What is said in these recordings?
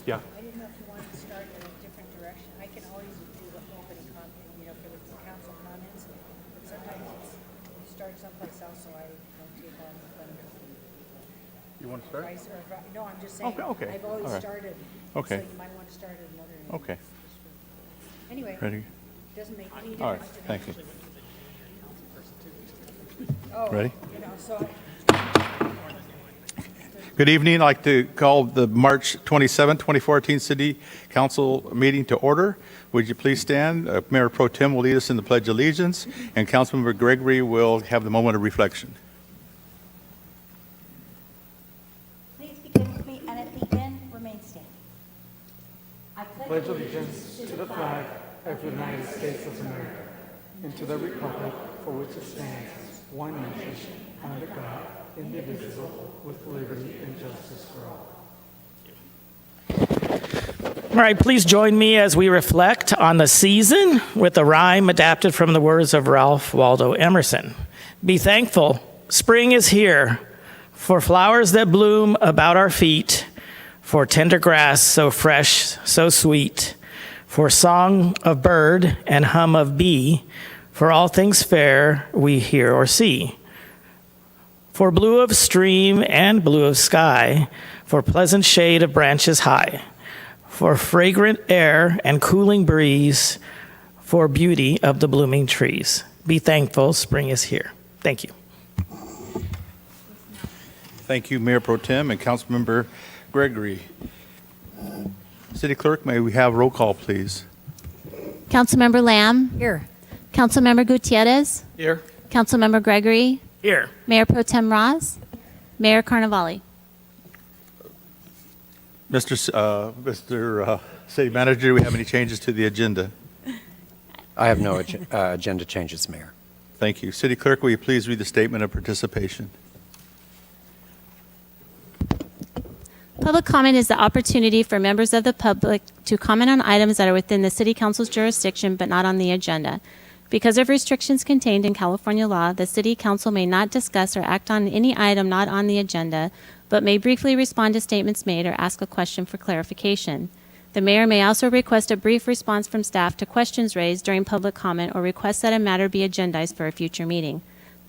Yeah. I didn't know if you wanted to start in a different direction. I can always do the opening comment, for the council comments, but sometimes you start someplace else, so I don't take on the thunder. You want to start? No, I'm just saying. Okay. I've always All right. started. Okay. So you might want to start at another. Okay. Anyway, Ready? doesn't make any All right. difference to me. Thank you. Oh, Ready? So Good evening. I'd like to call the March 27, 2014 City Council meeting to order. Would you please stand? Mayor Pro Tem will lead us in the Pledge of Allegiance, and Councilmember Gregory will have the moment of reflection. Please begin with me, and at the end, remain standing. I Pledge allegiance to the flag of the United States of America and to the republic for which it stands, one nation, under God, indivisible, with liberty and justice for all. All right, please join me as we reflect on the season with a rhyme adapted from the words of Ralph Waldo Emerson. Be thankful, spring is here, for flowers that bloom about our feet, for tender grass so fresh, so sweet, for song of bird and hum of bee, for all things fair we hear or see. For blue of stream and blue of sky, for pleasant shade of branches high, for fragrant air and cooling breeze, for beauty of the blooming trees. Be thankful, spring is here. Thank you. Thank you, Mayor Pro Tem and Councilmember Gregory. City Clerk, may we have roll call, please? Councilmember Lamb. here. Councilmember Gutierrez. Here. Councilmember Gregory. Here. Mayor Pro Tem Ross. Mayor Carnevale. Mr. City Manager, do we have any changes to the agenda? I have no agenda changes, Mayor. Thank you. City Clerk, will you please read the statement of participation? Public comment is the opportunity for members of the public to comment on items that are within the City Council's jurisdiction but not on the agenda. Because of restrictions contained in California law, the City Council may not discuss or act on any item not on the agenda, but may briefly respond to statements made or ask a question for clarification. The mayor may also request a brief response from staff to questions raised during public comment or request that a matter be agendized for a future meeting.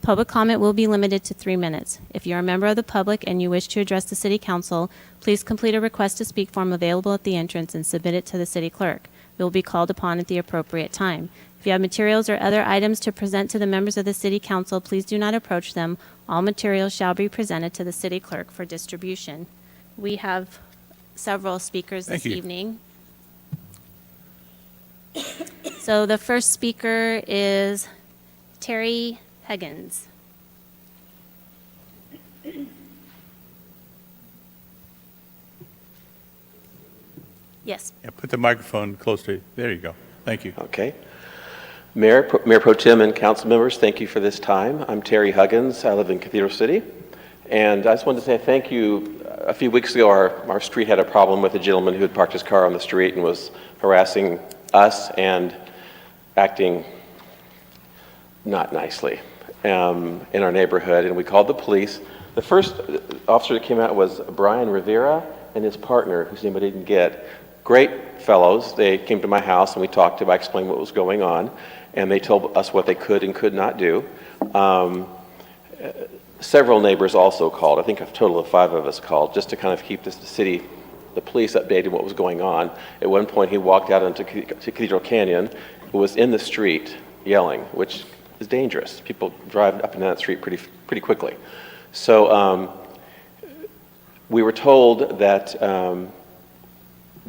Public comment will be limited to 3 minutes. If you're a member of the public and you wish to address the City Council, please complete a request to speak form available at the entrance and submit it to the City Clerk. It will be called upon at the appropriate time. If you have materials or other items to present to the members of the City Council, please do not approach them. All materials shall be presented to the City Clerk for distribution. We have several speakers this evening. So the first speaker is Terry Higgins. Yes. Yeah, put the microphone close to you. There you go. Thank you. Okay. Mayor Pro Tem and council members, thank you for this time. I'm Terry Huggins. I live in Cathedral City. And I just wanted to say thank you. A few weeks ago, our street had a problem with a gentleman who had parked his car on the street and was harassing us and acting not nicely in our neighborhood. And we called the police. The first officer that came out was Brian Rivera and his partner, whose name I didn't get. Great fellows. They came to my house and we talked to them. I explained what was going on, and they told us what they could and could not do. Several neighbors also called. I think a total of 5 of us called just to kind of keep the police updated what was going on. At one point, he walked out into Cathedral Canyon, was in the street yelling, which is dangerous. People drive up and down that street pretty quickly. So we were told that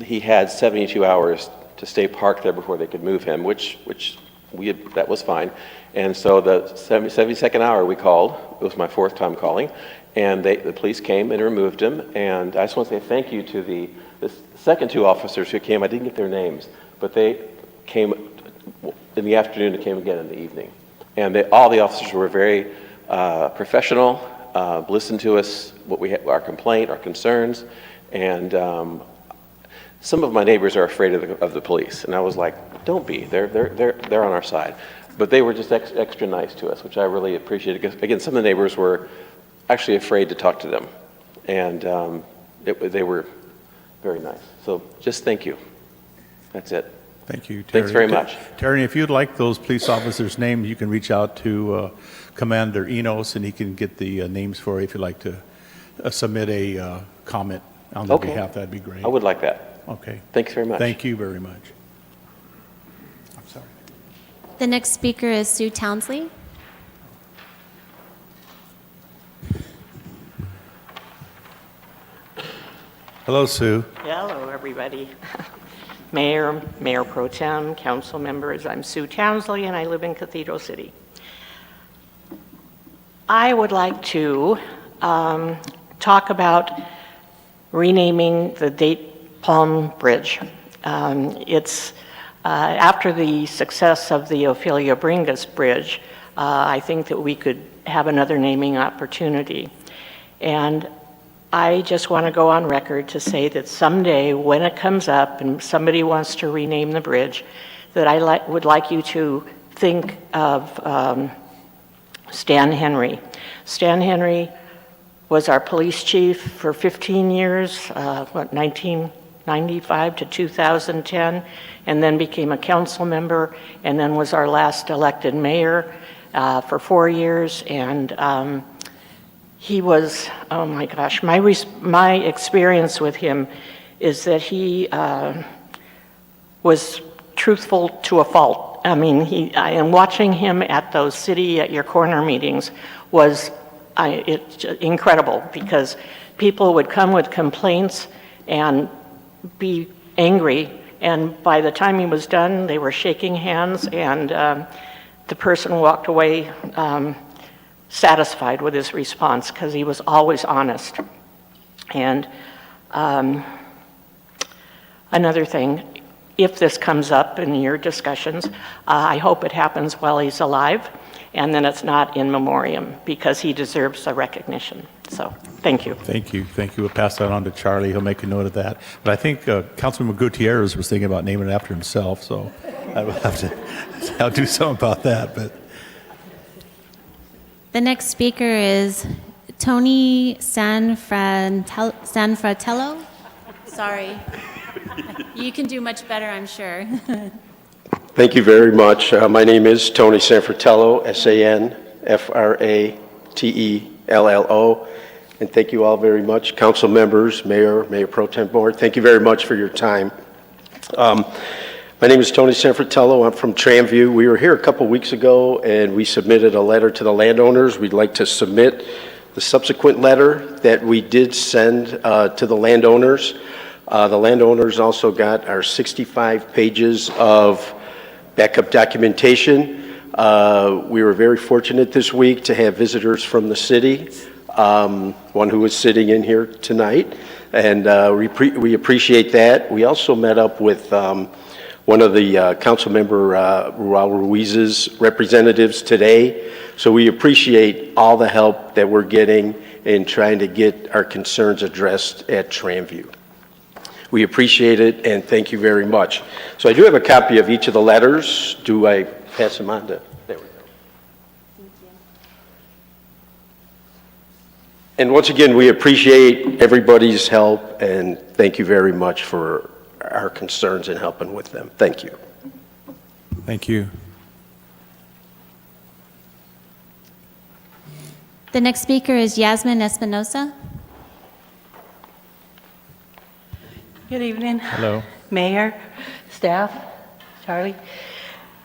he had 72 hours to stay parked there before they could move him, that was fine. And so the 72nd hour we called, it was my 4th time calling, and the police came and removed him. And I just want to say thank you to the second 2 officers who came. I didn't get their names, but they came in the afternoon and came again in the evening. And all the officers were very professional, listened to us, our complaint, our concerns, and some of my neighbors are afraid of the police, and I was like, don't be. They're on our side. But they were just extra nice to us, which I really appreciated. Because, again, some of the neighbors were actually afraid to talk to them, and they were Very nice. So just thank you. That's it. Thank you, Terry. Thanks very much. Terry, if you'd like those police officers' names, you can reach out to Commander Enos, and he can get the names for you if you'd like to submit a comment on their Okay. behalf. That'd be great. I would like that. Okay. Thanks very much. Thank you very much. I'm sorry. The next speaker is Sue Townsley. Hello, Sue. Hello, everybody. Mayor, Mayor Pro Tem, council members, I'm Sue Townsley, and I live in Cathedral City. I would like to talk about renaming the Date Palm Bridge. It's after the success of the Ophelia Bringas Bridge, I think that we could have another naming opportunity. And I just want to go on record to say that someday when it comes up and somebody wants to rename the bridge, that I would like you to think of Stan Henry. Stan Henry was our police chief for 15 years, 1995 to 2010, and then became a council member, and then was our last elected mayor for 4 years. And he was, oh my gosh, my experience with him is that he was truthful to a fault. I mean, I am watching him at those City at Your Corner meetings was it's incredible, because people would come with complaints and be angry, and by the time he was done, they were shaking hands, and the person walked away satisfied with his response, because he was always honest. And another thing, if this comes up in your discussions, I hope it happens while he's alive, and then it's not in memoriam, because he deserves the recognition. So, thank you. Thank you. Thank you. We'll pass that on to Charlie. He'll make a note of that. But I think Councilman Gutierrez was thinking about naming it after himself, so I will have to I'll do something about that. But The next speaker is Tony Sanfratello. Sorry. You can do much better, I'm sure. Thank you very much. My name is Tony Sanfratello, S-A-N-F-R-A-T-E-L-L-O. And thank you all very much, council members, mayor, mayor pro tem board. Thank you very much for your time. My name is Tony Sanfratello. I'm from Tramview. We were here a couple weeks ago, and we submitted a letter to the landowners. We'd like to submit the subsequent letter that we did send to the landowners. The landowners also got our 65 pages of backup documentation. We were very fortunate this week to have visitors from the city, one who is sitting in here tonight, and we appreciate that. We also met up with one of the council member Raul Ruiz's representatives today. So we appreciate all the help that we're getting in trying to get our concerns addressed at Tramview. We appreciate it, and thank you very much. So I do have a copy of each of the letters. Do I pass them on to? There we go. Thank you. And once again, we appreciate everybody's help, and thank you very much for our concerns and helping with them. Thank you. thank you. The next speaker is Yasmin Espinosa. Good evening. Hello. Mayor, staff, Charlie.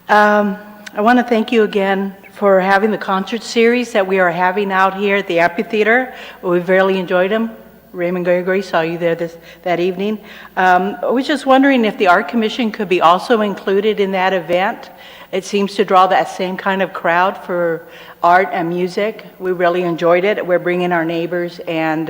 I want to thank you again for having the concert series that we are having out here at the amphitheater. We've really enjoyed them. Raymond Gregory saw you there that evening. I was just wondering if the Art Commission could be also included in that event. It seems to draw that same kind of crowd for art and music. We really enjoyed it. We're bringing our neighbors and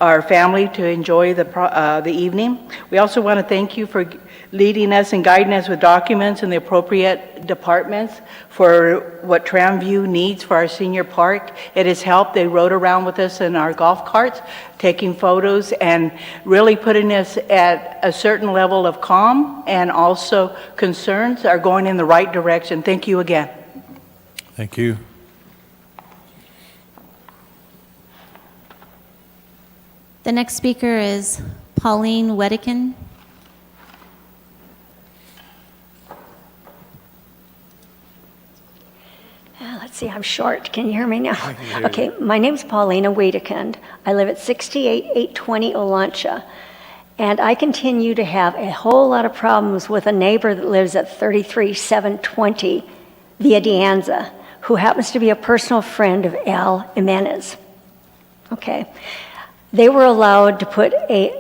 our family to enjoy the evening. We also want to thank you for leading us and guiding us with documents in the appropriate departments for what Tramview needs for our senior park. It has helped. They rode around with us in our golf carts, taking photos and really putting us at a certain level of calm, and also concerns are going in the right direction. Thank you again. Thank you. The next speaker is Pauline Wedekind. Let's see, I'm short. Can you hear me now? Okay, my name's Paulina Wedekind. I live at 68820 Olancha. And I continue to have a whole lot of problems with a neighbor that lives at 33720 Via Dianza, who happens to be a personal friend of Al Jimenez. Okay. They were allowed to put an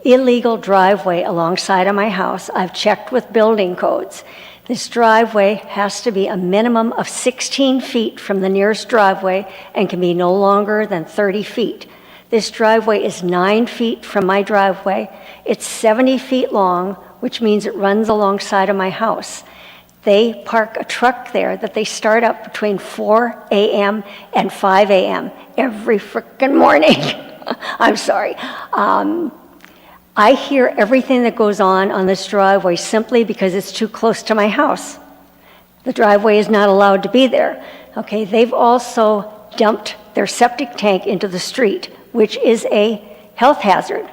illegal driveway alongside of my house. I've checked with building codes. This driveway has to be a minimum of 16 feet from the nearest driveway and can be no longer than 30 feet. This driveway is 9 feet from my driveway. It's 70 feet long, which means it runs alongside of my house. They park a truck there that they start up between 4 a.m. and 5 a.m. every frickin' morning. I'm sorry. I hear everything that goes on this driveway simply because it's too close to my house. The driveway is not allowed to be there. Okay, they've also dumped their septic tank into the street, which is a health hazard.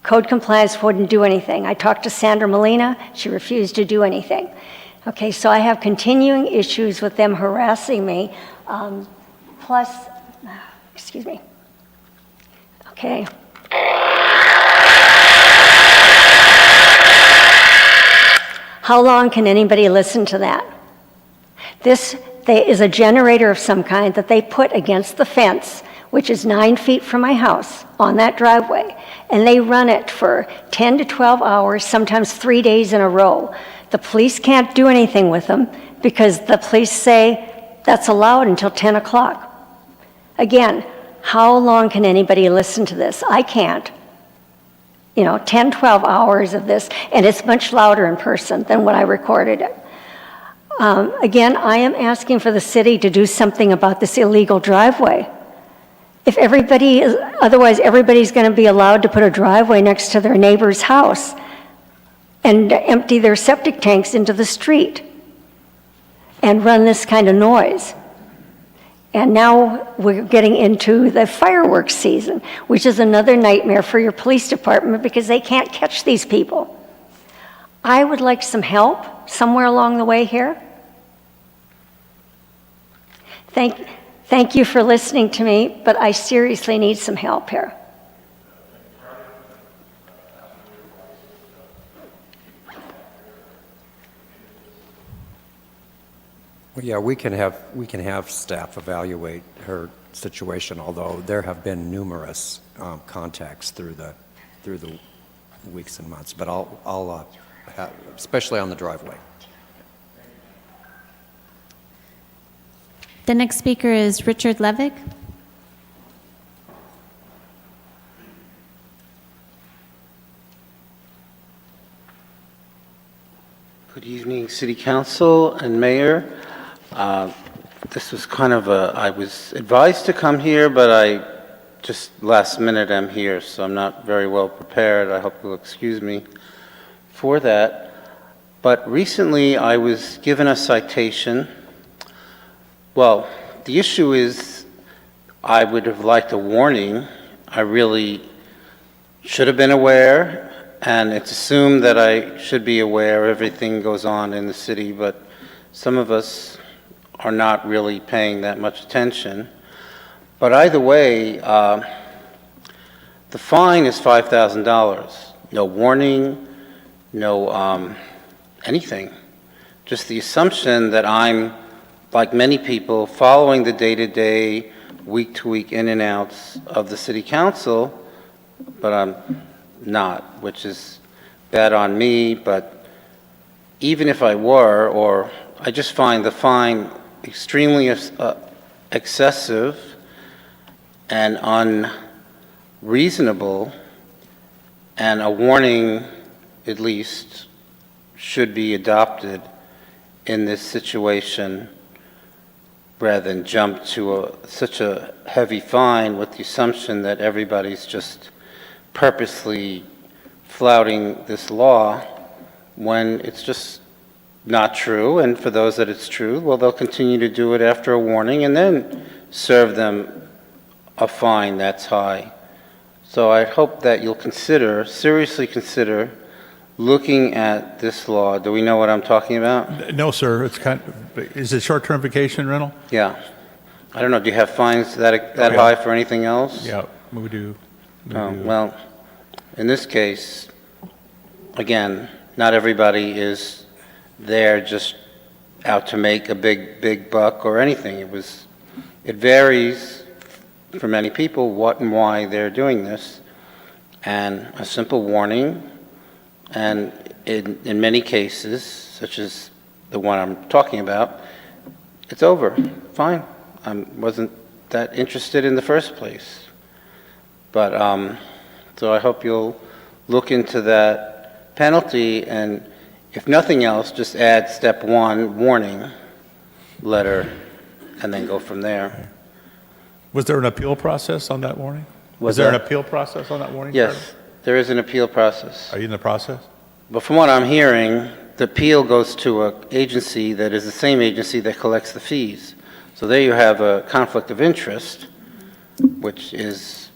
Code compliance wouldn't do anything. I talked to Sandra Molina, she refused to do anything. Okay, so I have continuing issues with them harassing me. Plus, excuse me. Okay. How long can anybody listen to that? This is a generator of some kind that they put against the fence, which is 9 feet from my house, on that driveway. And they run it for 10 to 12 hours, sometimes 3 days in a row. The police can't do anything with them because the police say that's allowed until 10 o'clock. Again, how long can anybody listen to this? I can't. 10, 12 hours of this, and it's much louder in person than when I recorded it. Again, I am asking for the city to do something about this illegal driveway. If otherwise everybody's going to be allowed to put a driveway next to their neighbor's house and empty their septic tanks into the street and run this kind of noise. And now we're getting into the fireworks season, which is another nightmare for your police department because they can't catch these people. I would like some help somewhere along the way here. Thank you for listening to me, but I seriously need some help here. Well, yeah, we can have staff evaluate her situation, although there have been numerous contacts through the weeks and months. But I'll especially on the driveway. The next speaker is Richard Levick. Good evening, City Council and Mayor. This was kind of I was advised to come here, but I just last minute I'm here, so I'm not very well prepared. I hope you'll excuse me for that. But recently I was given a citation. Well, the issue is I would have liked a warning. I really should have been aware, and it's assumed that I should be aware everything goes on in the city, but some of us are not really paying that much attention. But either way, the fine is $5,000. No warning, no anything. Just the assumption that I'm, like many people, following the day-to-day, week-to-week in and outs of the City Council, but I'm not, which is bad on me. But even if I were, or I just find the fine extremely excessive and unreasonable, and a warning at least should be adopted in this situation rather than jump to such a heavy fine with the assumption that everybody's just purposely flouting this law when it's just not true. And for those that it's true, well, they'll continue to do it after a warning and then serve them a fine that's high. So I hope that you'll consider, seriously consider, looking at this law. Do we know what I'm talking about? No, sir, it's is it short-term vacation rental? Yeah. I don't know, do you have fines that yeah. high for anything else? Yeah, we do. Oh, well, in this case, again, not everybody is there just out to make a big buck or anything. It varies for many people what and why they're doing this. And a simple warning, and in many cases, such as the one I'm talking about, it's over, fine. I wasn't that interested in the first place. But, so I hope you'll look into that penalty, and if nothing else, just add step 1, warning letter, and then go from there. Was there an appeal process on that warning? Was Was there an that- appeal process on that warning? Yes, there is an appeal process. Are you in the process? But from what I'm hearing, the appeal goes to an agency that is the same agency that collects the fees. So there you have a conflict of interest, which is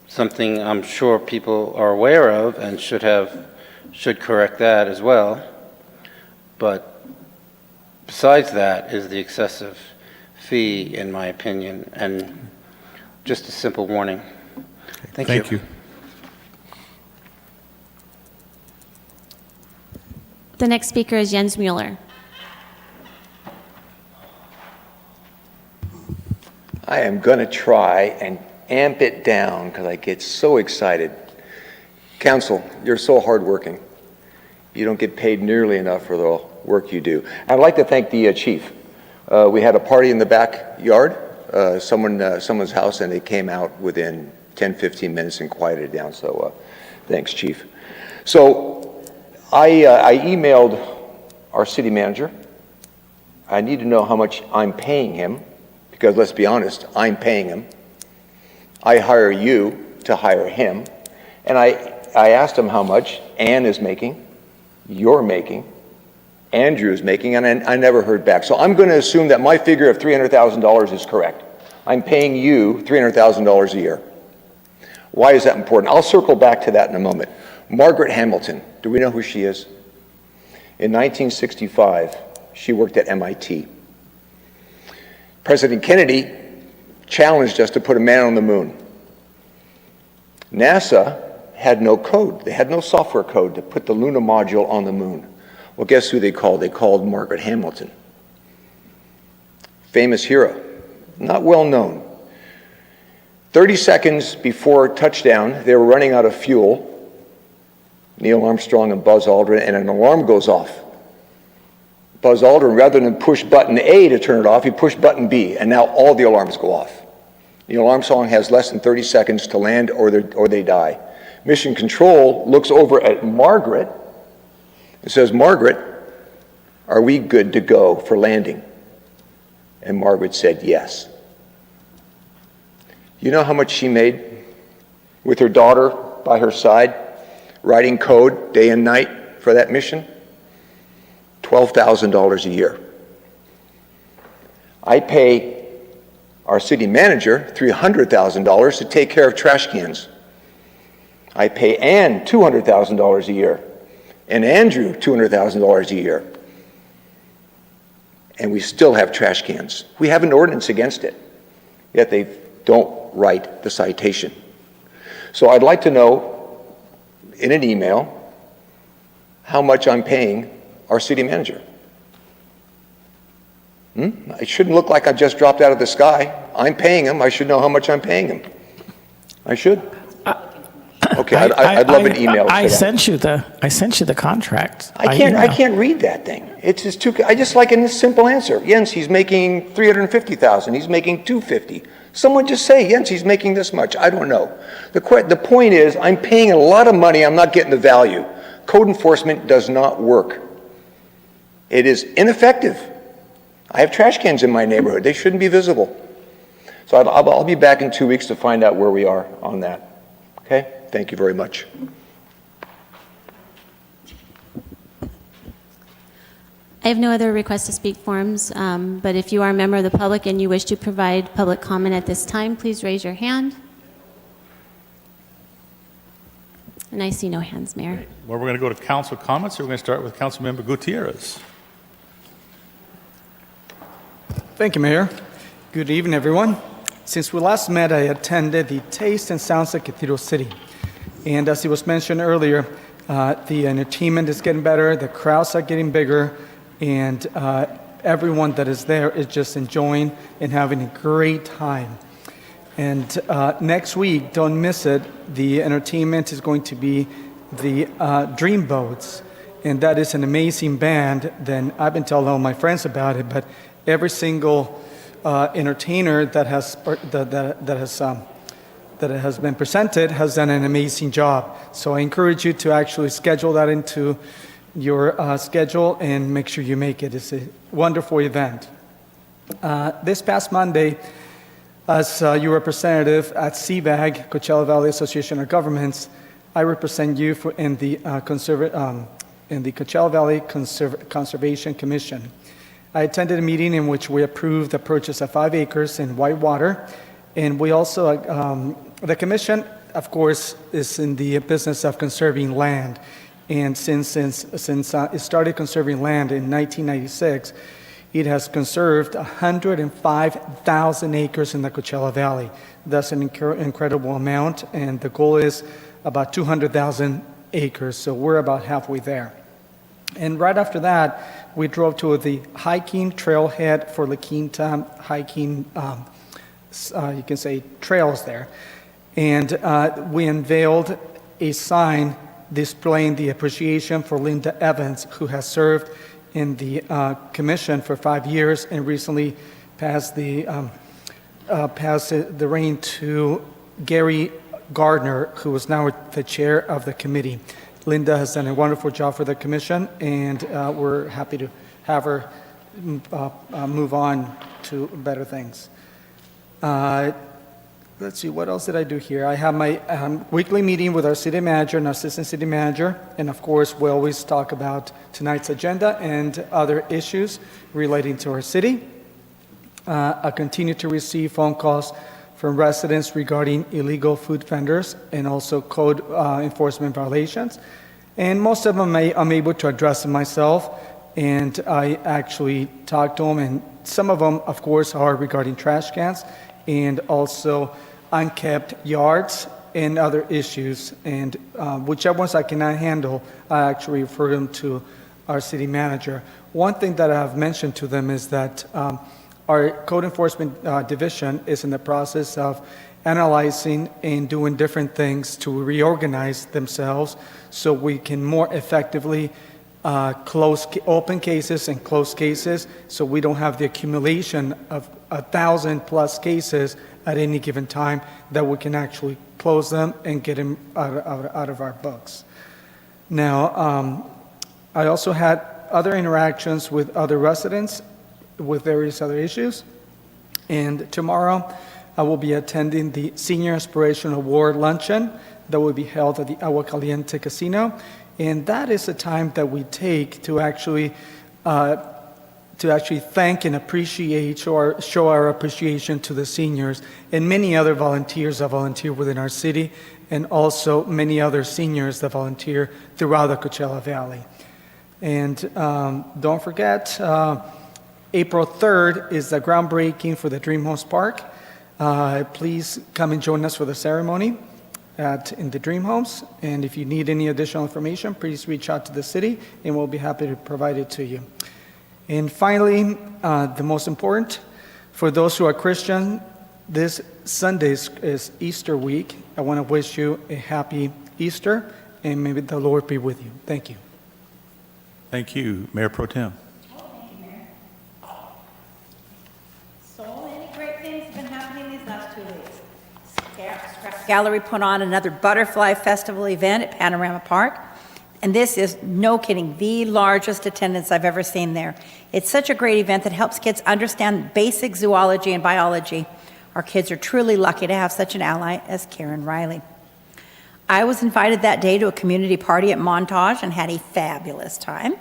something I'm sure people are aware of and should correct that as well. But besides that is the excessive fee, in my opinion, and just a simple warning. Thank you. The next speaker is Jens Mueller. I am going to try and amp it down because I get so excited. Council, you're so hardworking. You don't get paid nearly enough for the work you do. I'd like to thank the chief. We had a party in the backyard, someone's house, and they came out within 10, 15 minutes and quieted it down. So thanks, chief. So I emailed our city manager. I need to know how much I'm paying him. Because let's be honest, I'm paying him. I hire you to hire him. And I asked him how much Ann is making, you're making, Andrew is making, and I never heard back. So I'm going to assume that my figure of $300,000 is correct. I'm paying you $300,000 a year. Why is that important? I'll circle back to that in a moment. Margaret Hamilton, do we know who she is? In 1965, she worked at MIT. President Kennedy challenged us to put a man on the moon. NASA had no code. They had no software code to put the lunar module on the moon. Well, guess who they called? They called Margaret Hamilton. Famous hero, not well known. 30 seconds before touchdown, they were running out of fuel, Neil Armstrong and Buzz Aldrin, and an alarm goes off. Buzz Aldrin, rather than push button A to turn it off, he pushed button B, and now all the alarms go off. Neil Armstrong has less than 30 seconds to land or they die. Mission Control looks over at Margaret and says, Margaret, are we good to go for landing? And Margaret said yes. You know how much she made with her daughter by her side, writing code day and night for that mission? $12,000 a year. I pay our city manager $300,000 to take care of trash cans. I pay Ann $200,000 a year, and Andrew $200,000 a year. And we still have trash cans. We have an ordinance against it, yet they don't write the citation. So I'd like to know in an email how much I'm paying our city manager. It shouldn't look like I just dropped out of the sky. I'm paying him. I should know how much I'm paying him. I should. Okay, I'd love an email. I sent you the contract. I can't read that thing. It's just too. I just like a simple answer. Jens, he's making $350,000. He's making $250,000. Someone just say, Jens, he's making this much. I don't know. The point is, I'm paying a lot of money. I'm not getting the value. Code enforcement does not work. It is ineffective. I have trash cans in my neighborhood. They shouldn't be visible. So I'll be back in 2 weeks to find out where we are on that. Okay? Thank you very much. I have no other request to speak forms, but if you are a member of the public and you wish to provide public comment at this time, please raise your hand. And I see no hands, Mayor. Well, we're going to go to council comments. We're going to start with Councilmember Gutierrez. Thank you, Mayor. Good evening, everyone. Since we last met, I attended the Taste and Sounds of Cathedral City. And as it was mentioned earlier, the entertainment is getting better, the crowds are getting bigger, and everyone that is there is just enjoying and having a great time. And next week, don't miss it, the entertainment is going to be the Dreamboats. And that is an amazing band. Then I've been telling all my friends about it, but every single entertainer that has been presented has done an amazing job. So I encourage you to actually schedule that into your schedule and make sure you make it. It's a wonderful event. This past Monday, as your representative at CVAG, Coachella Valley Association of Governments, I represent you in the Coachella Valley Conservation Commission. I attended a meeting in which we approved the purchase of 5 acres in Whitewater, and we also, the commission, of course, is in the business of conserving land. And since it started conserving land in 1996, it has conserved 105,000 acres in the Coachella Valley. That's an incredible amount, and the goal is about 200,000 acres, so we're about halfway there. And right after that, we drove to the hiking trailhead for La Quinta hiking, you can say, trails there. And we unveiled a sign displaying the appreciation for Linda Evans, who has served in the commission for 5 years and recently passed the reign to Gary Gardner, who is now the chair of the committee. Linda has done a wonderful job for the commission, and we're happy to have her move on to better things. Let's see, what else did I do here? I have my weekly meeting with our city manager and our assistant city manager, and of course, we always talk about tonight's agenda and other issues relating to our city. I continue to receive phone calls from residents regarding illegal food vendors and also code enforcement violations. And most of them I'm able to address them myself, and I actually talk to them, and some of them, of course, are regarding trash cans and also unkept yards and other issues. And whichever ones I cannot handle, I actually refer them to our city manager. One thing that I've mentioned to them is that our code enforcement division is in the process of analyzing and doing different things to reorganize themselves so we can more effectively close open cases and close cases, so we don't have the accumulation of 1,000+ cases at any given time, that we can actually close them and get them out of our books. Now, I also had other interactions with other residents with various other issues. And tomorrow, I will be attending the Senior Inspiration Award Luncheon that will be held at the Agua Caliente Casino. And that is a time that we take to actually thank and appreciate or show our appreciation to the seniors and many other volunteers that volunteer within our city, and also many other seniors that volunteer throughout the Coachella Valley. And don't forget, April 3rd is the groundbreaking for the Dream Homes Park. Please come and join us for the ceremony in the Dream Homes. And if you need any additional information, please reach out to the city and we'll be happy to provide it to you. And finally, the most important, for those who are Christian, this Sunday is Easter week. I want to wish you a happy Easter, and may the Lord be with you. Thank you. Thank you, Mayor Pro Tem. So many great things have been happening these last 2 weeks. Scrap Gallery put on another Butterfly Festival event at Panorama Park. And this is, no kidding, the largest attendance I've ever seen there. It's such a great event that helps kids understand basic zoology and biology. Our kids are truly lucky to have such an ally as Karen Riley. I was invited that day to a community party at Montage and had a fabulous time.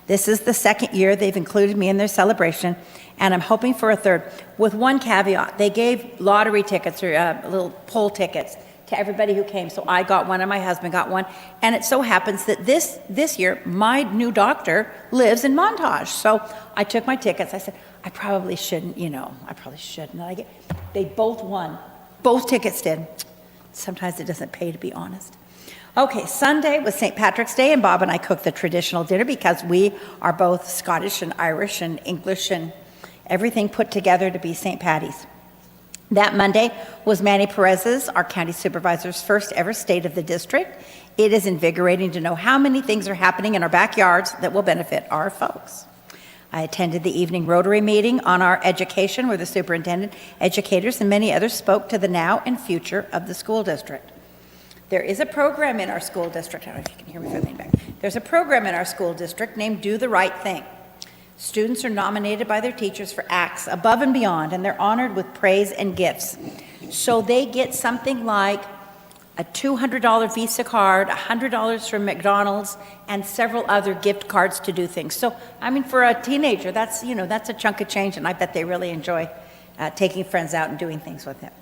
This is the second year they've included me in their celebration, and I'm hoping for a third, with one caveat. They gave lottery tickets or little poll tickets to everybody who came. So I got one and my husband got one. And it so happens that this year, my new doctor lives in Montage. So I took my tickets. I said, I probably shouldn't, I probably shouldn't. And they both won. Both tickets did. Sometimes it doesn't pay, to be honest. Okay, Sunday was St. Patrick's Day, and Bob and I cooked the traditional dinner because we are both Scottish and Irish and English and everything put together to be St. Patty's. That Monday was Manny Perez's, our county supervisor's, first ever State of the District. It is invigorating to know how many things are happening in our backyards that will benefit our folks. I attended the evening Rotary meeting on our education where the superintendent, educators, and many others spoke to the now and future of the school district. There is a program in our school district, I don't know if you can hear me from the back. There's a program in our school district named Do the Right Thing. Students are nominated by their teachers for acts above and beyond, and they're honored with praise and gifts. So they get something like a $200 Visa card, $100 from McDonald's, and several other gift cards to do things. So, for a teenager, that's a chunk of change, and I bet they really enjoy taking friends out and doing things with them.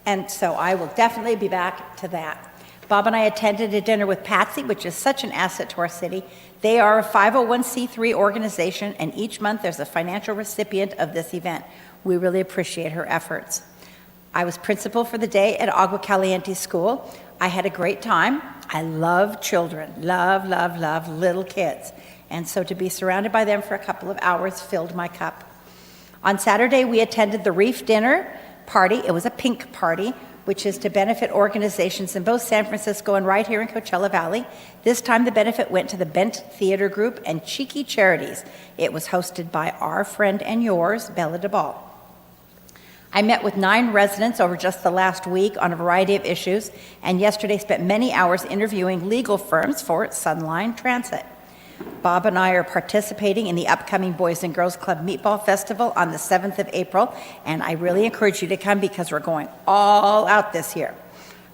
And so I will definitely be back to that. Bob and I attended a dinner with Patsy, which is such an asset to our city. They are a 501c3 organization, and each month there's a financial recipient of this event. We really appreciate her efforts. I was principal for the day at Agua Caliente School. I had a great time. I love children, love little kids. And so to be surrounded by them for a couple of hours filled my cup. On Saturday, we attended the Reef Dinner party. It was a pink party, which is to benefit organizations in both San Francisco and right here in Coachella Valley. This time the benefit went to the Bent Theater Group and Cheeky Charities. It was hosted by our friend and yours, Bella DeBall. I met with 9 residents over just the last week on a variety of issues, and yesterday spent many hours interviewing legal firms for Sunline Transit. Bob and I are participating in the upcoming Boys and Girls Club Meatball Festival on the 7th of April, and I really encourage you to come because we're going all out this year.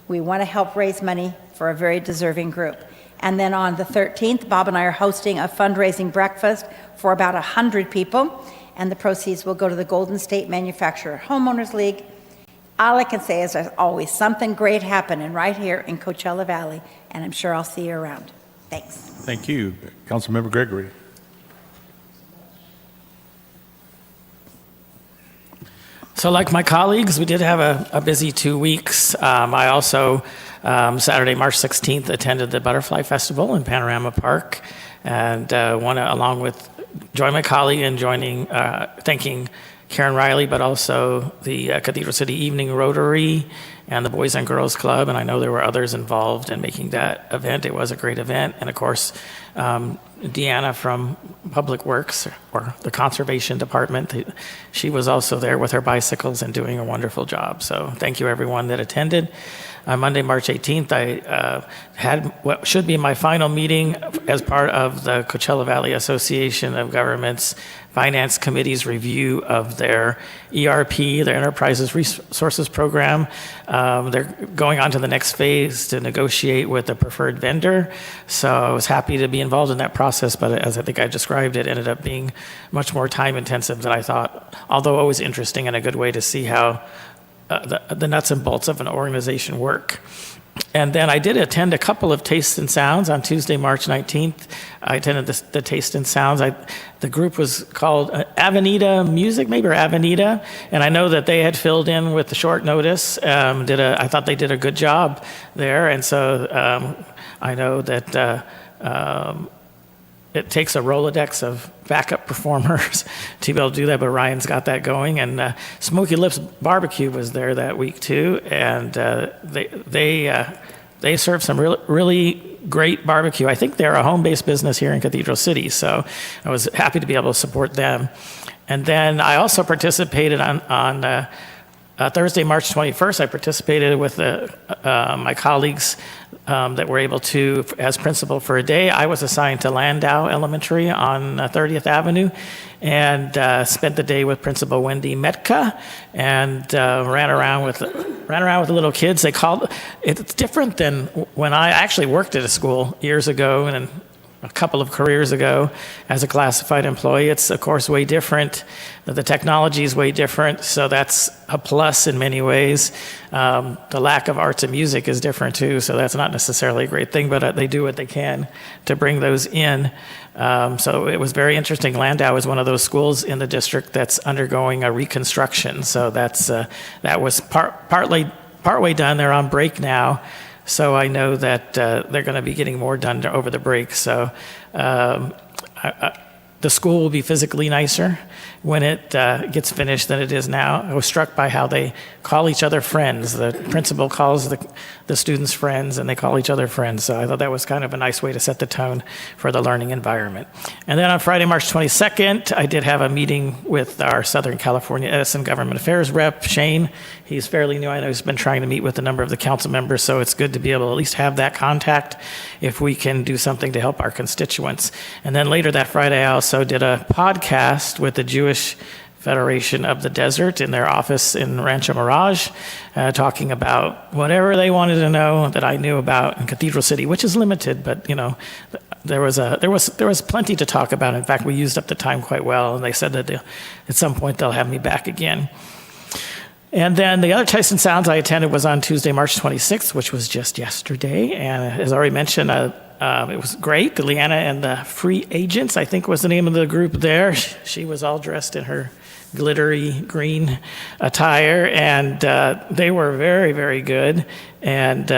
We want to help raise money for a very deserving group. And then on the 13th, Bob and I are hosting a fundraising breakfast for about 100 people, and the proceeds will go to the Golden State Manufacturer Homeowners League. All I can say is there's always something great happening right here in Coachella Valley, and I'm sure I'll see you around. Thanks. Thank you. Councilmember Gregory. So like my colleagues, we did have a busy 2 weeks. I also, Saturday, March 16th, attended the Butterfly Festival in Panorama Park, and want to, along with, join my colleague in thanking Karen Riley, but also the Cathedral City Evening Rotary and the Boys and Girls Club, and I know there were others involved in making that event. It was a great event, and of course, Deanna from Public Works, or the Conservation Department, she was also there with her bicycles and doing a wonderful job. So thank you everyone that attended. On Monday, March 18th, I had what should be my final meeting as part of the Coachella Valley Association of Governments Finance Committee's review of their ERP, their Enterprises Resources Program. They're going on to the next phase to negotiate with a preferred vendor. So I was happy to be involved in that process, but as I think I described, it ended up being much more time intensive than I thought, although always interesting and a good way to see how the nuts and bolts of an organization work. And then I did attend a couple of Tastes and Sounds on Tuesday, March 19th. I attended the Taste and Sounds. The group was called Avenida Music, maybe, or Avenida, and I know that they had filled in with the short notice. I thought they did a good job there, and so I know that it takes a Rolodex of backup performers to be able to do that, but Ryan's got that going. And Smoky Lips Barbecue was there that week too, and they served some really great barbecue. I think they're a home-based business here in Cathedral City, so I was happy to be able to support them. And then I also participated on Thursday, March 21st, I participated with my colleagues that were able to, as principal for a day. I was assigned to Landau Elementary on 30th Avenue and spent the day with Principal Wendy Metka and ran around with the little kids. It's different than when I actually worked at a school years ago, and a couple of careers ago as a classified employee. It's, of course, way different. The technology is way different, so that's a plus in many ways. The lack of arts and music is different, too, so that's not necessarily a great thing, but they do what they can to bring those in. So it was very interesting. Landau is one of those schools in the district that's undergoing a reconstruction, so that was partway done. They're on break now. So I know that they're going to be getting more done over the break. So the school will be physically nicer when it gets finished than it is now. I was struck by how they call each other friends. The principal calls the students friends, and they call each other friends. So I thought that was kind of a nice way to set the tone for the learning environment. And then on Friday, March 22nd, I did have a meeting with our Southern California Edison Government Affairs rep, Shane. He's fairly new. I know he's been trying to meet with a number of the council members, so it's good to be able to at least have that contact if we can do something to help our constituents. And then later that Friday, I also did a podcast with the Jewish Federation of the Desert in their office in Rancho Mirage, talking about whatever they wanted to know that I knew about in Cathedral City, which is limited, but there was plenty to talk about. In fact, we used up the time quite well, and they said that at some point they'll have me back again. And then the other Tyson Sounds I attended was on Tuesday, March 26th, which was just yesterday. And as already mentioned, it was great. Leanna and the Free Agents, I think was the name of the group there. She was all dressed in her glittery green attire, and they were very, very good. And,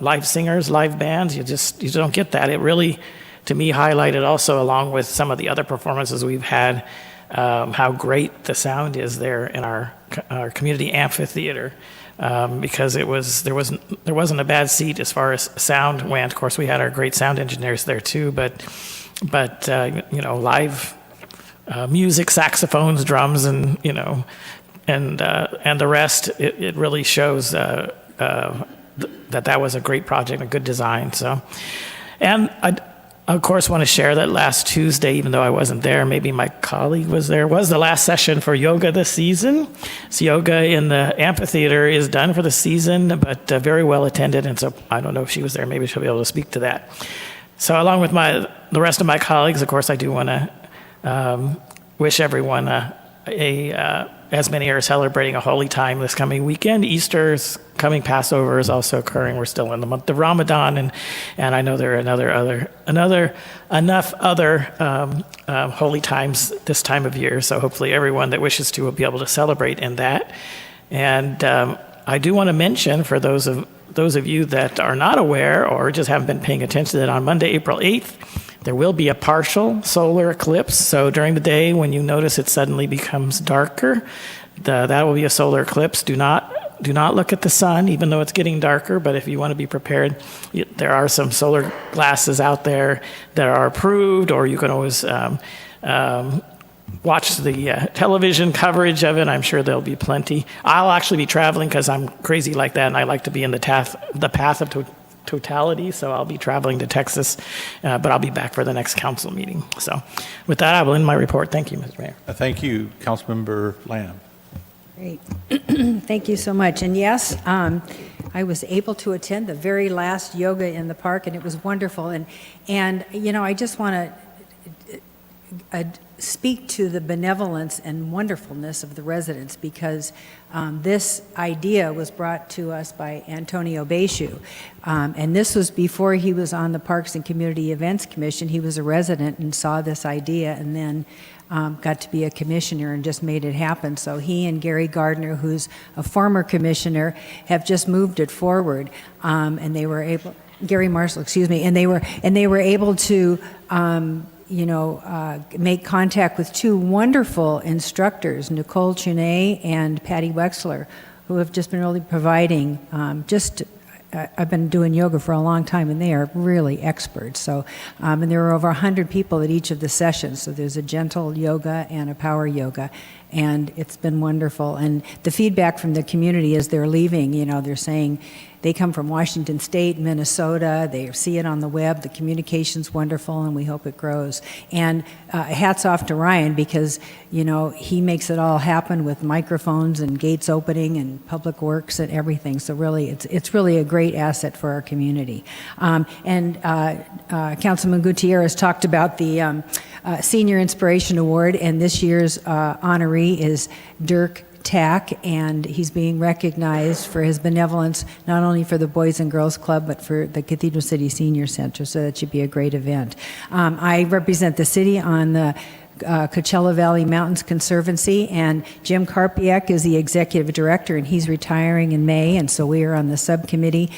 live singers, live bands, you don't get that. It really, to me, highlighted also, along with some of the other performances we've had, how great the sound is there in our community amphitheater, because there wasn't a bad seat as far as sound went. Of course, we had our great sound engineers there too, but live music, saxophones, drums, and the rest. It really shows that was a great project, a good design. So, and I of course, want to share that last Tuesday, even though I wasn't there, maybe my colleague was there, was the last session for yoga this season. So yoga in the amphitheater is done for the season, but very well attended, and so I don't know if she was there. Maybe she'll be able to speak to that. So along with the rest of my colleagues, of course, I do want to wish everyone as many are celebrating a holy time this coming weekend. Easter's coming, Passover is also occurring. We're still in the month of Ramadan, and I know there are enough other holy times this time of year. So hopefully everyone that wishes to will be able to celebrate in that. And I do want to mention, for those of you that are not aware or just haven't been paying attention, that on Monday, April 8th, there will be a partial solar eclipse. So during the day, when you notice it suddenly becomes darker, that will be a solar eclipse. Do not look at the sun, even though it's getting darker. But if you want to be prepared, there are some solar glasses out there that are approved, or you can always watch the television coverage of it. I'm sure there'll be plenty. I'll actually be traveling because I'm crazy like that, and I like to be in the path of totality, so I'll be traveling to Texas, but I'll be back for the next council meeting. So with that, I will end my report. Thank you, Mr. Mayor. Thank you, Councilmember Lamb. Great. Thank you so much. And yes, I was able to attend the very last yoga in the park, and it was wonderful. And I just want to speak to the benevolence and wonderfulness of the residents, because this idea was brought to us by Antonio Beishu. And this was before he was on the Parks and Community Events Commission. He was a resident and saw this idea, and then got to be a commissioner and just made it happen. So he and Gary Gardner, who's a former commissioner, have just moved it forward, and they were able, Gary Marshall, excuse me, and they were able to make contact with two wonderful instructors, Nicole Chune and Patty Wexler, who have just been really providing I've been doing yoga for a long time, and they are really experts. So, and there are over 100 people at each of the sessions. So there's a gentle yoga and a power yoga, and it's been wonderful. And the feedback from the community as they're leaving, they're saying, they come from Washington State, Minnesota. They see it on the web. The communication's wonderful, and we hope it grows. And hats off to Ryan, because, you know, he makes it all happen with microphones and gates opening and public works and everything. So really, it's really a great asset for our community. Councilman Gutierrez talked about the Senior Inspiration Award, and this year's honoree is Dirk Tack, and he's being recognized for his benevolence, not only for the Boys and Girls Club, but for the Cathedral City Senior Center, so that should be a great event. I represent the city on the Coachella Valley Mountains Conservancy, and Jim Karpiak is the executive director, and he's retiring in May, and so we are on the subcommittee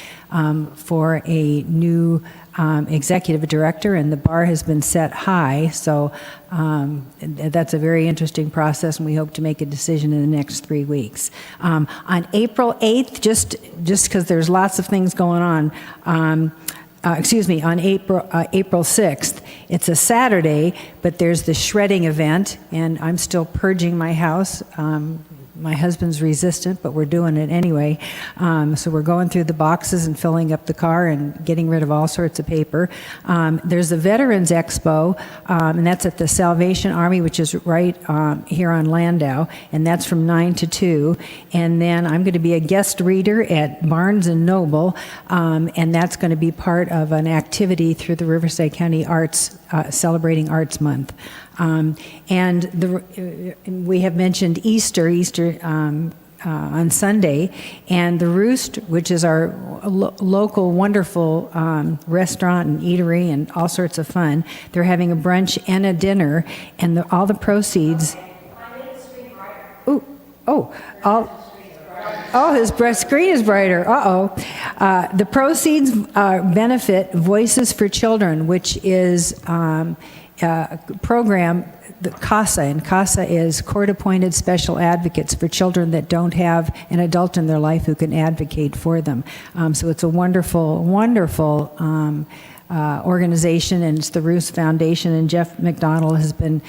for a new executive director, and the bar has been set high, so that's a very interesting process, and we hope to make a decision in the next 3 weeks. On April 8th, just because there's lots of things going on, on April 6th. It's a Saturday, but there's the shredding event, and I'm still purging my house. My husband's resistant, but we're doing it anyway. So we're going through the boxes and filling up the car and getting rid of all sorts of paper. There's the Veterans Expo, and that's at the Salvation Army, which is right here on Landau, and that's from 9 to 2. And then I'm going to be a guest reader at Barnes & Noble, and that's going to be part of an activity through the Riverside County Arts, celebrating Arts Month. We have mentioned Easter on Sunday, and the Roost, which is our local wonderful restaurant and eatery and all sorts of fun. They're having a brunch and a dinner, and all the proceeds. His screen is brighter. The proceeds benefit Voices for Children, which is program, the CASA, and CASA is court-appointed special advocates for children that don't have an adult in their life who can advocate for them. So it's a wonderful, wonderful organization, and it's the Roos Foundation, and Jeff McDonald has been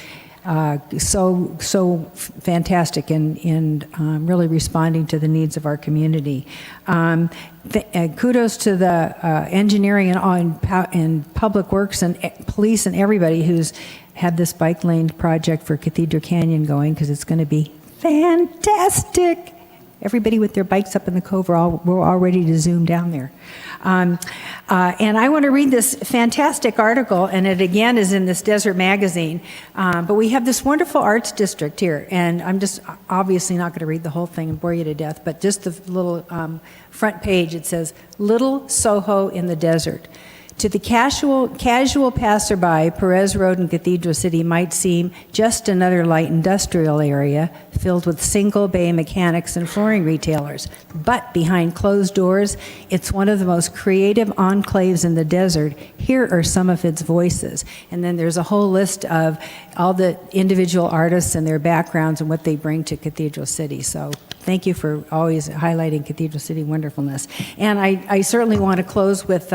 so fantastic in really responding to the needs of our community. Kudos to the engineering and public works and police and everybody who's had this bike lane project for Cathedral Canyon going, because it's going to be fantastic. Everybody with their bikes up in the cove, we're all ready to zoom down there. And I want to read this fantastic article, and it again is in this Desert Magazine. But we have this wonderful arts district here, and I'm just obviously not going to read the whole thing and bore you to death, but just the little front page, it says, Little Soho in the Desert. To the casual passerby, Perez Road in Cathedral City might seem just another light industrial area filled with single-bay mechanics and flooring retailers. But behind closed doors, it's one of the most creative enclaves in the desert. Here are some of its voices. And then there's a whole list of all the individual artists and their backgrounds and what they bring to Cathedral City. So thank you for always highlighting Cathedral City wonderfulness. And I certainly want to close with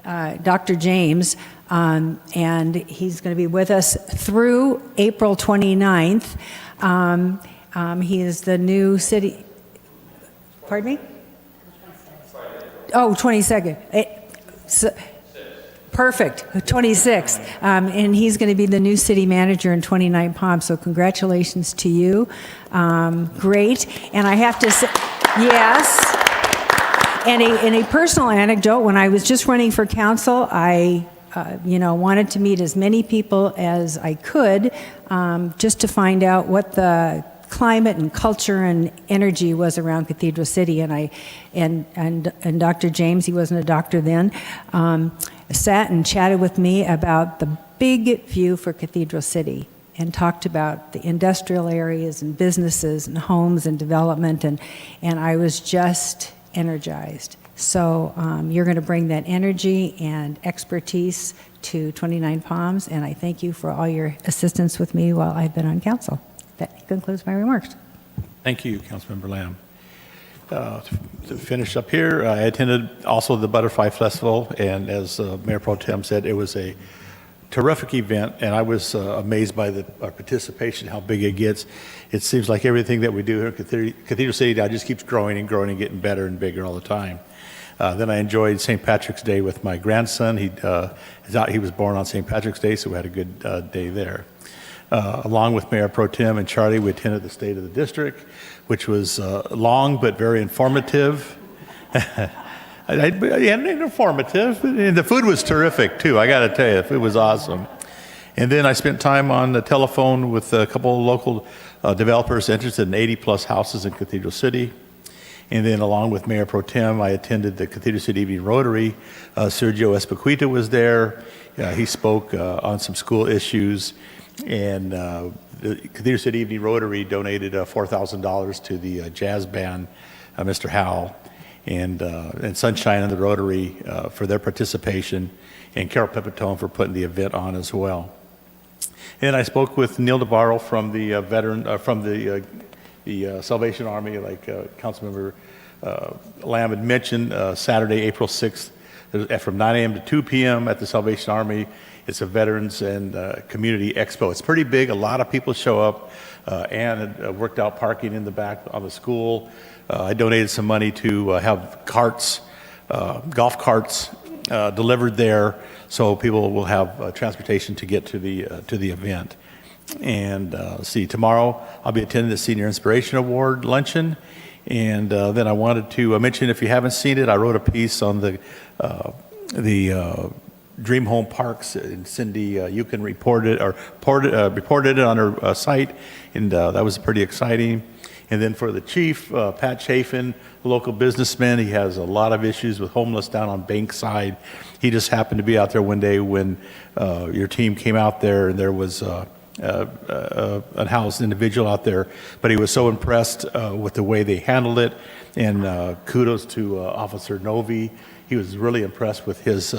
Dr. James, and he's going to be with us through April 29th. He is the new city, pardon me? 22nd. Perfect, 26th. And he's going to be the new city manager in 29 Palms, so congratulations to you. Great. And I have to say, yes. And a personal anecdote, when I was just running for council, I wanted to meet as many people as I could, just to find out what the climate and culture and energy was around Cathedral City. And Dr. James, he wasn't a doctor then, sat and chatted with me about the big view for Cathedral City, and talked about the industrial areas and businesses and homes and development, and I was just energized. So you're going to bring that energy and expertise to 29 Palms, and I thank you for all your assistance with me while I've been on council. That concludes my remarks. Thank you, Councilmember Lamb. To finish up here, I attended also the Butterfly Festival, and as Mayor Pro Tem said, it was a terrific event, and I was amazed by our participation, how big it gets. It seems like everything that we do here at Cathedral City now just keeps growing and growing and getting better and bigger all the time. Then I enjoyed St. Patrick's Day with my grandson. He was born on St. Patrick's Day, so we had a good day there. Along with Mayor Pro Tem and Charlie, we attended the State of the District, which was long but very informative. Informative, and the food was terrific too. I got to tell you, the food was awesome. And then I spent time on the telephone with a couple of local developers interested in 80-plus houses in Cathedral City. And then along with Mayor Pro Tem, I attended the Cathedral City Evening Rotary. Sergio Espequita was there. He spoke on some school issues. And the Cathedral City Evening Rotary donated $4,000 to the jazz band, Mr. Howell, and Sunshine and the Rotary for their participation, and Carol Pipitone for putting the event on as well. And I spoke with Neil Navarro from the the Salvation Army, like Councilmember Lamb had mentioned, Saturday, April 6th, from 9 a.m. to 2 p.m. at the Salvation Army. It's a Veterans and Community Expo. It's pretty big. A lot of people show up. Ann had worked out parking in the back of the school. I donated some money to have carts, golf carts, delivered there, so people will have transportation to get to the event. And see, tomorrow I'll be attending the Senior Inspiration Award luncheon. And then I wanted to mention, if you haven't seen it, I wrote a piece on the Dream Home Parks, and Cindy, you can report it or reported it on her site, and that was pretty exciting. And then for the chief, Pat Chafin, a local businessman, he has a lot of issues with homeless down on Bankside. He just happened to be out there one day when your team came out there, and there was a housed individual out there, but he was so impressed with the way they handled it, and kudos to Officer Novi. He was really impressed with his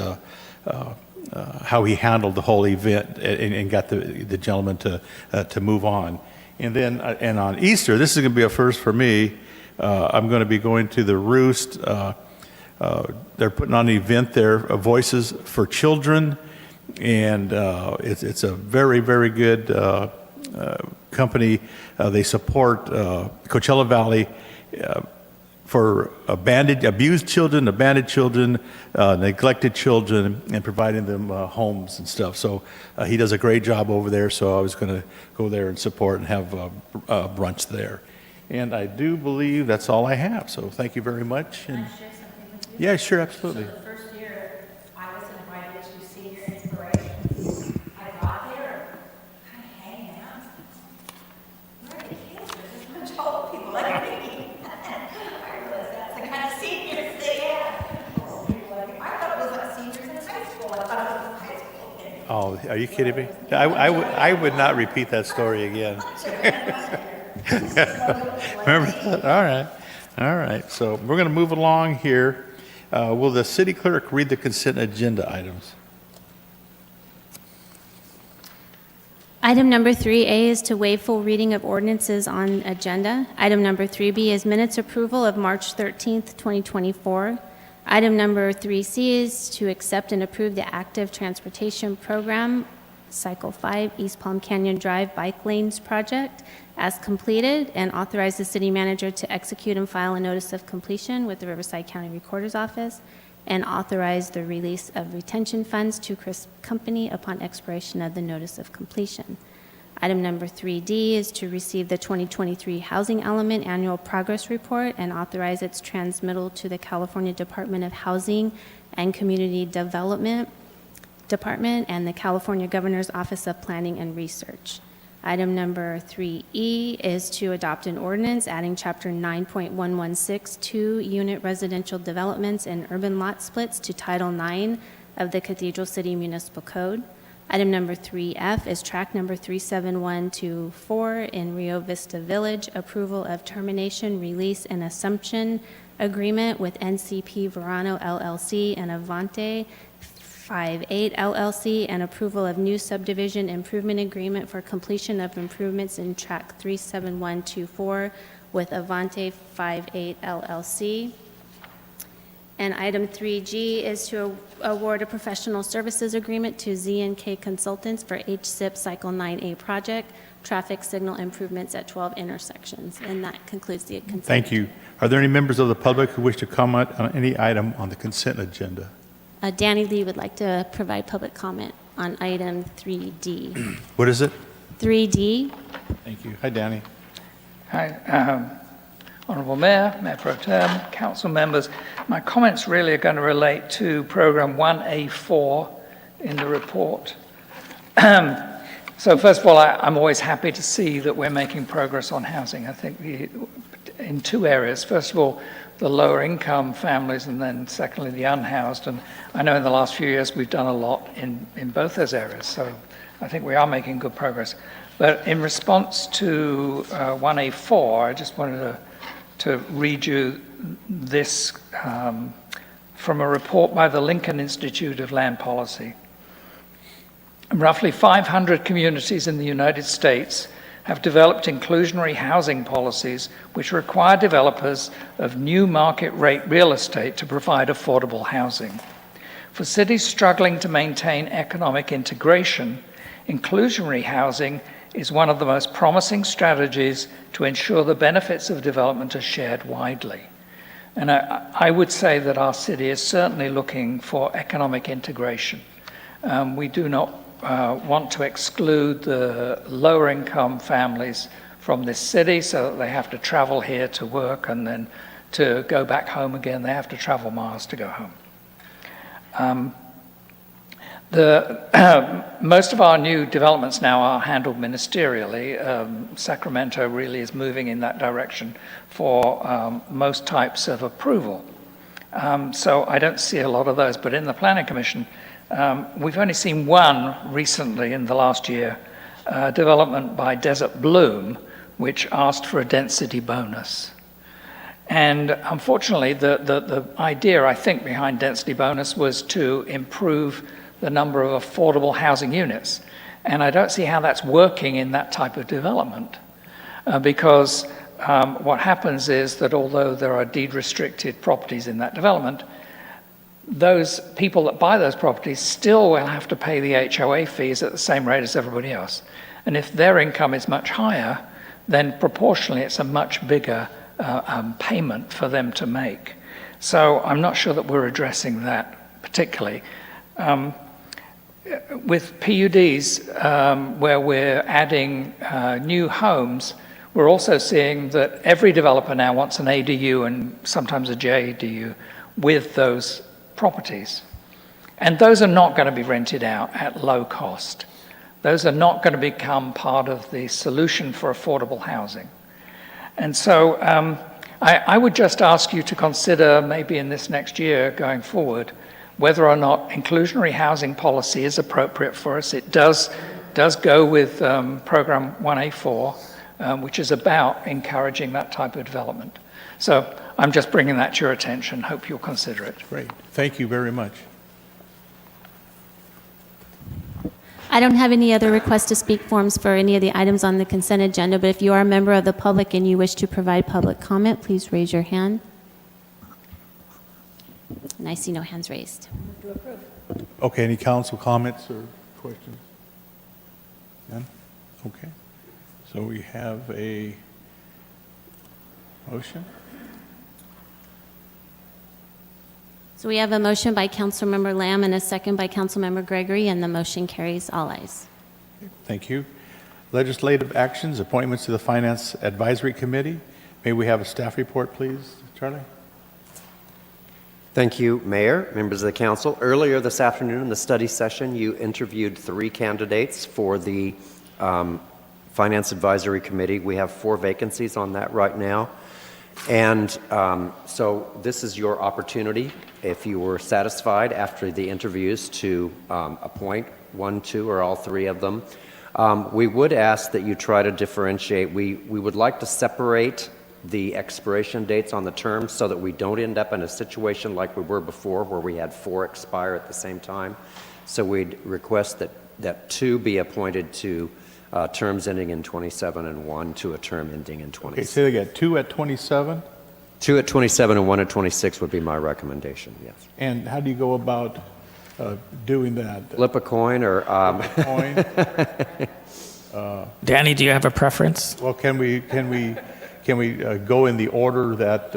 how he handled the whole event and got the gentleman to move on. And then and on Easter, this is going to be a first for me. I'm going to be going to the Roost. They're putting on an event there, Voices for Children, and it's a very, very good company. They support Coachella Valley for abused children, abandoned children, neglected children, and providing them homes and stuff. So he does a great job over there, so I was going to go there and support and have brunch there. And I do believe that's all I have, so thank you very much. And, Can I share something with you? yeah, sure, absolutely. So the first year I was invited to Senior Inspiration, I got there kind of hanging out. Where are the kids? There's a bunch of old people like me. I realized that's the kind of seniors they have. I thought it was like seniors in high school. I thought it was high school. Oh, are you kidding me? I would not repeat that story again. Remember that? All right. So we're going to move along here. Will the city clerk read the consent agenda items? Item number 3A is to waive full reading of ordinances on agenda. Item number 3B is minutes approval of March 13th, 2024. Item number 3C is to accept and approve the active transportation program, Cycle 5, East Palm Canyon Drive Bike Lanes Project, as completed, and authorize the city manager to execute and file a notice of completion with the Riverside County Recorder's Office, and authorize the release of retention funds to Chris Company upon expiration of the notice of completion. Item number 3D is to receive the 2023 Housing Element Annual Progress Report and authorize its transmittal to the California Department of Housing and Community Development Department and the California Governor's Office of Planning and Research. Item number 3E is to adopt an ordinance adding Chapter 9.116 2-unit residential developments and urban lot splits to Title IX of the Cathedral City Municipal Code. Item number 3F is track number 37124 in Rio Vista Village, approval of termination, release, and assumption agreement with NCP Verano LLC and Avante 58 LLC, and approval of new subdivision improvement agreement for completion of improvements in track 37124 with Avante 58 LLC. And item 3G is to award a professional services agreement to Z&K Consultants for HSIP Cycle 9A project, traffic signal improvements at 12 intersections. And that concludes the consent. Thank you. Are there any members of the public who wish to comment on any item on the consent agenda? Danny Lee would like to provide public comment on item 3D. What is it? 3D. Thank you. Hi, Danny. Hi, Honourable Mayor, Mayor Pro Tem, council members. My comments really are going to relate to program 1A4 in the report. So first of all, I'm always happy to see that we're making progress on housing. I think in two areas. First of all, the lower income families, and then secondly, the unhoused. And I know in the last few years we've done a lot in both those areas. So I think we are making good progress. But in response to 1A4, I just wanted to read you this from a report by the Lincoln Institute of Land Policy. Roughly 500 communities in the United States have developed inclusionary housing policies which require developers of new market rate real estate to provide affordable housing. For cities struggling to maintain economic integration, inclusionary housing is one of the most promising strategies to ensure the benefits of development are shared widely. And I would say that our city is certainly looking for economic integration. We do not want to exclude the lower income families from this city so that they have to travel here to work, and then to go back home again, they have to travel miles to go home. Most of our new developments now are handled ministerially. Sacramento really is moving in that direction for most types of approval. So I don't see a lot of those, but in the Planning Commission, we've only seen one recently in the last year, development by Desert Bloom, which asked for a density bonus. And unfortunately, the idea, I think, behind density bonus was to improve the number of affordable housing units. And I don't see how that's working in that type of development, because what happens is that although there are deed-restricted properties in that development, those people that buy those properties still will have to pay the HOA fees at the same rate as everybody else. And if their income is much higher, then proportionally it's a much bigger payment for them to make. So I'm not sure that we're addressing that particularly. With PUDs, where we're adding new homes, we're also seeing that every developer now wants an ADU and sometimes a JADU with those properties. And those are not going to be rented out at low cost. Those are not going to become part of the solution for affordable housing. And so I would just ask you to consider, maybe in this next year going forward, whether or not inclusionary housing policy is appropriate for us. It does go with Program 1A4, which is about encouraging that type of development. So I'm just bringing that to your attention. Hope you'll consider it. Great. Thank you very much. I don't have any other request to speak forms for any of the items on the consent agenda, but if you are a member of the public and you wish to provide public comment, please raise your hand. And I see no hands raised. Okay, any council comments or questions? None? Okay. So we have a motion. So we have a motion by Councilmember Lamb and a second by Councilmember Gregory, and the motion carries all ayes. Thank you. Legislative actions, appointments to the Finance Advisory Committee. May we have a staff report, please, Charlie? Thank you, Mayor, members of the council. Earlier this afternoon in the study session, you interviewed 3 candidates for the Finance Advisory Committee. We have 4 vacancies on that right now. And so this is your opportunity, if you were satisfied after the interviews, to appoint 1, 2, or all 3 of them. We would ask that you try to differentiate. We would like to separate the expiration dates on the terms so that we don't end up in a situation like we were before, where we had 4 expire at the same time. So we'd request that 2 be appointed to terms ending in 27 and 1 to a term ending in 26. Okay, so they got 2 at 27? 2 at 27 and 1 at 26 would be my recommendation, yes. And how do you go about doing that? Flip a coin or... Coin? Danny, do you have a preference? Well, can we go in the order that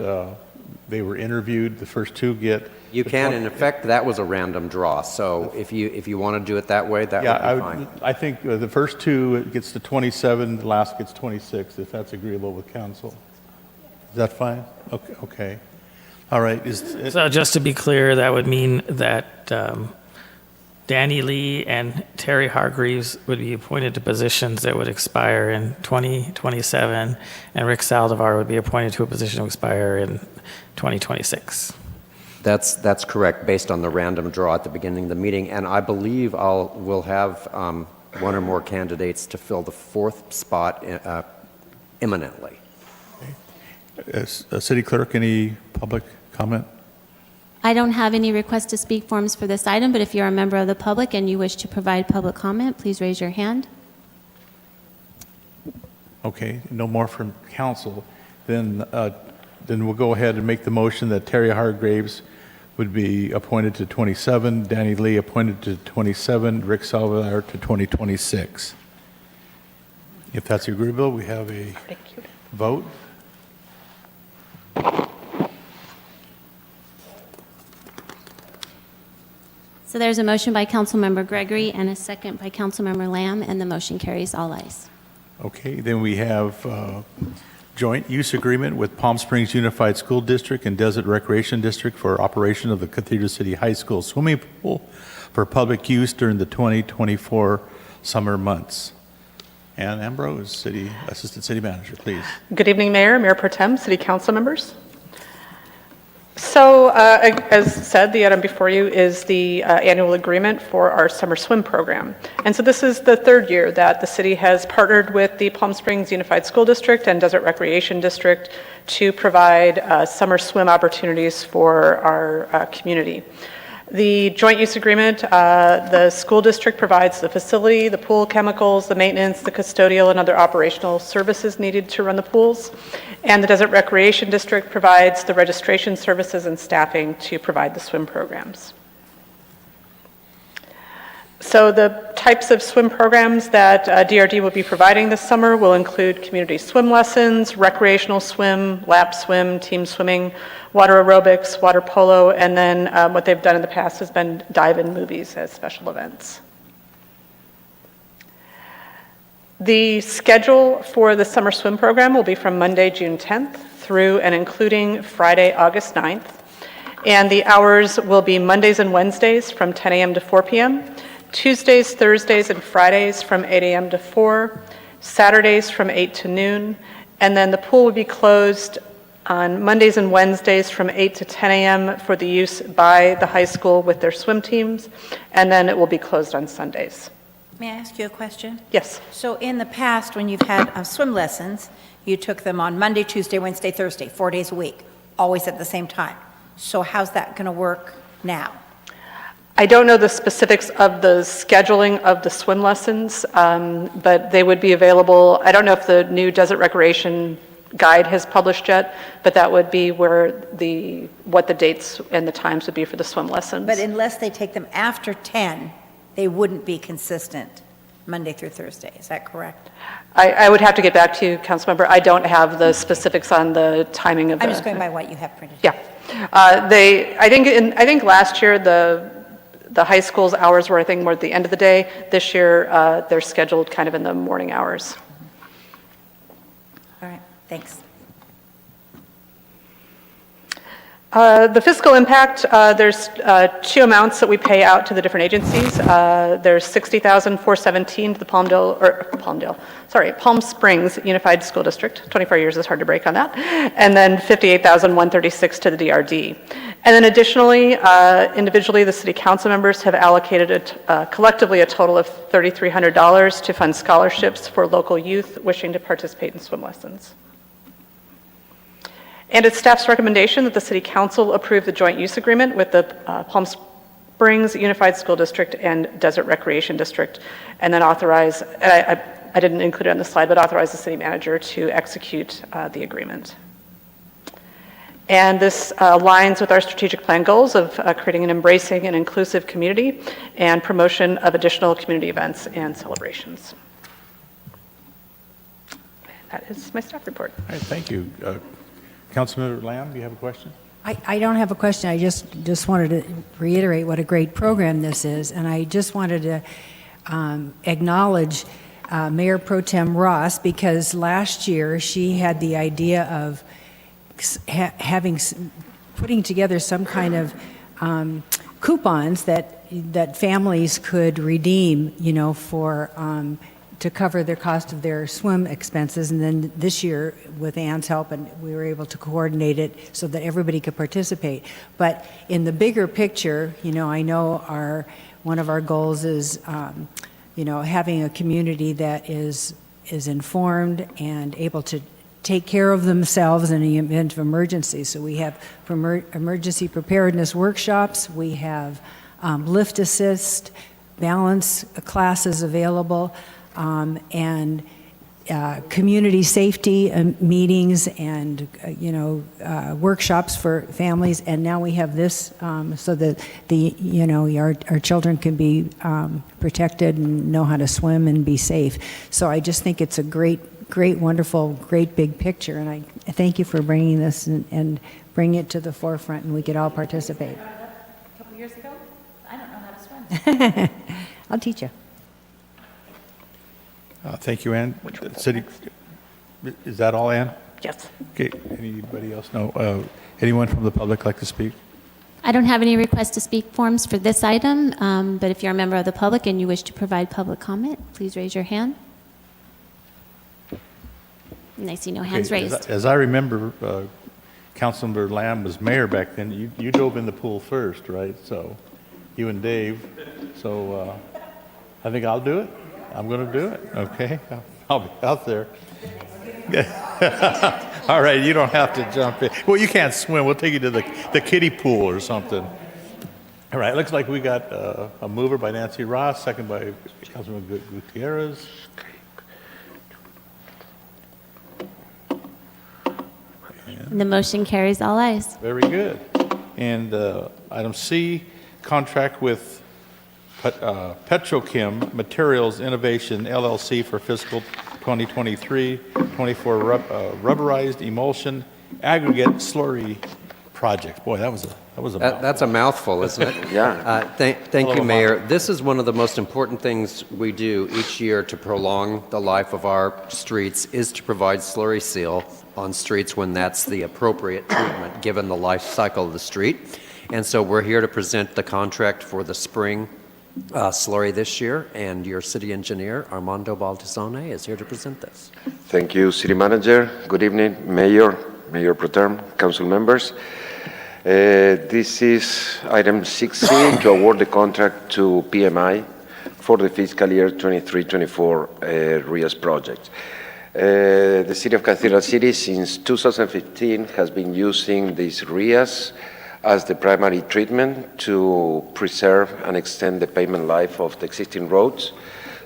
they were interviewed? The first two get. You can, in effect, that was a random draw. So if you want to do it that way, that would be fine. I think the first two it gets to 27, the last gets 26, if that's agreeable with council. Is that fine? Okay. All right. So just to be clear, that would mean that Danny Lee and Terry Hargreaves would be appointed to positions that would expire in 2027, and Rick Saldivar would be appointed to a position to expire in 2026. That's correct, based on the random draw at the beginning of the meeting. And I believe we'll have one or more candidates to fill the fourth spot imminently. City Clerk, any public comment? I don't have any request to speak forms for this item, but if you're a member of the public and you wish to provide public comment, please raise your hand. Okay, no more from council. Then we'll go ahead and make the motion that Terry Hargraves would be appointed to 27, Danny Lee appointed to 27, Rick Saldivar to 2026. If that's agreeable, we have a vote. So there's a motion by Councilmember Gregory and a second by Councilmember Lamb, and the motion carries all ayes. Okay, then we have joint use agreement with Palm Springs Unified School District and Desert Recreation District for operation of the Cathedral City High School swimming pool for public use during the 2024 summer months. Ann Ambrose, Assistant City Manager, please. Good evening, Mayor, Mayor Pro Tem, City Council members. So, as said, the item before you is the annual agreement for our summer swim program. And so this is the third year that the city has partnered with the Palm Springs Unified School District and Desert Recreation District to provide summer swim opportunities for our community. The joint use agreement, the school district provides the facility, the pool chemicals, the maintenance, the custodial, and other operational services needed to run the pools. And the Desert Recreation District provides the registration services and staffing to provide the swim programs. So the types of swim programs that DRD will be providing this summer will include community swim lessons, recreational swim, lap swim, team swimming, water aerobics, water polo, and then what they've done in the past has been dive-in movies as special events. The schedule for the summer swim program will be from Monday, June 10th through and including Friday, August 9th. And the hours will be Mondays and Wednesdays from 10 a.m. to 4 p.m., Tuesdays, Thursdays, and Fridays from 8 a.m. to 4, Saturdays from 8 to noon, and then the pool will be closed on Mondays and Wednesdays from 8 to 10 a.m. for the use by the high school with their swim teams, and then it will be closed on Sundays. May I ask you a question? Yes. So in the past, when you've had swim lessons, you took them on Monday, Tuesday, Wednesday, Thursday, 4 days a week, always at the same time. So how's that going to work now? I don't know the specifics of the scheduling of the swim lessons, but they would be available. I don't know if the new Desert Recreation Guide has published yet, but that would be where what the dates and the times would be for the swim lessons. But unless they take them after 10, they wouldn't be consistent Monday through Thursday. Is that correct? I would have to get back to you, Councilmember. I don't have the specifics on the timing of I'm just going by what you have printed. Yeah. I think last year the high school's hours were, I think, more at the end of the day. This year, they're scheduled kind of in the morning hours. All right, thanks. The fiscal impact, there's two amounts that we pay out to the different agencies. There's $60,417 to the Palm Springs Unified School District. 24 years is hard to break on that. And then $58,136 to the DRD. And then additionally, individually, the city council members have allocated collectively a total of $3,300 to fund scholarships for local youth wishing to participate in swim lessons. And it's staff's recommendation that the City Council approve the joint use agreement with the Palm Springs Unified School District and Desert Recreation District, and then authorize, I didn't include it on the slide, but authorize the city manager to execute the agreement. And this aligns with our strategic plan goals of creating an embracing and inclusive community and promotion of additional community events and celebrations. That is my staff report. All right, thank you. Councilmember Lamb, do you have a question? I don't have a question. I just wanted to reiterate what a great program this is, and I just wanted to acknowledge Mayor Pro Tem Ross, because last year she had the idea of putting together some kind of coupons that families could redeem, for to cover the cost of their swim expenses. And then this year, with Ann's help, and we were able to coordinate it so that everybody could participate. But in the bigger picture, I know one of our goals is, having a community that is informed and able to take care of themselves in the event of emergency. So we have emergency preparedness workshops, we have lift assist, balance classes available, and community safety meetings and workshops for families. And now we have this so that our children can be protected and know how to swim and be safe. So I just think it's a great, wonderful, great big picture, and I thank you for bringing this and bringing it to the forefront, and we could all participate. A couple years ago, I don't know how to swim. I'll teach you. Thank you, Ann. City, is that all, Ann? Yes. Okay, anybody else? No. Anyone from the public like to speak? I don't have any request to speak forms for this item, but if you're a member of the public and you wish to provide public comment, please raise your hand. And I see no hands Okay, raised. As I remember, Councilmember Lamb was mayor back then. You dove in the pool first, right? So, you and Dave. So, I think I'll do it. I'm going to do it. Okay, I'll be out there. All right, you don't have to jump in. Well, you can't swim. We'll take you to the kiddie pool or something. All right, looks like we got a mover by Nancy Ross, second by Councilman Gutierrez. And the motion carries all ayes. Very good. And item C, contract with Petrochem Materials Innovation LLC for fiscal 2023-24 rubberized emulsion aggregate slurry project. Boy, that was a mouthful. That's a mouthful, isn't it? Yeah. Thank you, Mayor. This is one of the most important things we do each year to prolong the life of our streets, is to provide slurry seal on streets when that's the appropriate treatment given the life cycle of the street. And so we're here to present the contract for the spring slurry this year, and your city engineer, Armando Baltazone, is here to present this. Thank you, City Manager. Good evening, Mayor, Mayor Pro Tem, Council members. This is item 6C to award the contract to PMI for the fiscal year 23-24 RIAS project. The City of Cathedral City since 2015 has been using these RIAS as the primary treatment to preserve and extend the pavement life of the existing roads.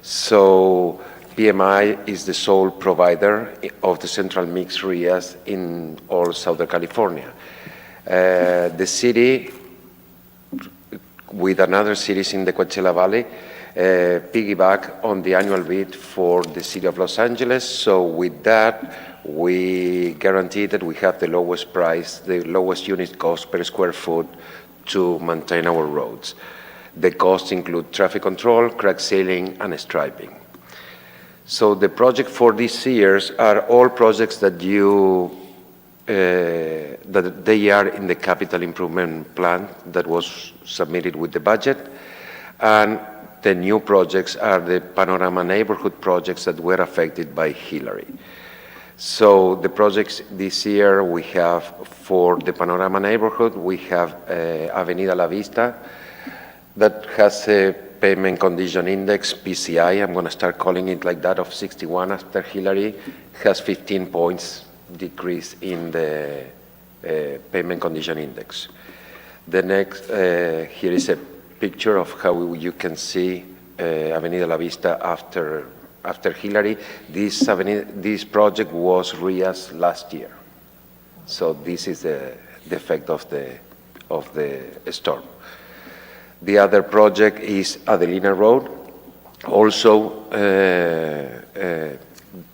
So PMI is the sole provider of the central mix RIAS in all Southern California. The city, with another cities in the Coachella Valley, piggyback on the annual bid for the City of Los Angeles. So with that, we guarantee that we have the lowest price, the lowest unit cost per square foot to maintain our roads. The costs include traffic control, crack sealing, and striping. So the project for these years are all projects that that they are in the capital improvement plan that was submitted with the budget. And the new projects are the Panorama neighborhood projects that were affected by Hillary. So the projects this year we have for the Panorama neighborhood, we have Avenida La Vista that has a pavement condition index, PCI, I'm going to start calling it like that, of 61 after Hillary, has 15 points decrease in the pavement condition index. The next, here is a picture of how you can see Avenida La Vista after Hillary. This project was RIAS last year. So this is the effect of the storm. The other project is Adelina Road, also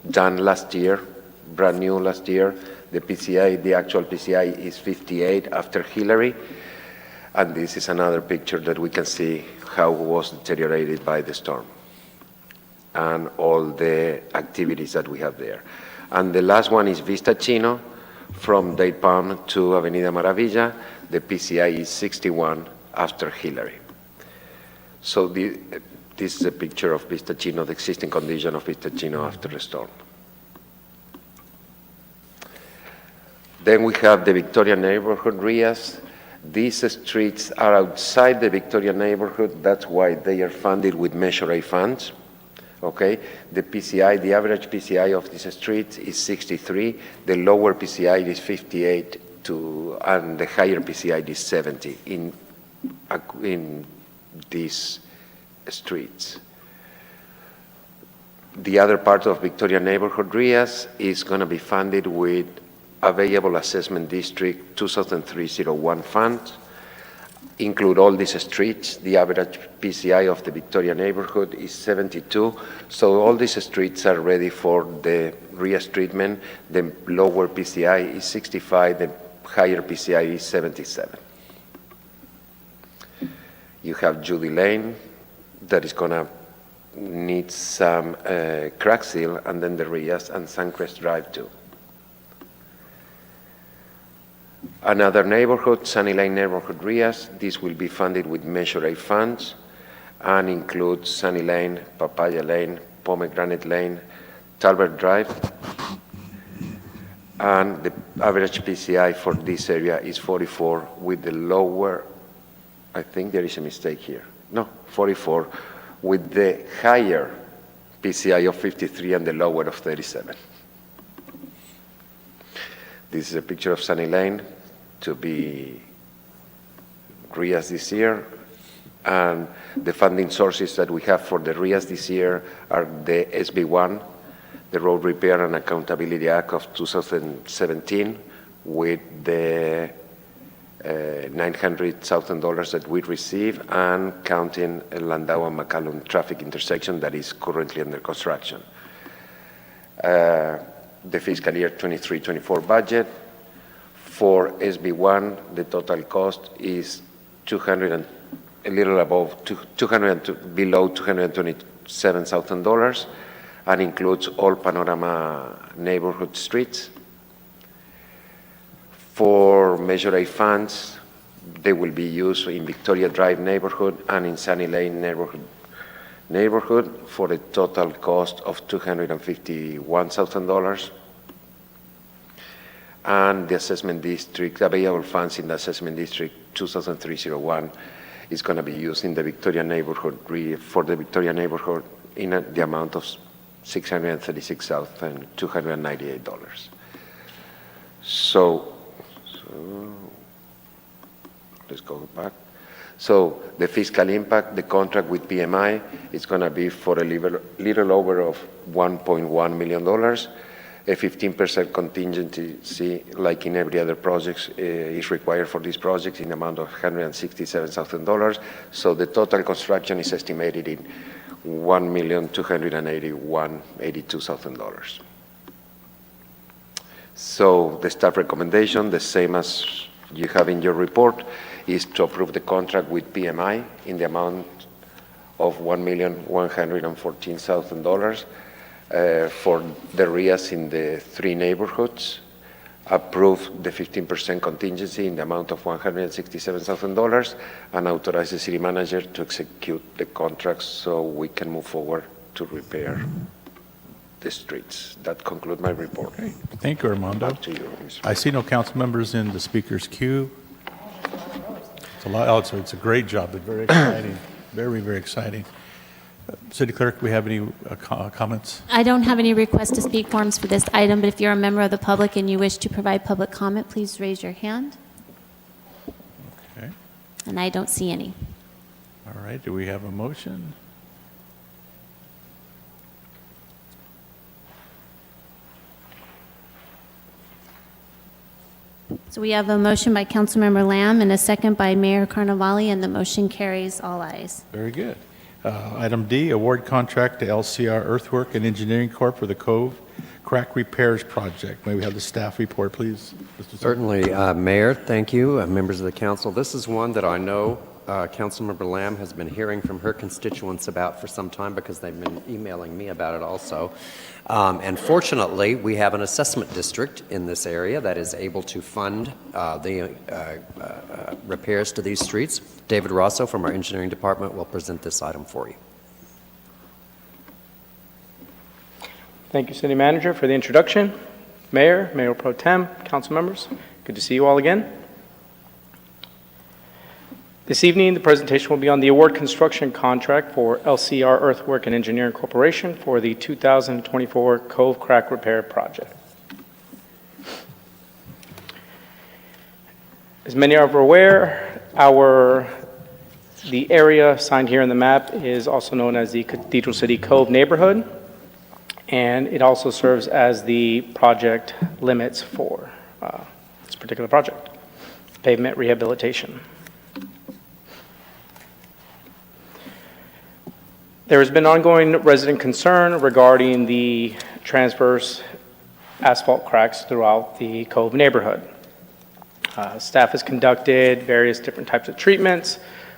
done last year, brand new last year. The PCI, the actual PCI is 58 after Hillary. And this is another picture that we can see how it was deteriorated by the storm and all the activities that we have there. And the last one is Vista Chino, from Date Palm to Avenida Maravilla. The PCI is 61 after Hillary. So this is a picture of Vista Chino, the existing condition of Vista Chino after the storm. Then we have the Victoria neighborhood RIAs. These streets are outside the Victoria neighborhood. That's why they are funded with Measure A funds. Okay, the PCI, the average PCI of these streets is 63. The lower PCI is 58 and the higher PCI is 70 in these streets. The other part of Victoria neighborhood RIAs is going to be funded with Available Assessment District 2003-01 funds. Include all these streets. The average PCI of the Victoria neighborhood is 72. So all these streets are ready for the RIAS treatment. The lower PCI is 65. The higher PCI is 77. You have Judy Lane that is going to need some crack seal, and then the RIAS and Suncrest Drive too. Another neighborhood, Sunny Lane neighborhood RIAS. This will be funded with Measure A funds and includes Sunny Lane, Papaya Lane, Pomegranate Lane, Talbert Drive. And the average PCI for this area is 44 with the lower, I think there is a mistake here. No, 44 with the higher PCI of 53 and the lower of 37. This is a picture of Sunny Lane to be RIAS this year. And the funding sources that we have for the RIAS this year are the SB1, the Road Repair and Accountability Act of 2017, with the $900,000 that we receive, and counting Landau and McCallum traffic intersection that is currently under construction. The fiscal year 23-24 budget for SB1, the total cost is below $227,000 and includes all Panorama neighborhood streets. For Measure A funds, they will be used in Victoria Drive neighborhood and in Sunny Lane neighborhood for a total cost of $251,000. And the assessment district, available funds in the assessment district 2003-01 is going to be used in the Victoria neighborhood, for the Victoria neighborhood in the amount of $636,298. So let's go back. So the fiscal impact, the contract with PMI is going to be for a little over of $1.1 million. A 15% contingency, like in every other project, is required for this project in the amount of $167,000. So the total construction is estimated in $1,282,000. So the staff recommendation, the same as you have in your report, is to approve the contract with PMI in the amount of $1,114,000 for the RIAS in the 3 neighborhoods. Approve the 15% contingency in the amount of $167,000 and authorize the city manager to execute the contracts so we can move forward to repair the streets. That concludes my report. Okay. Thank you, Armando. Back to you, Mr. I see no council members in the speaker's queue. It's a lot. It's a great job. It's very exciting. Very, very exciting. City Clerk, we have any comments? I don't have any request to speak forms for this item, but if you're a member of the public and you wish to provide public comment, please raise your hand. Okay. And I don't see any. All right. Do we have a motion? So we have a motion by Councilmember Lamb and a second by Mayor Carnavale, and the motion carries all ayes. Very good. Item D, award contract to LCR Earthwork and Engineering Corp. for the Cove Crack Repairs Project. May we have the staff report, please? Mr. Certainly, Mayor, thank you, members of the council. This is one that I know Councilmember Lamb has been hearing from her constituents about for some time because they've been emailing me about it also. And fortunately, we have an assessment district in this area that is able to fund the repairs to these streets. David Rosso from our engineering department will present this item for you. Thank you, City Manager, for the introduction. Mayor, Mayor Pro Tem, council members, good to see you all again. This evening, the presentation will be on the award construction contract for LCR Earthwork and Engineering Corporation for the 2024 Cove Crack Repair Project. As many are aware, the area signed here in the map is also known as the Cathedral City Cove neighborhood, and it also serves as the project limits for this particular project, pavement rehabilitation. There has been ongoing resident concern regarding the transverse asphalt cracks throughout the Cove neighborhood. Staff has conducted various different types of treatments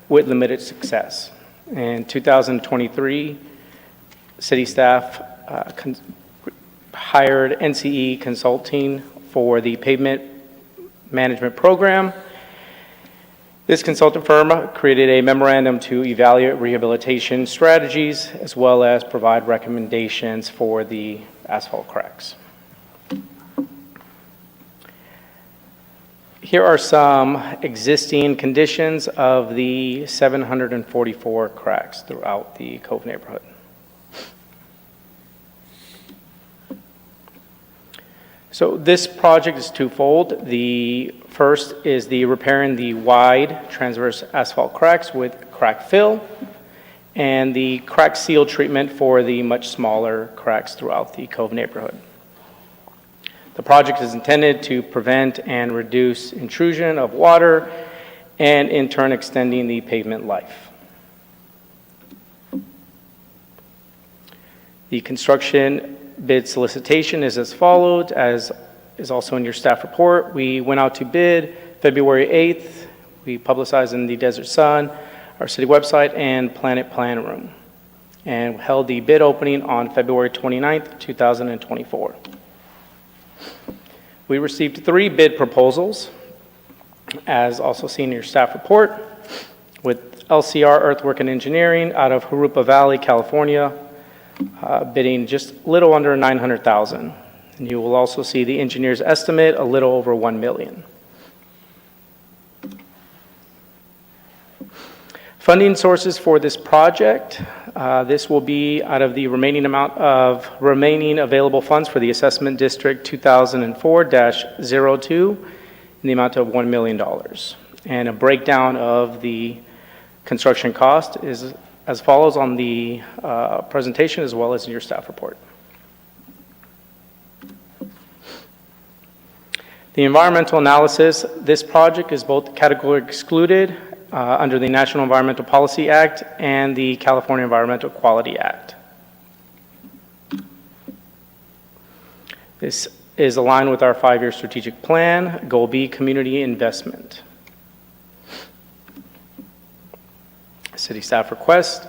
with limited success. In 2023, city staff hired NCE Consulting for the pavement management program. This consultant firm created a memorandum to evaluate rehabilitation strategies as well as provide recommendations for the asphalt cracks. Here are some existing conditions of the 744 cracks throughout the Cove neighborhood. So this project is twofold. The first is the repairing the wide transverse asphalt cracks with crack fill and the crack seal treatment for the much smaller cracks throughout the Cove neighborhood. The project is intended to prevent and reduce intrusion of water and in turn extending the pavement life. The construction bid solicitation is as follows, as is also in your staff report. We went out to bid February 8th. We publicized in the Desert Sun, our city website, and Planet Plan Room, and held the bid opening on February 29th, 2024. We received 3 bid proposals, as also seen in your staff report, with LCR Earthwork and Engineering out of Jurupa Valley, California, bidding just a little under $900,000. And you will also see the engineer's estimate a little over $1 million. Funding sources for this project, this will be out of the remaining available funds for the Assessment District 2004-02 in the amount of $1 million. And a breakdown of the construction cost is as follows on the presentation as well as in your staff report. The environmental analysis, this project is both category excluded under the National Environmental Policy Act and the California Environmental Quality Act. This is aligned with our 5-year strategic plan, Goal B, community investment. City staff request,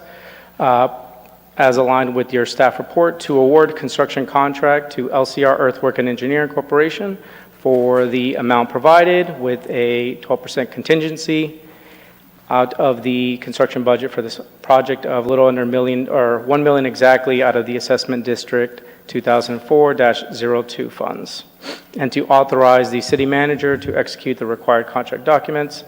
as aligned with your staff report, to award construction contract to LCR Earthwork and Engineering Corporation for the amount provided with a 12% contingency out of the construction budget for this project of a little under $1 million, or $1 million exactly, out of the Assessment District 2004-02 funds, and to authorize the city manager to execute the required contract documents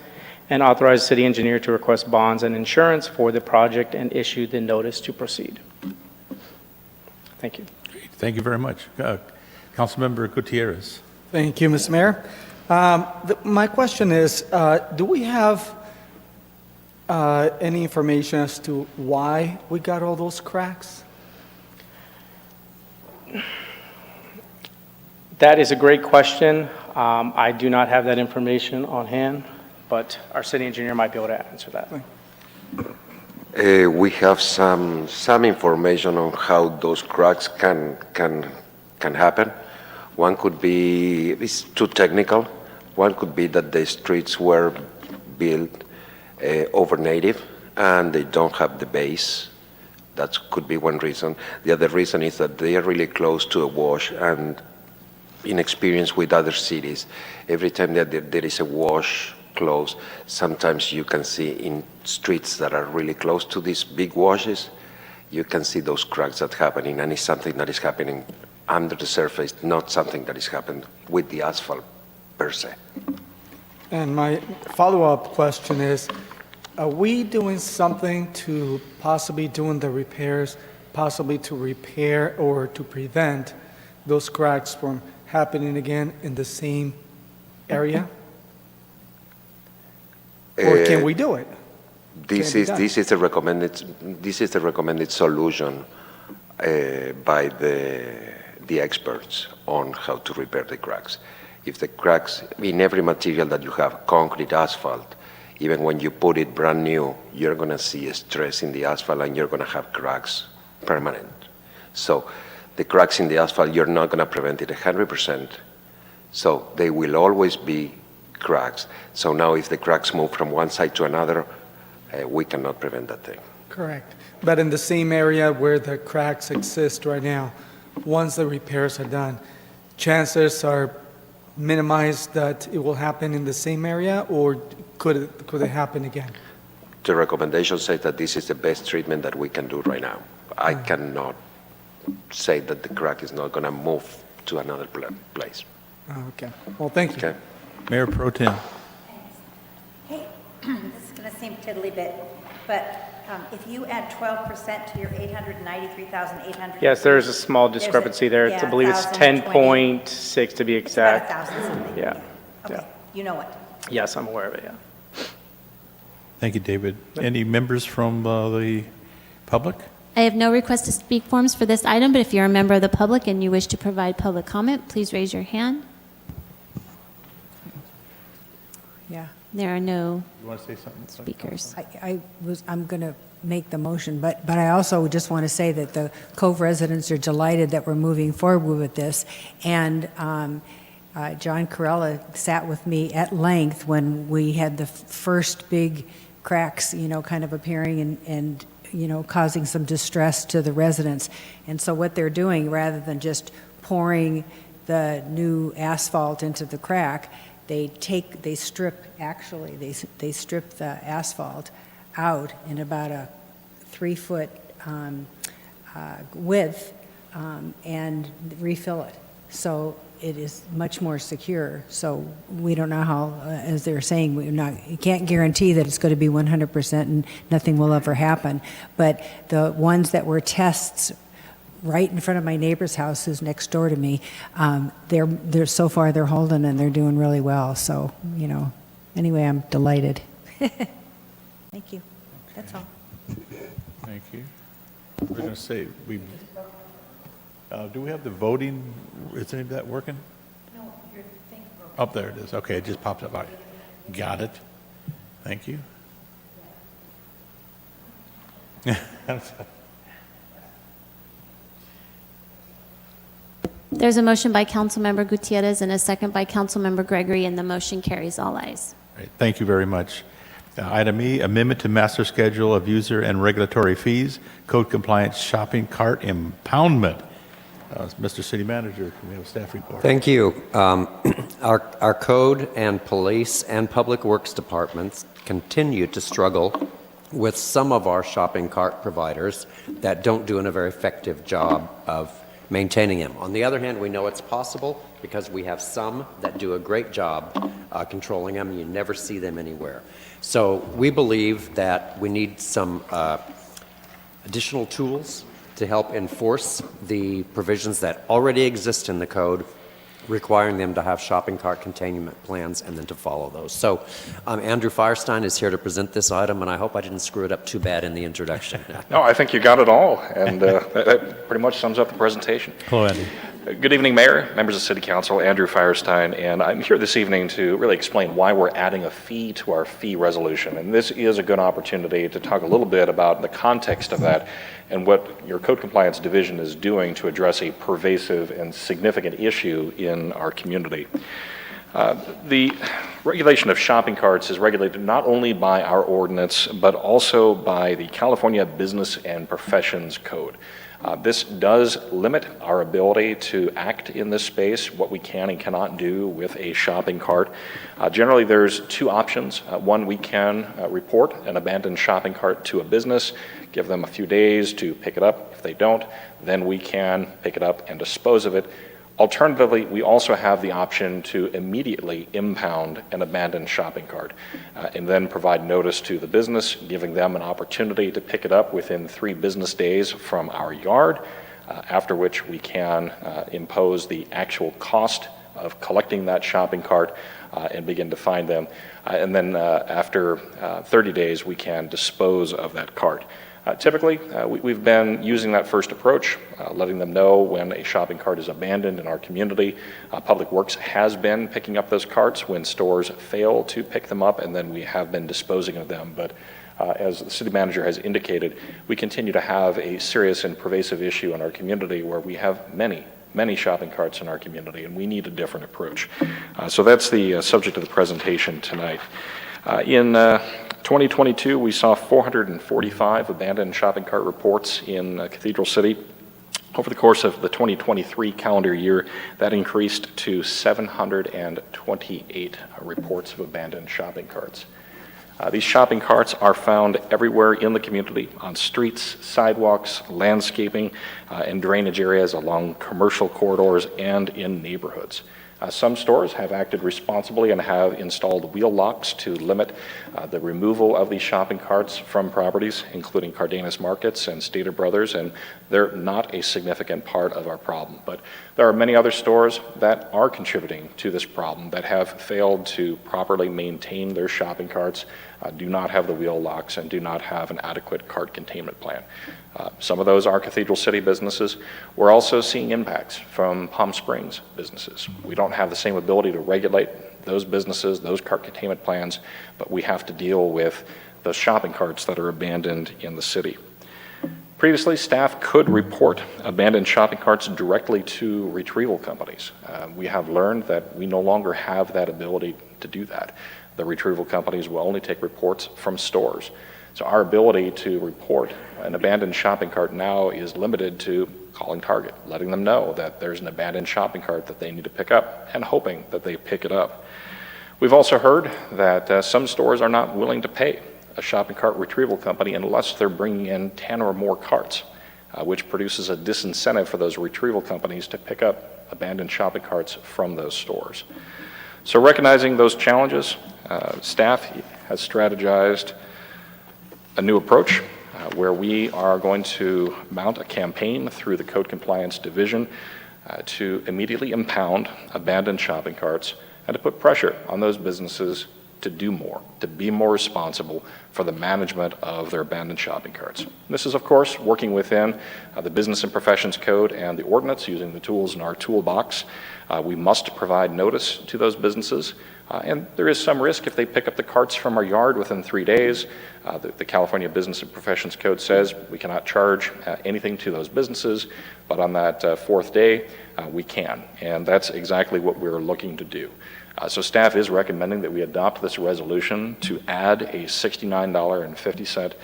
and authorize the city engineer to request bonds and insurance for the project and issue the notice to proceed. Thank you. Thank you very much. Councilmember Gutierrez. Thank you, Mr. Mayor. My question is, do we have any information as to why we got all those cracks? That is a great question. I do not have that information on hand, but our city engineer might be able to answer that. We have some information on how those cracks can happen. One could be, it's too technical. One could be that the streets were built over native and they don't have the base. That could be one reason. The other reason is that they are really close to a wash, and in experience with other cities, every time that there is a wash close, sometimes you can see in streets that are really close to these big washes, you can see those cracks that happening, and it's something that is happening under the surface, not something that is happening with the asphalt per se. And my follow-up question is, are we doing something to possibly doing the repairs, possibly to repair or to prevent those cracks from happening again in the same area? Or can we do it? This is the recommended solution by the experts on how to repair the cracks. If the cracks in every material that you have, concrete, asphalt, even when you put it brand new, you're going to see a stress in the asphalt and you're going to have cracks permanent. So the cracks in the asphalt, you're not going to prevent it 100%. So they will always be cracks. So now if the cracks move from one side to another, we cannot prevent that thing. Correct. But in the same area where the cracks exist right now, once the repairs are done, chances are minimized that it will happen in the same area, or could it happen again? The recommendation says that this is the best treatment that we can do right now. I cannot say that the crack is not going to move to another place. Okay. Well, thank you. Okay. Mayor Pro Tem. Hey, this is going to seem tiddly bit, but if you add 12% to your 893,800. Yes, there is a small discrepancy there. I believe it's 1,020. 10.6 to be It's about exact. 1,000 something. Yeah. Okay, you know it. Yes, I'm aware of it, yeah. Thank you, David. Any members from the public? I have no request to speak forms for this item, but if you're a member of the public and you wish to provide public comment, please raise your hand. Yeah. There are no You want to say something? speakers. I'm going to make the motion, but I also just want to say that the Cove residents are delighted that we're moving forward with this. And John Corella sat with me at length when we had the first big cracks, kind of appearing and causing some distress to the residents. And so what they're doing, rather than just pouring the new asphalt into the crack, they strip the asphalt out in about a 3-foot width and refill it. So it is much more secure. So we don't know how, as they're saying, you can't guarantee that it's going to be 100% and nothing will ever happen. But the ones that were tests right in front of my neighbor's house, who's next door to me, they're so far they're holding and they're doing really well. So, anyway, I'm delighted. Thank you. That's all. Thank you. We're going to say, do we have the voting? Is any of that working? No, your thing's broken. Up there it is. Okay, it just popped up. All right. Got it. Thank you. There's a motion by Councilmember Gutierrez and a second by Councilmember Gregory, and the motion carries all ayes. All right, thank you very much. Item E, amendment to master schedule of user and regulatory fees, code compliance shopping cart impoundment. Mr. City Manager, can we have a staff report? Thank you. Our code and police and public works departments continue to struggle with some of our shopping cart providers that don't do a very effective job of maintaining them. On the other hand, we know it's possible because we have some that do a great job controlling them. You never see them anywhere. So we believe that we need some additional tools to help enforce the provisions that already exist in the code, requiring them to have shopping cart containment plans and then to follow those. So Andrew Firestein is here to present this item, and I hope I didn't screw it up too bad in the introduction. No, I think you got it all, and that pretty much sums up the presentation. Hello, Andy. Good evening, Mayor, members of City Council, Andrew Firestein, and I'm here this evening to really explain why we're adding a fee to our fee resolution. And this is a good opportunity to talk a little bit about the context of that and what your Code Compliance Division is doing to address a pervasive and significant issue in our community. The regulation of shopping carts is regulated not only by our ordinance, but also by the California Business and Professions Code. This does limit our ability to act in this space, what we can and cannot do with a shopping cart. Generally, there's two options. One, we can report an abandoned shopping cart to a business, give them a few days to pick it up. If they don't, then we can pick it up and dispose of it. Alternatively, we also have the option to immediately impound an abandoned shopping cart and then provide notice to the business, giving them an opportunity to pick it up within 3 business days from our yard, after which we can impose the actual cost of collecting that shopping cart and begin to fine them. And then after 30 days, we can dispose of that cart. Typically, we've been using that first approach, letting them know when a shopping cart is abandoned in our community. Public Works has been picking up those carts when stores fail to pick them up, and then we have been disposing of them. But as the city manager has indicated, we continue to have a serious and pervasive issue in our community where we have many shopping carts in our community, and we need a different approach. So that's the subject of the presentation tonight. In 2022, we saw 445 abandoned shopping cart reports in Cathedral City. Over the course of the 2023 calendar year, that increased to 728 reports of abandoned shopping carts. These shopping carts are found everywhere in the community, on streets, sidewalks, landscaping, and drainage areas along commercial corridors and in neighborhoods. Some stores have acted responsibly and have installed wheel locks to limit the removal of these shopping carts from properties, including Cardenas Markets and Stater Brothers, and they're not a significant part of our problem. But there are many other stores that are contributing to this problem that have failed to properly maintain their shopping carts, do not have the wheel locks, and do not have an adequate cart containment plan. Some of those are Cathedral City businesses. We're also seeing impacts from Palm Springs businesses. We don't have the same ability to regulate those businesses, those cart containment plans, but we have to deal with those shopping carts that are abandoned in the city. Previously, staff could report abandoned shopping carts directly to retrieval companies. We have learned that we no longer have that ability to do that. The retrieval companies will only take reports from stores. So our ability to report an abandoned shopping cart now is limited to calling Target, letting them know that there's an abandoned shopping cart that they need to pick up, and hoping that they pick it up. We've also heard that some stores are not willing to pay a shopping cart retrieval company unless they're bringing in 10 or more carts, which produces a disincentive for those retrieval companies to pick up abandoned shopping carts from those stores. So recognizing those challenges, staff has strategized a new approach where we are going to mount a campaign through the Code Compliance Division to immediately impound abandoned shopping carts and to put pressure on those businesses to do more, to be more responsible for the management of their abandoned shopping carts. This is, of course, working within the Business and Professions Code and the ordinance, using the tools in our toolbox. We must provide notice to those businesses, and there is some risk if they pick up the carts from our yard within 3 days. The California Business and Professions Code says we cannot charge anything to those businesses, but on that 4th day, we can, and that's exactly what we're looking to do. So staff is recommending that we adopt this resolution to add a $69.50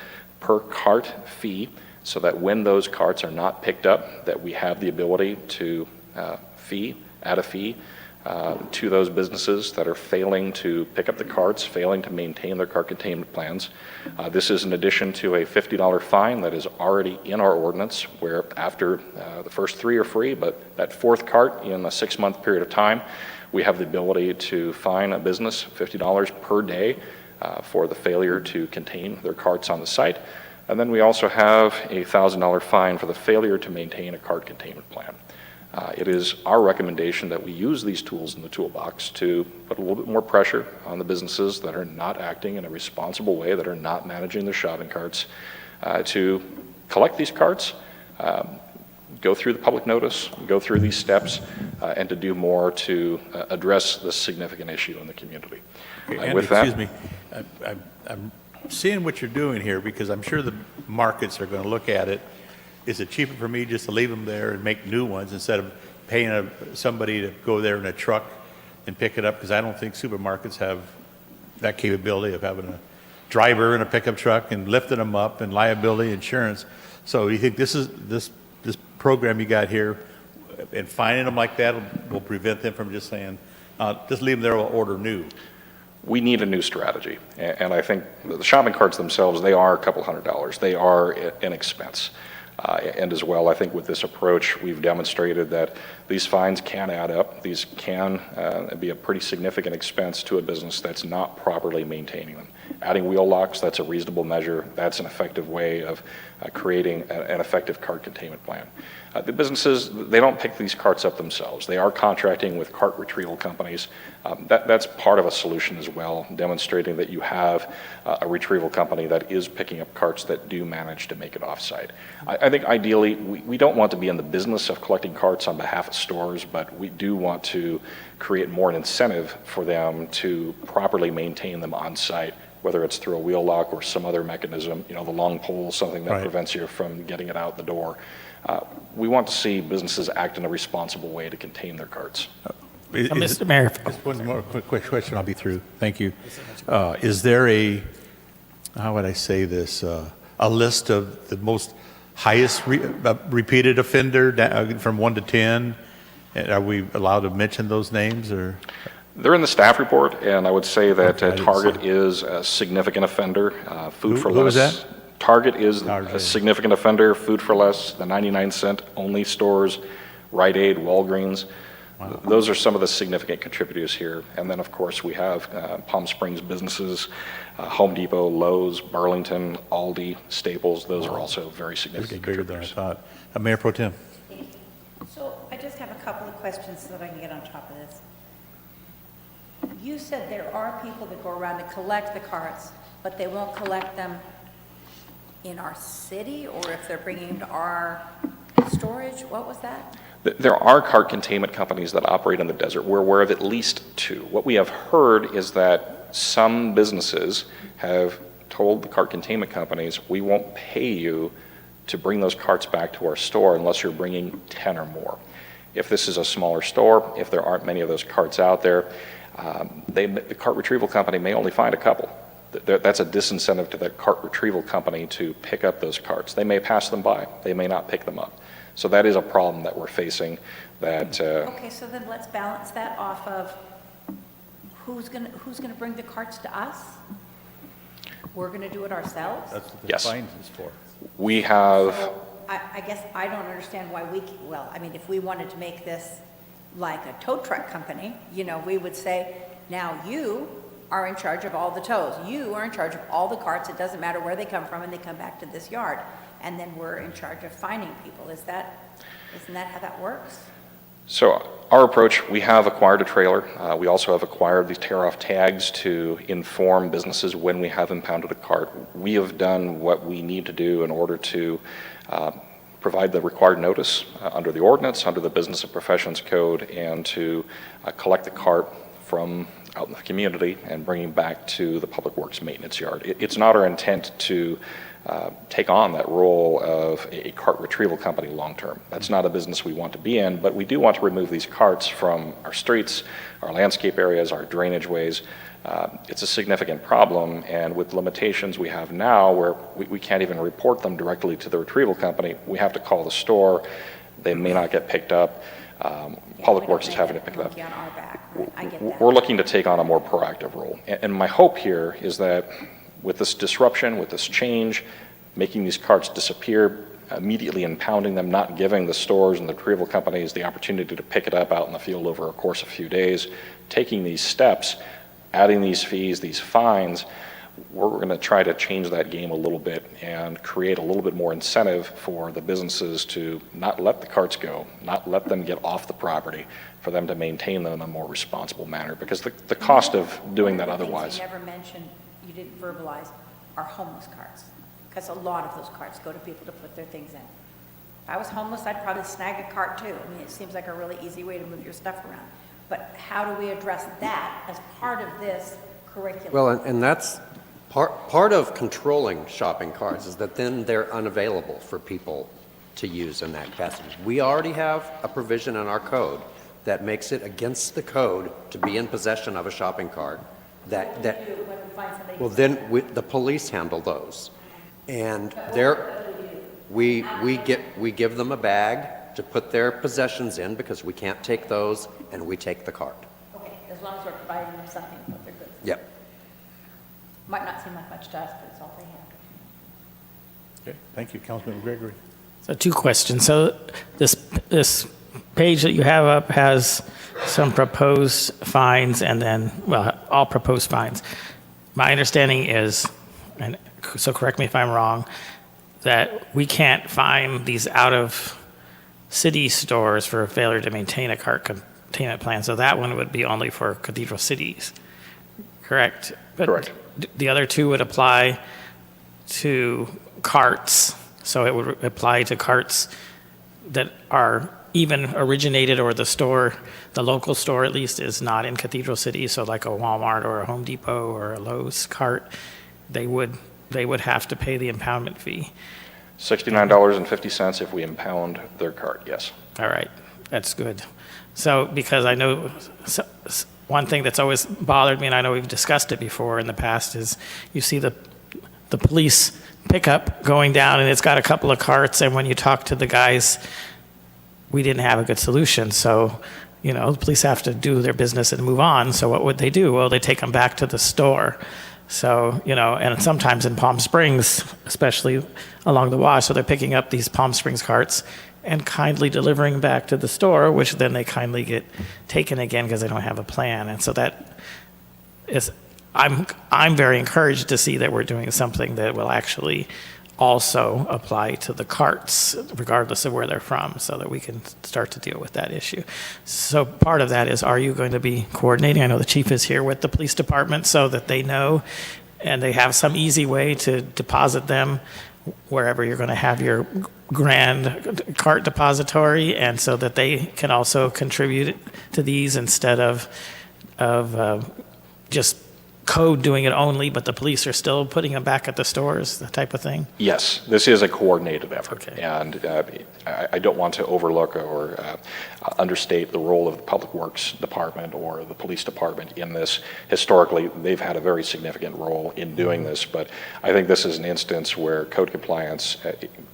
per cart fee, so that when those carts are not picked up, that we have the ability to add a fee to those businesses that are failing to pick up the carts, failing to maintain their cart containment plans. This is in addition to a $50 fine that is already in our ordinance, where after the first 3 are free, but that 4th cart in a 6-month period of time, we have the ability to fine a business $50 per day for the failure to contain their carts on the site. And then we also have a $1,000 fine for the failure to maintain a cart containment plan. It is our recommendation that we use these tools in the toolbox to put a little bit more pressure on the businesses that are not acting in a responsible way, that are not managing their shopping carts, to collect these carts, go through the public notice, go through these steps, and to do more to address this significant issue in the community. Andy, With that, excuse me, I'm seeing what you're doing here because I'm sure the markets are going to look at it. Is it cheaper for me just to leave them there and make new ones instead of paying somebody to go there in a truck and pick it up? Because I don't think supermarkets have that capability of having a driver in a pickup truck and lifting them up and liability insurance. So you think this program you got here and finding them like that will prevent them from just saying, just leave them there, we'll order new? we need a new strategy. And I think the shopping carts themselves, they are a couple $100. They are an expense. And as well, I think with this approach, we've demonstrated that these fines can add up. These can be a pretty significant expense to a business that's not properly maintaining them. Adding wheel locks, that's a reasonable measure. That's an effective way of creating an effective cart containment plan. The businesses, they don't pick these carts up themselves. They are contracting with cart retrieval companies. That's part of a solution as well, demonstrating that you have a retrieval company that is picking up carts that do manage to make it off-site. I think ideally, we don't want to be in the business of collecting carts on behalf of stores, but we do want to create more an incentive for them to properly maintain them on-site, whether it's through a wheel lock or some other mechanism, the long pole, something that prevents you from getting it out the door. We want to see businesses act in a responsible way to contain their carts. Mr. Mayor. Just one more quick question, I'll be through. Thank you. Is there how would I say this, a list of the most highest repeated offender from 1 to 10? Are we allowed to mention those names, or? They're in the staff report, and I would say that Target is a significant offender. Food for Less. Who was that? Target is a significant offender. Food for Less, the 99-cent only stores, Rite Aid, Walgreens. Wow. Those are some of the significant contributors here. And then, of course, we have Palm Springs businesses, Home Depot, Lowe's, Burlington, Aldi, Staples. Those are also very significant bigger than I thought. Mayor Pro Tem. So I just have a couple of questions so that I can get on top of this. You said there are people that go around to collect the carts, but they won't collect them in our city, or if they're bringing them to our storage. What was that? There are cart containment companies that operate in the desert. We're aware of at least 2. What we have heard is that some businesses have told the cart containment companies, we won't pay you to bring those carts back to our store unless you're bringing 10 or more. If this is a smaller store, if there aren't many of those carts out there, the cart retrieval company may only find a couple. That's a disincentive to that cart retrieval company to pick up those carts. They may pass them by. They may not pick them up. So that is a problem that we're facing. Okay, so then let's balance that off of who's gonna bring the carts to us? We're gonna do it ourselves? That's what the Yes. fines is for. We have. So I guess I don't understand why if we wanted to make this like a tow truck company, we would say, now you are in charge of all the tows. You are in charge of all the carts. It doesn't matter where they come from, and they come back to this yard. And then we're in charge of fining people. Isn't that how that works? So our approach, we have acquired a trailer. We also have acquired these tear-off tags to inform businesses when we have impounded a cart. We have done what we need to do in order to provide the required notice under the ordinance, under the Business and Professions Code, and to collect the cart from out in the community and bring it back to the Public Works maintenance yard. It's not our intent to take on that role of a cart retrieval company long-term. That's not a business we want to be in, but we do want to remove these carts from our streets, our landscape areas, our drainage ways. It's a significant problem, and with limitations we have now where we can't even report them directly to the retrieval company, we have to call the store. They may not get picked up. Public Works is having to pick it up. We're looking to take on a more proactive role. And my hope here is that with this disruption, with this change, making these carts disappear, immediately impounding them, not giving the stores and the retrieval companies the opportunity to pick it up out in the field over a course of a few days, taking these steps, adding these fees, these fines, we're going to try to change that game a little bit and create a little bit more incentive for the businesses to not let the carts go, not let them get off the property, for them to maintain them in a more responsible manner, because the cost of doing that otherwise. You never mentioned, you didn't verbalize, are homeless carts, because a lot of those carts go to people to put their things in. If I was homeless, I'd probably snag a cart too. I mean, it seems like a really easy way to move your stuff around. But how do we address that as part of this curriculum? Well, and that's part of controlling shopping carts is that then they're unavailable for people to use in that capacity. We already have a provision in our code that makes it against the code to be in possession of a shopping cart. Well, then the police handle those, and we give them a bag to put their possessions in because we can't take those, and we take the cart. Okay, as long as we're providing them something to put their goods in. Yep. Might not seem like much to us, but it's all they have. Okay, thank you, Councilmember Gregory. So 2 questions. So this page that you have up has some proposed fines and then, well, all proposed fines. My understanding is, and so correct me if I'm wrong, that we can't fine these out-of-city stores for failure to maintain a cart containment plan. So that one would be only for Cathedral cities, correct? But Correct. The other 2 would apply to carts. So it would apply to carts that are even originated or the local store at least is not in Cathedral City. So like a Walmart or a Home Depot or a Lowe's cart, they would have to pay the impoundment fee. $69.50 if we impound their cart, yes. All right, that's good. So because I know one thing that's always bothered me, and I know we've discussed it before in the past, is you see the police pickup going down and it's got a couple of carts, and when you talk to the guys, we didn't have a good solution. So, the police have to do their business and move on. So what would they do? Well, they take them back to the store. So, and sometimes in Palm Springs, especially along the wash, so they're picking up these Palm Springs carts and kindly delivering back to the store, which then they kindly get taken again because they don't have a plan. And so that is, I'm very encouraged to see that we're doing something that will actually also apply to the carts, regardless of where they're from, so that we can start to deal with that issue. So part of that is, are you going to be coordinating? I know the chief is here with the police department so that they know and they have some easy way to deposit them wherever you're going to have your grand cart depository, and so that they can also contribute to these instead of just code doing it only, but the police are still putting them back at the stores, that type of thing? Yes, this is a coordinated effort. Okay. And I don't want to overlook or understate the role of the Public Works Department or the Police Department in this. Historically, they've had a very significant role in doing this, but I think this is an instance where code compliance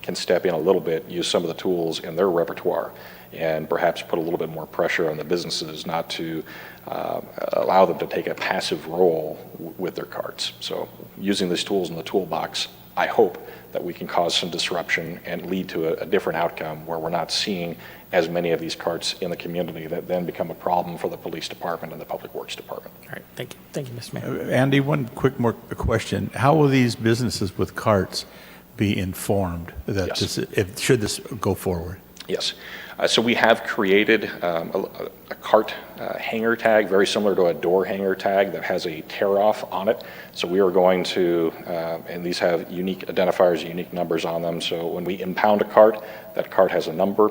can step in a little bit, use some of the tools in their repertoire, and perhaps put a little bit more pressure on the businesses not to allow them to take a passive role with their carts. So using these tools in the toolbox, I hope that we can cause some disruption and lead to a different outcome where we're not seeing as many of these carts in the community that then become a problem for the police department and the Public Works Department. All right, thank you. Thank you, Mr. Mayor. Andy, one quick more question. How will these businesses with carts be informed that Yes. should this go forward? Yes. So we have created a cart hanger tag, very similar to a door hanger tag that has a tear-off on it. So we are going to, and these have unique identifiers, unique numbers on them. So when we impound a cart, that cart has a number.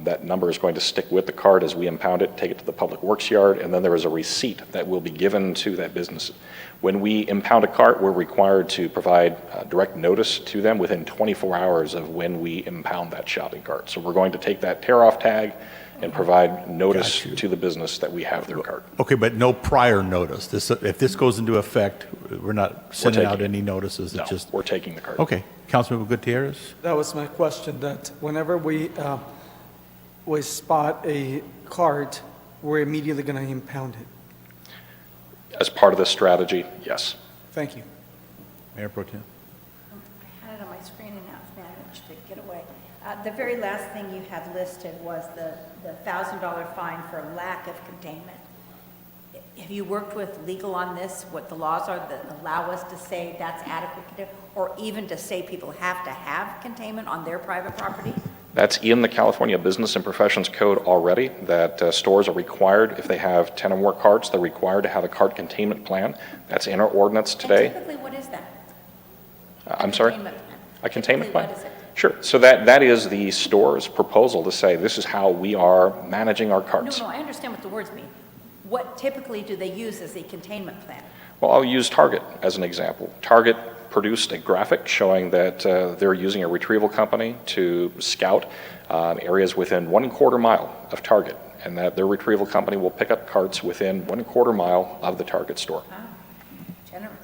That number is going to stick with the cart as we impound it, take it to the Public Works yard, and then there is a receipt that will be given to that business. When we impound a cart, we're required to provide direct notice to them within 24 hours of when we impound that shopping cart. So we're going to take that tear-off tag and provide notice to the business that we have their cart. Okay, but no prior notice. If this goes into effect, we're not sending out any notices. No, It's just we're taking the cart. Okay, Councilmember Gutierrez. That was my question, that whenever we spot a cart, we're immediately going to impound it. As part of this strategy, yes. Thank you. Mayor Pro Tem. I had it on my screen and now it's managed to get away. The very last thing you had listed was the $1,000 fine for lack of containment. Have you worked with legal on this, what the laws are that allow us to say that's adequate, or even to say people have to have containment on their private property? That's in the California Business and Professions Code already, that stores are required, if they have 10 or more carts, they're required to have a cart containment plan. That's in our ordinance today. And typically, what is that? I'm sorry? Containment plan. A containment Typically, plan? what is it? Sure. So that is the store's proposal to say, this is how we are managing our carts. No, I understand what the words mean. What typically do they use as a containment plan? Well, I'll use Target as an example. Target produced a graphic showing that they're using a retrieval company to scout areas within 1/4 mile of Target, and that their retrieval company will pick up carts within 1/4 mile of the Target store. Wow, generous.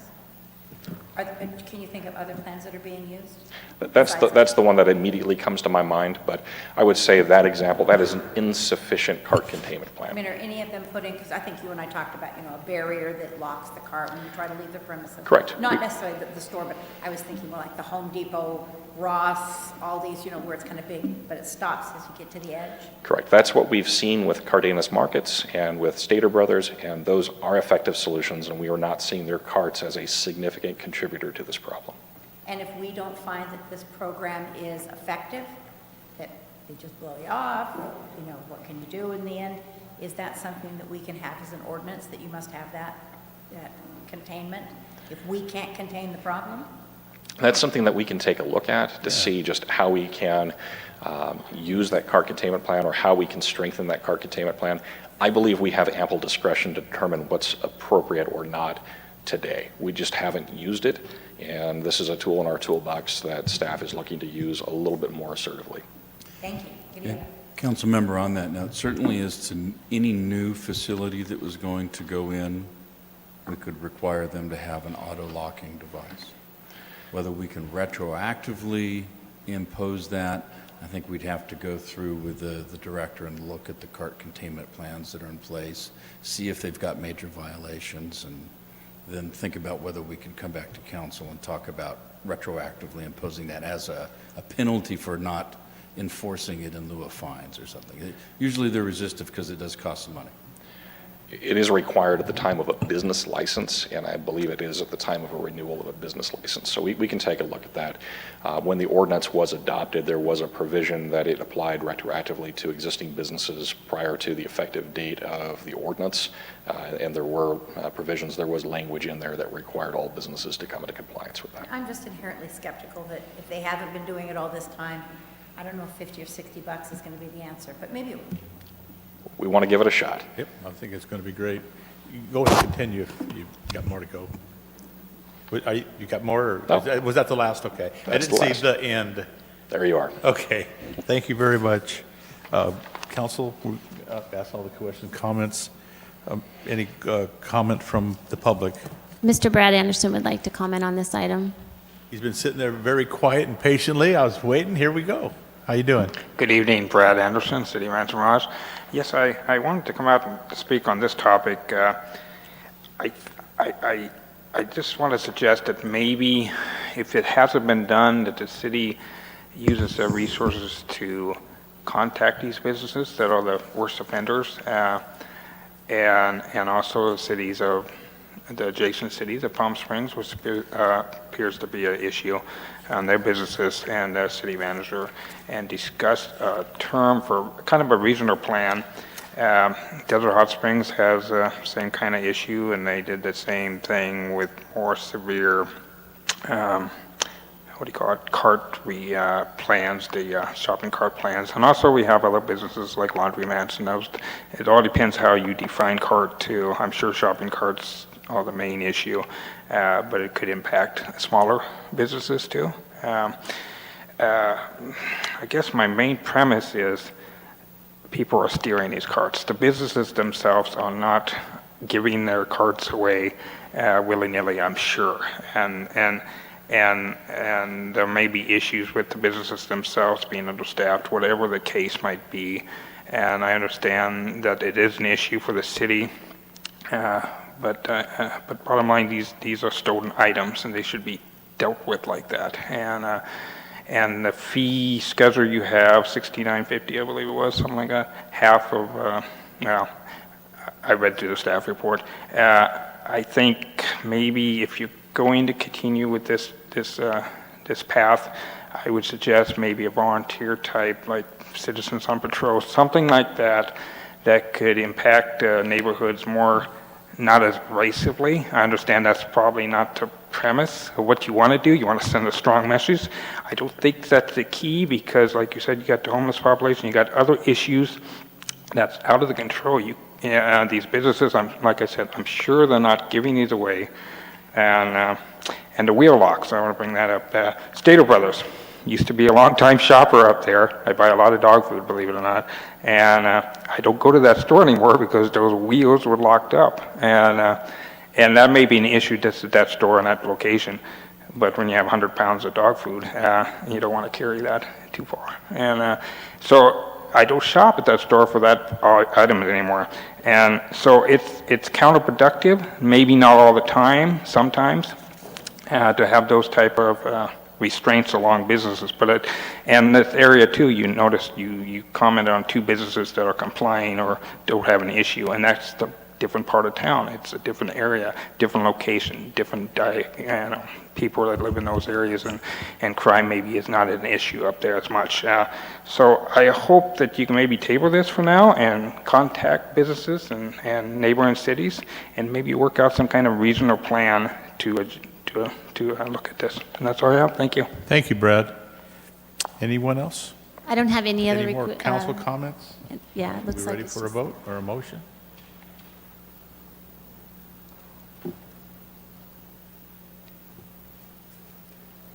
Can you think of other plans that are being used? That's the one that immediately comes to my mind, but I would say that example, that is an insufficient cart containment I plan. mean, are any of them putting, because I think you and I talked about, a barrier that locks the cart when you try to leave the premises. Correct. Not necessarily the store, but I was thinking more like the Home Depot, Ross, all these, where it's kind of big, but it stops as you get to the edge. Correct. That's what we've seen with Cardenas Markets and with Stater Brothers, and those are effective solutions, and we are not seeing their carts as a significant contributor to this problem. And if we don't find that this program is effective, that they just blow you off, what can you do in the end? Is that something that we can have as an ordinance, that you must have that containment, if we can't contain the problem? That's something that we can take a look at to see just how we can use that cart containment plan, or how we can strengthen that cart containment plan. I believe we have ample discretion to determine what's appropriate or not today. We just haven't used it, and this is a tool in our toolbox that staff is looking to use a little bit more assertively. Thank you. Council member, on that note, certainly as to any new facility that was going to go in, we could require them to have an auto-locking device. Whether we can retroactively impose that, I think we'd have to go through with the director and look at the cart containment plans that are in place, see if they've got major violations, and then think about whether we can come back to council and talk about retroactively imposing that as a penalty for not enforcing it in lieu of fines or something. Usually they're resistive because it does cost some money. It is required at the time of a business license, and I believe it is at the time of a renewal of a business license. So we can take a look at that. When the ordinance was adopted, there was a provision that it applied retroactively to existing businesses prior to the effective date of the ordinance, and there were provisions, there was language in there that required all businesses to come into compliance with that. I'm just inherently skeptical that if they haven't been doing it all this time, I don't know if 50 or 60 bucks is going to be the answer, but maybe it will. We want to give it a shot. Yep, I think it's going to be great. You can go ahead and continue if you've got more to go. You got more? Or was that the last? Okay. I didn't see the end. There you are. Okay. Thank you very much. Council, we asked all the questions, comments. Any comment from the public? Mr. Brad Anderson would like to comment on this item. He's been sitting there very quiet and patiently. I was waiting. Here we go. How you doing? Good evening, Brad Anderson, City Ransom Raj. Yes, I wanted to come out and speak on this topic. I just want to suggest that maybe if it hasn't been done, that the city uses their resources to contact these businesses that are the worst offenders, and also the adjacent cities of Palm Springs, which appears to be an issue on their businesses, and their city manager, and discuss a term for kind of a regional plan. Desert Hot Springs has the same kind of issue, and they did the same thing with more severe, cart plans, the shopping cart plans. And also we have other businesses like laundromats, and those, it all depends how you define cart too. I'm sure shopping carts are the main issue, but it could impact smaller businesses too. I guess my main premise is people are steering these carts. The businesses themselves are not giving their carts away willy-nilly, I'm sure. And there may be issues with the businesses themselves being understaffed, whatever the case might be. And I understand that it is an issue for the city. But bottom line, these are stolen items, and they should be dealt with like that. And the fee schedule you have, $69.50, I believe it was, something like that, half of. I read through the staff report. I think maybe if you're going to continue with this path, I would suggest maybe a volunteer type, like Citizens on Patrol, something like that, that could impact neighborhoods more. Not as abrasively. I understand that's probably not the premise of what you want to do. You want to send a strong message. I don't think that's the key because, like you said, you got the homeless population, you got other issues that's out of the control. These businesses, like I said, I'm sure they're not giving these away. And the wheel locks, I want to bring that up. Stater Brothers used to be a long-time shopper up there. I buy a lot of dog food, believe it or not. And I don't go to that store anymore because those wheels were locked up. And that may be an issue just at that store and that location. But when you have 100 pounds of dog food, you don't want to carry that too far. And so I don't shop at that store for that item anymore. And so it's counterproductive, maybe not all the time, sometimes, to have those type of restraints along businesses. But and this area too, you noticed, you commented on 2 businesses that are complying or don't have an issue, and that's the different part of town. It's a different area, different location, different people that live in those areas, and crime maybe is not an issue up there as much. So I hope that you can maybe table this for now and contact businesses and neighboring cities and maybe work out some kind of regional plan to look at this. And that's all I have. Thank you. Thank you, Brad. Anyone else? I don't have any other. Any more council comments? Yeah, it looks We like ready it's for a vote or a motion?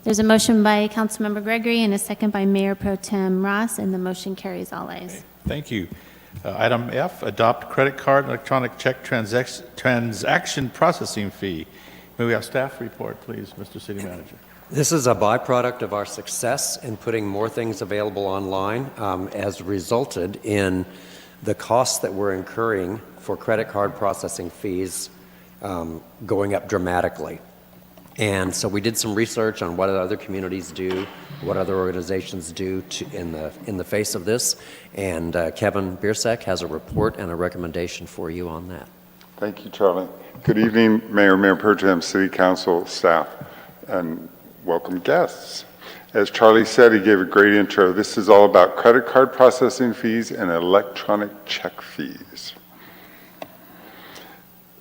There's a motion by Councilmember Gregory and a second by Mayor Pro Tem Ross, and the motion carries all ayes. Thank you. Item F, adopt credit card and electronic check transaction processing fee. May we have staff report, please, Mr. City Manager? This is a byproduct of our success in putting more things available online, has resulted in the costs that we're incurring for credit card processing fees going up dramatically. And so we did some research on what other communities do, what other organizations do in the face of this, and Kevin Biersek has a report and a recommendation for you on that. Thank you, Charlie. Good evening, Mayor, Mayor Pro Tem, City Council, staff, and welcome guests. As Charlie said, he gave a great intro. This is all about credit card processing fees and electronic check fees.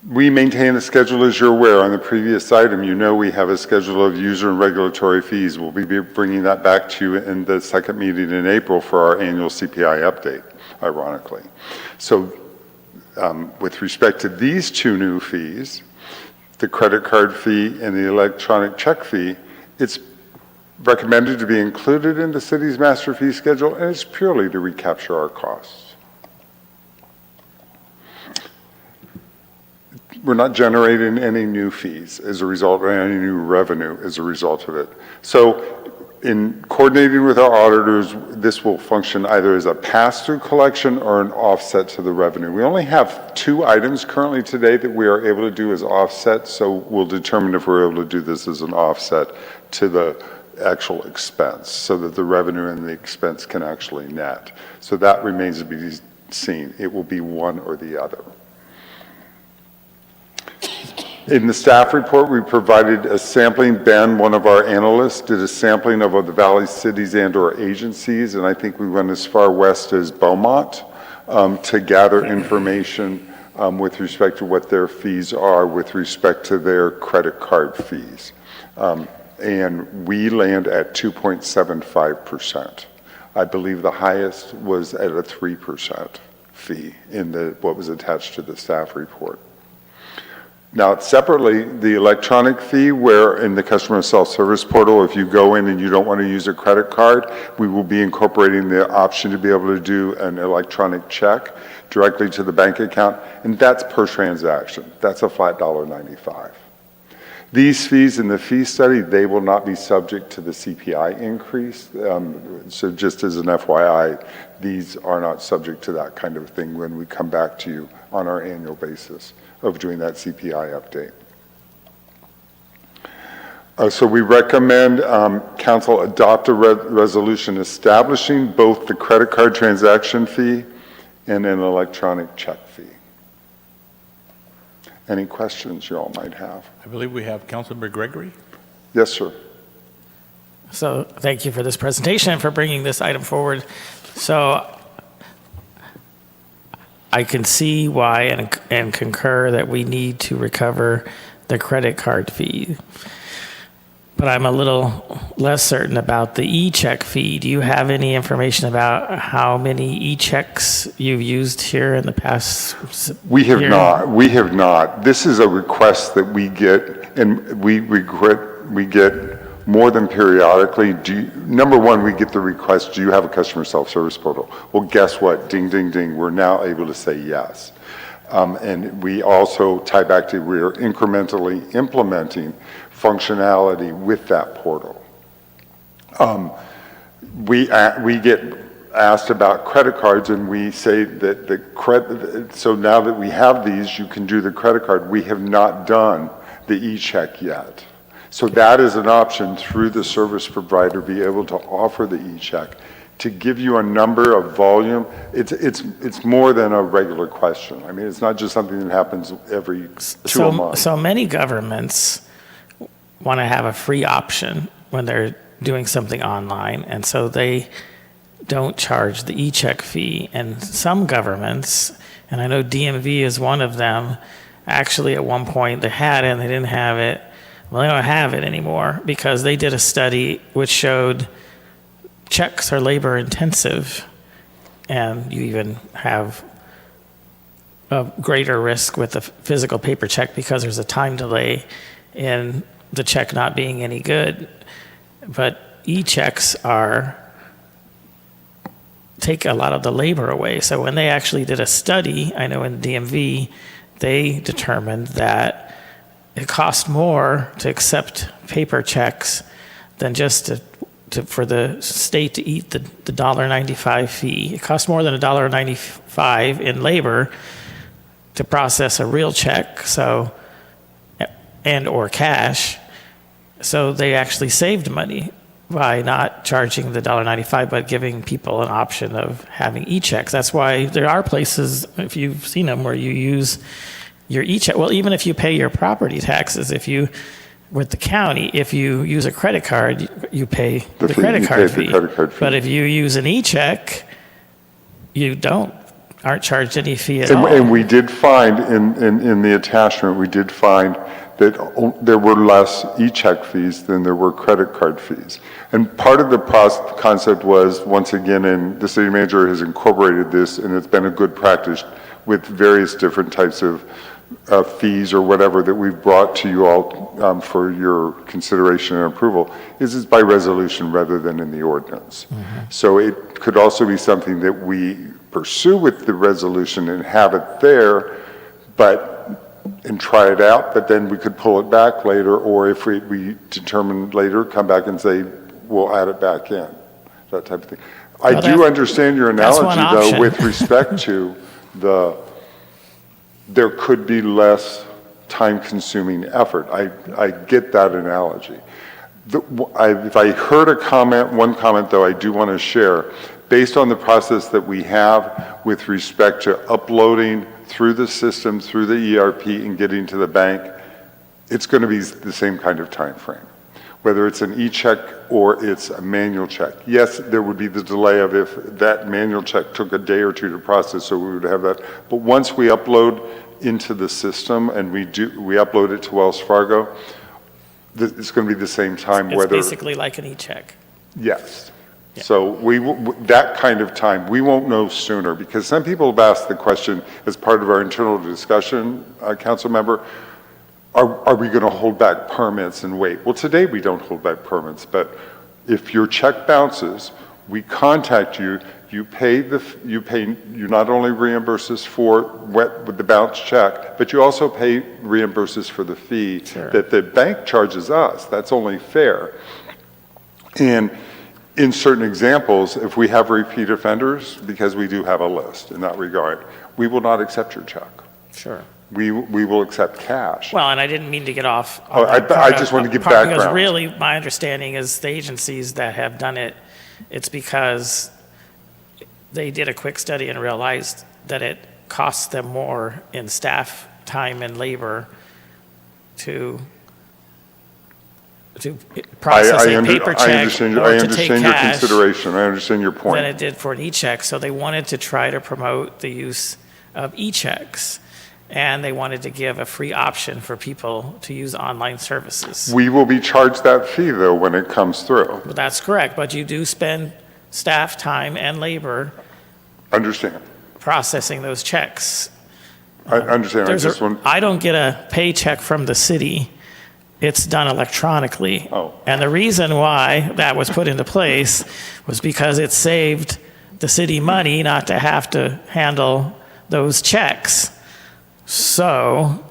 We maintain a schedule, as you're aware. On the previous item, you know we have a schedule of user and regulatory fees. We'll be bringing that back to you in the second meeting in April for our annual CPI update, ironically. So with respect to these 2 new fees, the credit card fee and the electronic check fee, it's recommended to be included in the city's master fee schedule, and it's purely to recapture our costs. We're not generating any new fees as a result, or any new revenue as a result of it. So in coordinating with our auditors, this will function either as a pass-through collection or an offset to the revenue. We only have 2 items currently today that we are able to do as offsets, so we'll determine if we're able to do this as an offset to the actual expense so that the revenue and the expense can actually net. So that remains to be seen. It will be one or the other. In the staff report, we provided a sampling. Ben, one of our analysts, did a sampling of the Valley cities and/or agencies, and I think we went as far west as Beaumont to gather information with respect to what their fees are with respect to their credit card fees. And we land at 2.75%. I believe the highest was at a 3% fee in what was attached to the staff report. Now, separately, the electronic fee, where in the customer self-service portal, if you go in and you don't want to use a credit card, we will be incorporating the option to be able to do an electronic check directly to the bank account, and that's per transaction. That's a flat $1.95. These fees in the fee study, they will not be subject to the CPI increase. So just as an FYI, these are not subject to that kind of thing when we come back to you on our annual basis of doing that CPI update. So we recommend council adopt a resolution establishing both the credit card transaction fee and an electronic check fee. Any questions you all might have? I believe we have Councilmember Gregory. Yes, sir. So thank you for this presentation and for bringing this item forward. So I can see why and concur that we need to recover the credit card fee. but I'm a little less certain about the e-check fee. Do you have any information about how many e-checks you've used here in the past We have year? not. We have not. This is a request that we get, and we get more than periodically. Number one, we get the request, do you have a customer self-service portal? Well, guess what? Ding, ding, ding. We're now able to say yes. And we also tie back to we're incrementally implementing functionality with that portal. We get asked about credit cards, and we say that so now that we have these, you can do the credit card. We have not done the e-check yet. So that is an option through the service provider, be able to offer the e-check. To give you a number of volume, it's more than a regular question. I mean, it's not just something that happens every two a month. So many governments want to have a free option when they're doing something online, and so they don't charge the e-check fee. And some governments, and I know DMV is one of them, actually at one point they had it and they didn't have it. Well, they don't have it anymore because they did a study which showed checks are labor intensive, and you even have a greater risk with a physical paper check because there's a time delay in the check not being any good. But e-checks take a lot of the labor away. So when they actually did a study, I know in DMV, they determined that it cost more to accept paper checks than just for the state to eat the $1.95 fee. It costs more than $1.95 in labor to process a real check, and or cash. So they actually saved money by not charging the $1.95, but giving people an option of having e-checks. That's why there are places, if you've seen them, where you use your e-check. Well, even if you pay your property taxes, with the county, if you use a credit card, you pay the credit card fee. But if you use an e-check, you aren't charged any fee at all. And we did find in the attachment, we did find that there were less e-check fees than there were credit card fees. And part of the concept was, once again, and the city manager has incorporated this, and it's been a good practice with various different types of fees or whatever that we've brought to you all for your consideration and approval, is by resolution rather than in the ordinance. So it could also be something that we pursue with the resolution and have it there, and try it out, but then we could pull it back later, or if we determine later, come back and say, we'll add it back in, that type of thing. I do understand your analogy, though, with respect to there could be less time-consuming effort. I get that analogy. If I heard one comment, though, I do want to share. Based on the process that we have with respect to uploading through the system, through the ERP, and getting to the bank, it's going to be the same kind of time frame. Whether it's an e-check or it's a manual check. Yes, there would be the delay of if that manual check took a day or two to process, so we would have that. But once we upload into the system and we upload it to Wells Fargo, it's going to be the same time. It's basically like an e-check. Yes. Yeah. So that kind of time, we won't know sooner, because some people have asked the question as part of our internal discussion, council member, are we going to hold back permits and wait? Well, today we don't hold back permits, but if your check bounces, we contact you, you not only reimburse us with the bounce check, but you also reimburse us for the fee that the bank charges us. That's only fair. And in certain examples, if we have repeat offenders, because we do have a list in that regard, we will not accept your check. Sure. We will accept cash. Well, and I didn't mean to get off. I just want to give background. Because really, my understanding is the agencies that have done it, it's because they did a quick study and realized that it costs them more in staff time and labor to process a paper check I understand your consideration. I understand your point. Than it did for an e-check. So they wanted to try to promote the use of e-checks. and they wanted to give a free option for people to use online services. We will be charged that fee, though, when it comes through. But that's correct, but you do spend staff time and labor Understand. processing those checks. I understand. I don't get a paycheck from the city. It's done electronically. And the reason why that was put into place was because it saved the city money not to have to handle those checks. So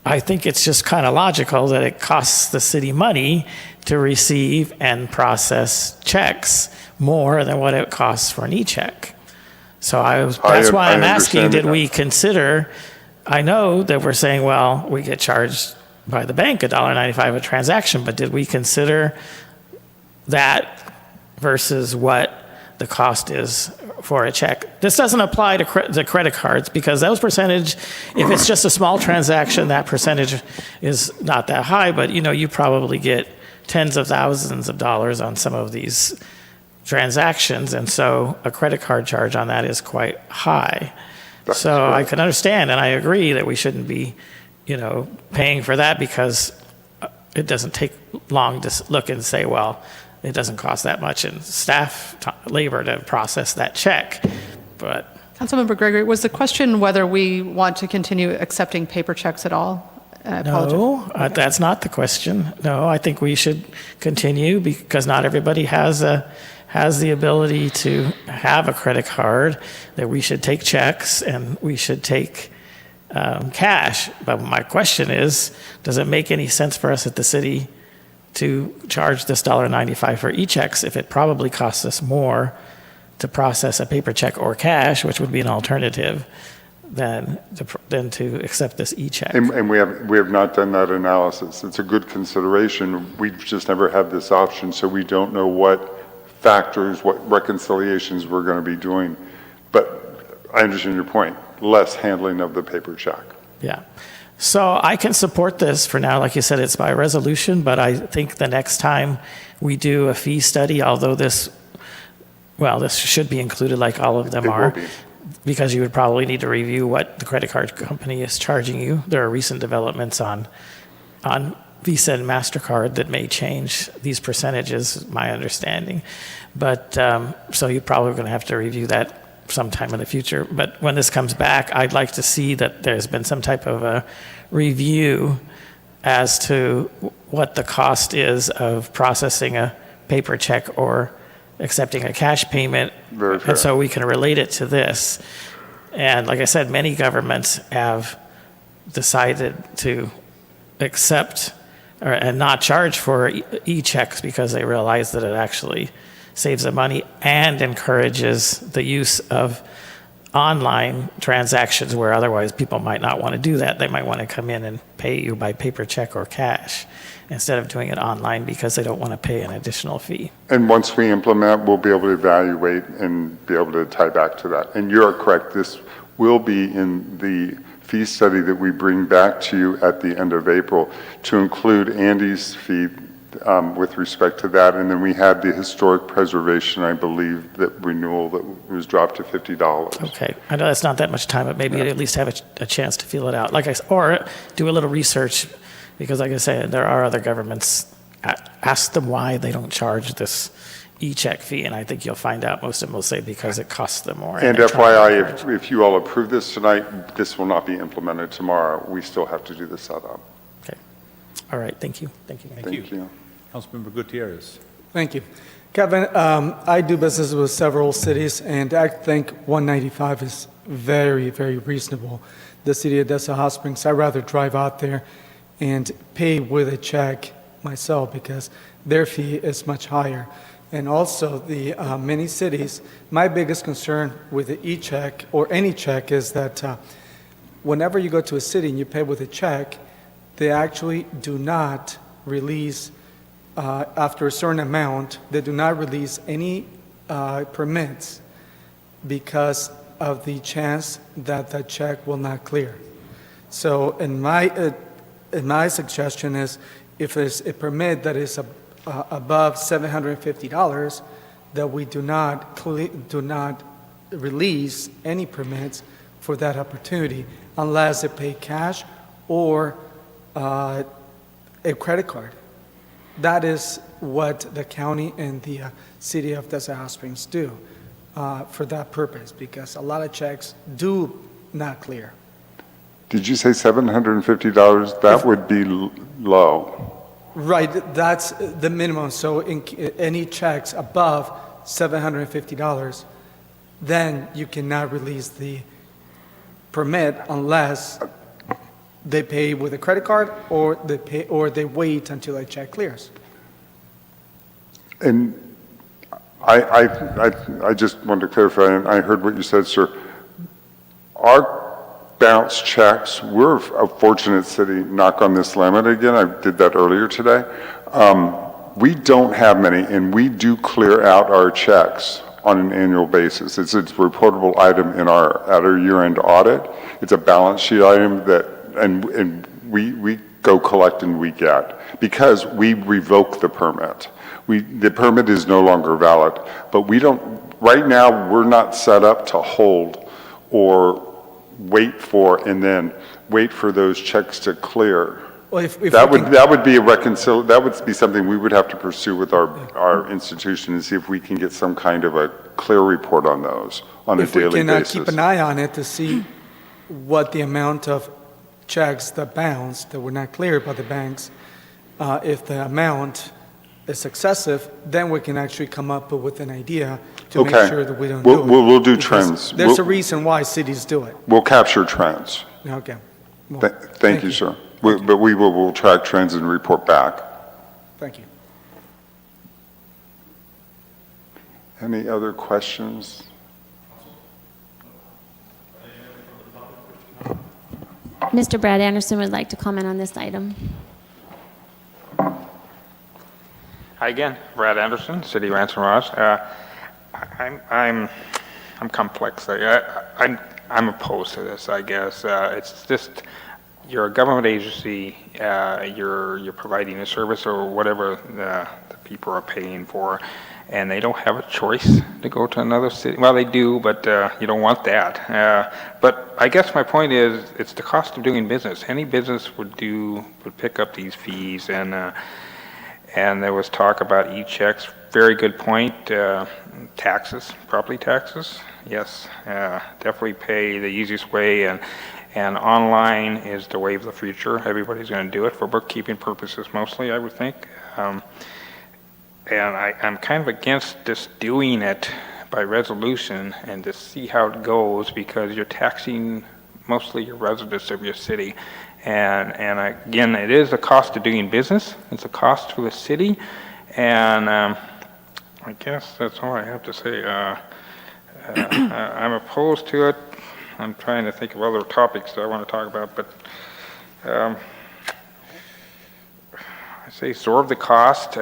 I think it's just kind of logical that it costs the city money to receive and process checks more than what it costs for an e-check. So that's why I'm asking, did we consider, I know that we're saying, well, we get charged by the bank $1.95 a transaction, but did we consider that versus what the cost is for a check? This doesn't apply to the credit cards because those percentage, if it's just a small transaction, that percentage is not that high, but you probably get tens of thousands of dollars on some of these transactions, and so a credit card charge on that is quite high. So I can understand, and I agree that we shouldn't be, paying for that because it doesn't take long to look and say, well, it doesn't cost that much in staff labor to process that check. But Councilmember Gregory, was the question whether we want to continue accepting paper checks at all? And I apologize. No, that's not the question. No, I think we should continue because not everybody has the ability to have a credit card, that we should take checks and we should take cash. But my question is, does it make any sense for us at the city to charge this $1.95 for e-checks if it probably costs us more to process a paper check or cash, which would be an alternative, than to accept this e-check? And we have not done that analysis. It's a good consideration. We've just never had this option, so we don't know what factors, what reconciliations we're going to be doing. But I understand your point, less handling of the paper check. Yeah. So I can support this for now. Like you said, it's by resolution, but I think the next time we do a fee study, although this should be included like all of them are, because you would probably need to review what the credit card company is charging you. There are recent developments on Visa and MasterCard that may change these percentages, my understanding. But so you're probably going to have to review that sometime in the future. But when this comes back, I'd like to see that there's been some type of a review as to what the cost is of processing a paper check or accepting a cash payment. Very fair. And so we can relate it to this. And like I said, many governments have decided to accept and not charge for e-checks because they realize that it actually saves them money and encourages the use of online transactions where otherwise people might not want to do that. They might want to come in and pay you by paper check or cash instead of doing it online because they don't want to pay an additional fee. And once we implement, we'll be able to evaluate and be able to tie back to that. And you're correct, this will be in the fee study that we bring back to you at the end of April to include Andy's fee with respect to that. And then we had the historic preservation, I believe, that renewal that was dropped to $50. Okay, I know that's not that much time, but maybe you'd at least have a chance to feel it out. Or do a little research, because like I said, there are other governments. Ask them why they don't charge this e-check fee, and I think you'll find out most of them will say because it costs them more. And FYI, if you all approve this tonight, this will not be implemented tomorrow. We still have to do the setup. Okay. All right, thank you. Thank you. Thank you. Councilmember Gutierrez. Thank you. Kevin, I do business with several cities, and I think $195 is very, very reasonable. The city of Odessa Hot Springs, I'd rather drive out there and pay with a check myself because their fee is much higher. And also, the many cities, my biggest concern with the e-check or any check is that whenever you go to a city and you pay with a check, they actually do not release, after a certain amount, they do not release any permits because of the chance that the check will not clear. So in my suggestion is if there's a permit that is above $750, that we do not release any permits for that opportunity. unless they pay cash or a credit card. That is what the county and the city of Desert Hot Springs do for that purpose, because a lot of checks do not clear. Did you say $750? That would be low. Right, that's the minimum. So any checks above $750, then you cannot release the permit unless they pay with a credit card or they wait until a check clears. And I just wanted to clarify, and I heard what you said, sir. Our bounce checks, we're a fortunate city, knock on this limit again, I did that earlier today. We don't have many, and we do clear out our checks on an annual basis. It's a reportable item at our year-end audit. It's a balance sheet item that, and we go collect and we get, because we revoke the permit. The permit is no longer valid, but we don't, right now, we're not set up to hold or wait for and then wait for those checks to clear. Well, if that would be that would be something we would have to pursue with our institution and see if we can get some kind of a clear report on those on a daily basis. Keep an eye on it to see what the amount of checks that bounced that were not cleared by the banks, if the amount is excessive, then we can actually come up with an idea to make sure that we don't do it. We'll do Because trends. There's a reason why cities do it. We'll capture trends. Okay. Well, Thank you, sir. But we'll track trends and report back. thank you. Any other questions? Mr. Brad Anderson would like to comment on this item. Hi again, Brad Anderson, City of Ransom Ross. I'm complex. I'm opposed to this, I guess. It's just, you're a government agency, you're providing a service or whatever the people are paying for, and they don't have a choice to go to another city. Well, they do, but you don't want that. But I guess my point is, it's the cost of doing business. Any business would pick up these fees, and there was talk about e-checks. Very good point. Taxes, property taxes. Yes, definitely pay the easiest way, and online is the way of the future. Everybody's going to do it for bookkeeping purposes mostly, I would think. And I'm kind of against just doing it by resolution and to see how it goes, because you're taxing mostly your residents of your city. And again, it is a cost of doing business. It's a cost for the city. And I guess that's all I have to say. I'm opposed to it. I'm trying to think of other topics that I want to talk about, but I say absorb the cost.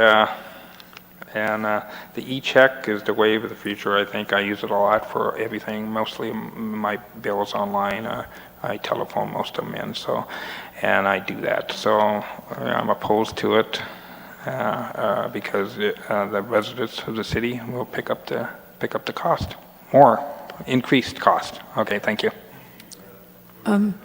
And the e-check is the wave of the future. I think I use it a lot for everything. Mostly my bills online. I telephone most of them in, and I do that. So I'm opposed to it because the residents of the city will pick up the cost, more increased cost. Okay, thank you.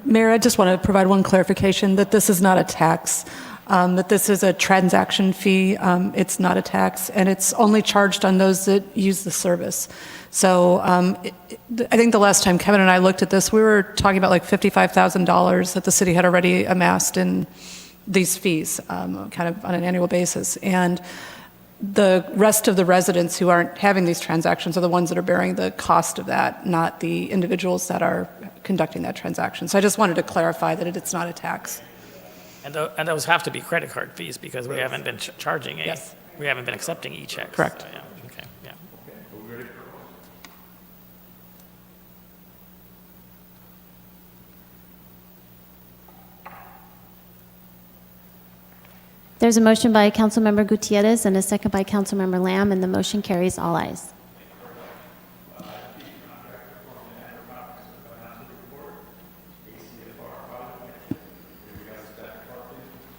Mayor, I just want to provide one clarification that this is not a tax. That this is a transaction fee. It's not a tax, and it's only charged on those that use the service. So I think the last time Kevin and I looked at this, we were talking about like $55,000 that the city had already amassed in these fees, kind of on an annual basis. And the rest of the residents who aren't having these transactions are the ones that are bearing the cost of that, not the individuals that are conducting that transaction. So I just wanted to clarify that it's not a tax. And those have to be credit card fees because we haven't been charging we haven't been accepting e-checks. Correct. So, yeah. Okay. Yeah. There's a motion by Councilmember Gutierrez and a second by Councilmember Lamb, and the motion carries all ayes.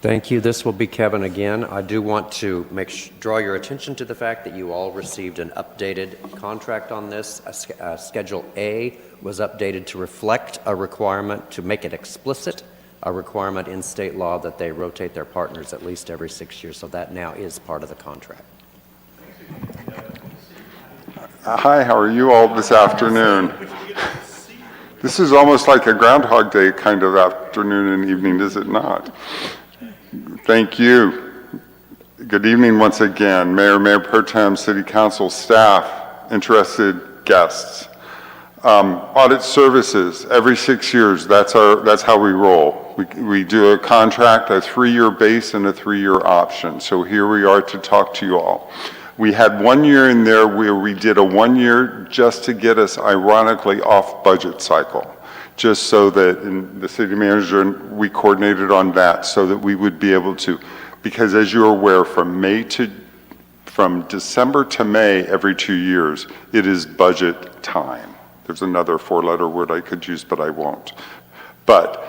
Thank you. This will be Kevin again. I do want to draw your attention to the fact that you all received an updated contract on this. Schedule A was updated to reflect a requirement, to make it explicit, a requirement in state law that they rotate their partners at least every 6 years. So that now is part of the contract. Hi, how are you all this afternoon? This is almost like a Groundhog Day kind of afternoon and evening, is it not? Thank you. Good evening once again, Mayor, Mayor Pro Tem, City Council, staff, interested guests. Audit services, every 6 years, that's how we roll. We do a contract, a 3-year base and a 3-year option. So here we are to talk to you all. We had 1 year in there where we did a 1 year just to get us ironically off budget cycle. Just so that in the city manager, we coordinated on that so that we would be able to, because as you're aware, from December to May every 2 years, it is budget time. There's another 4-letter word I could use, but I won't. But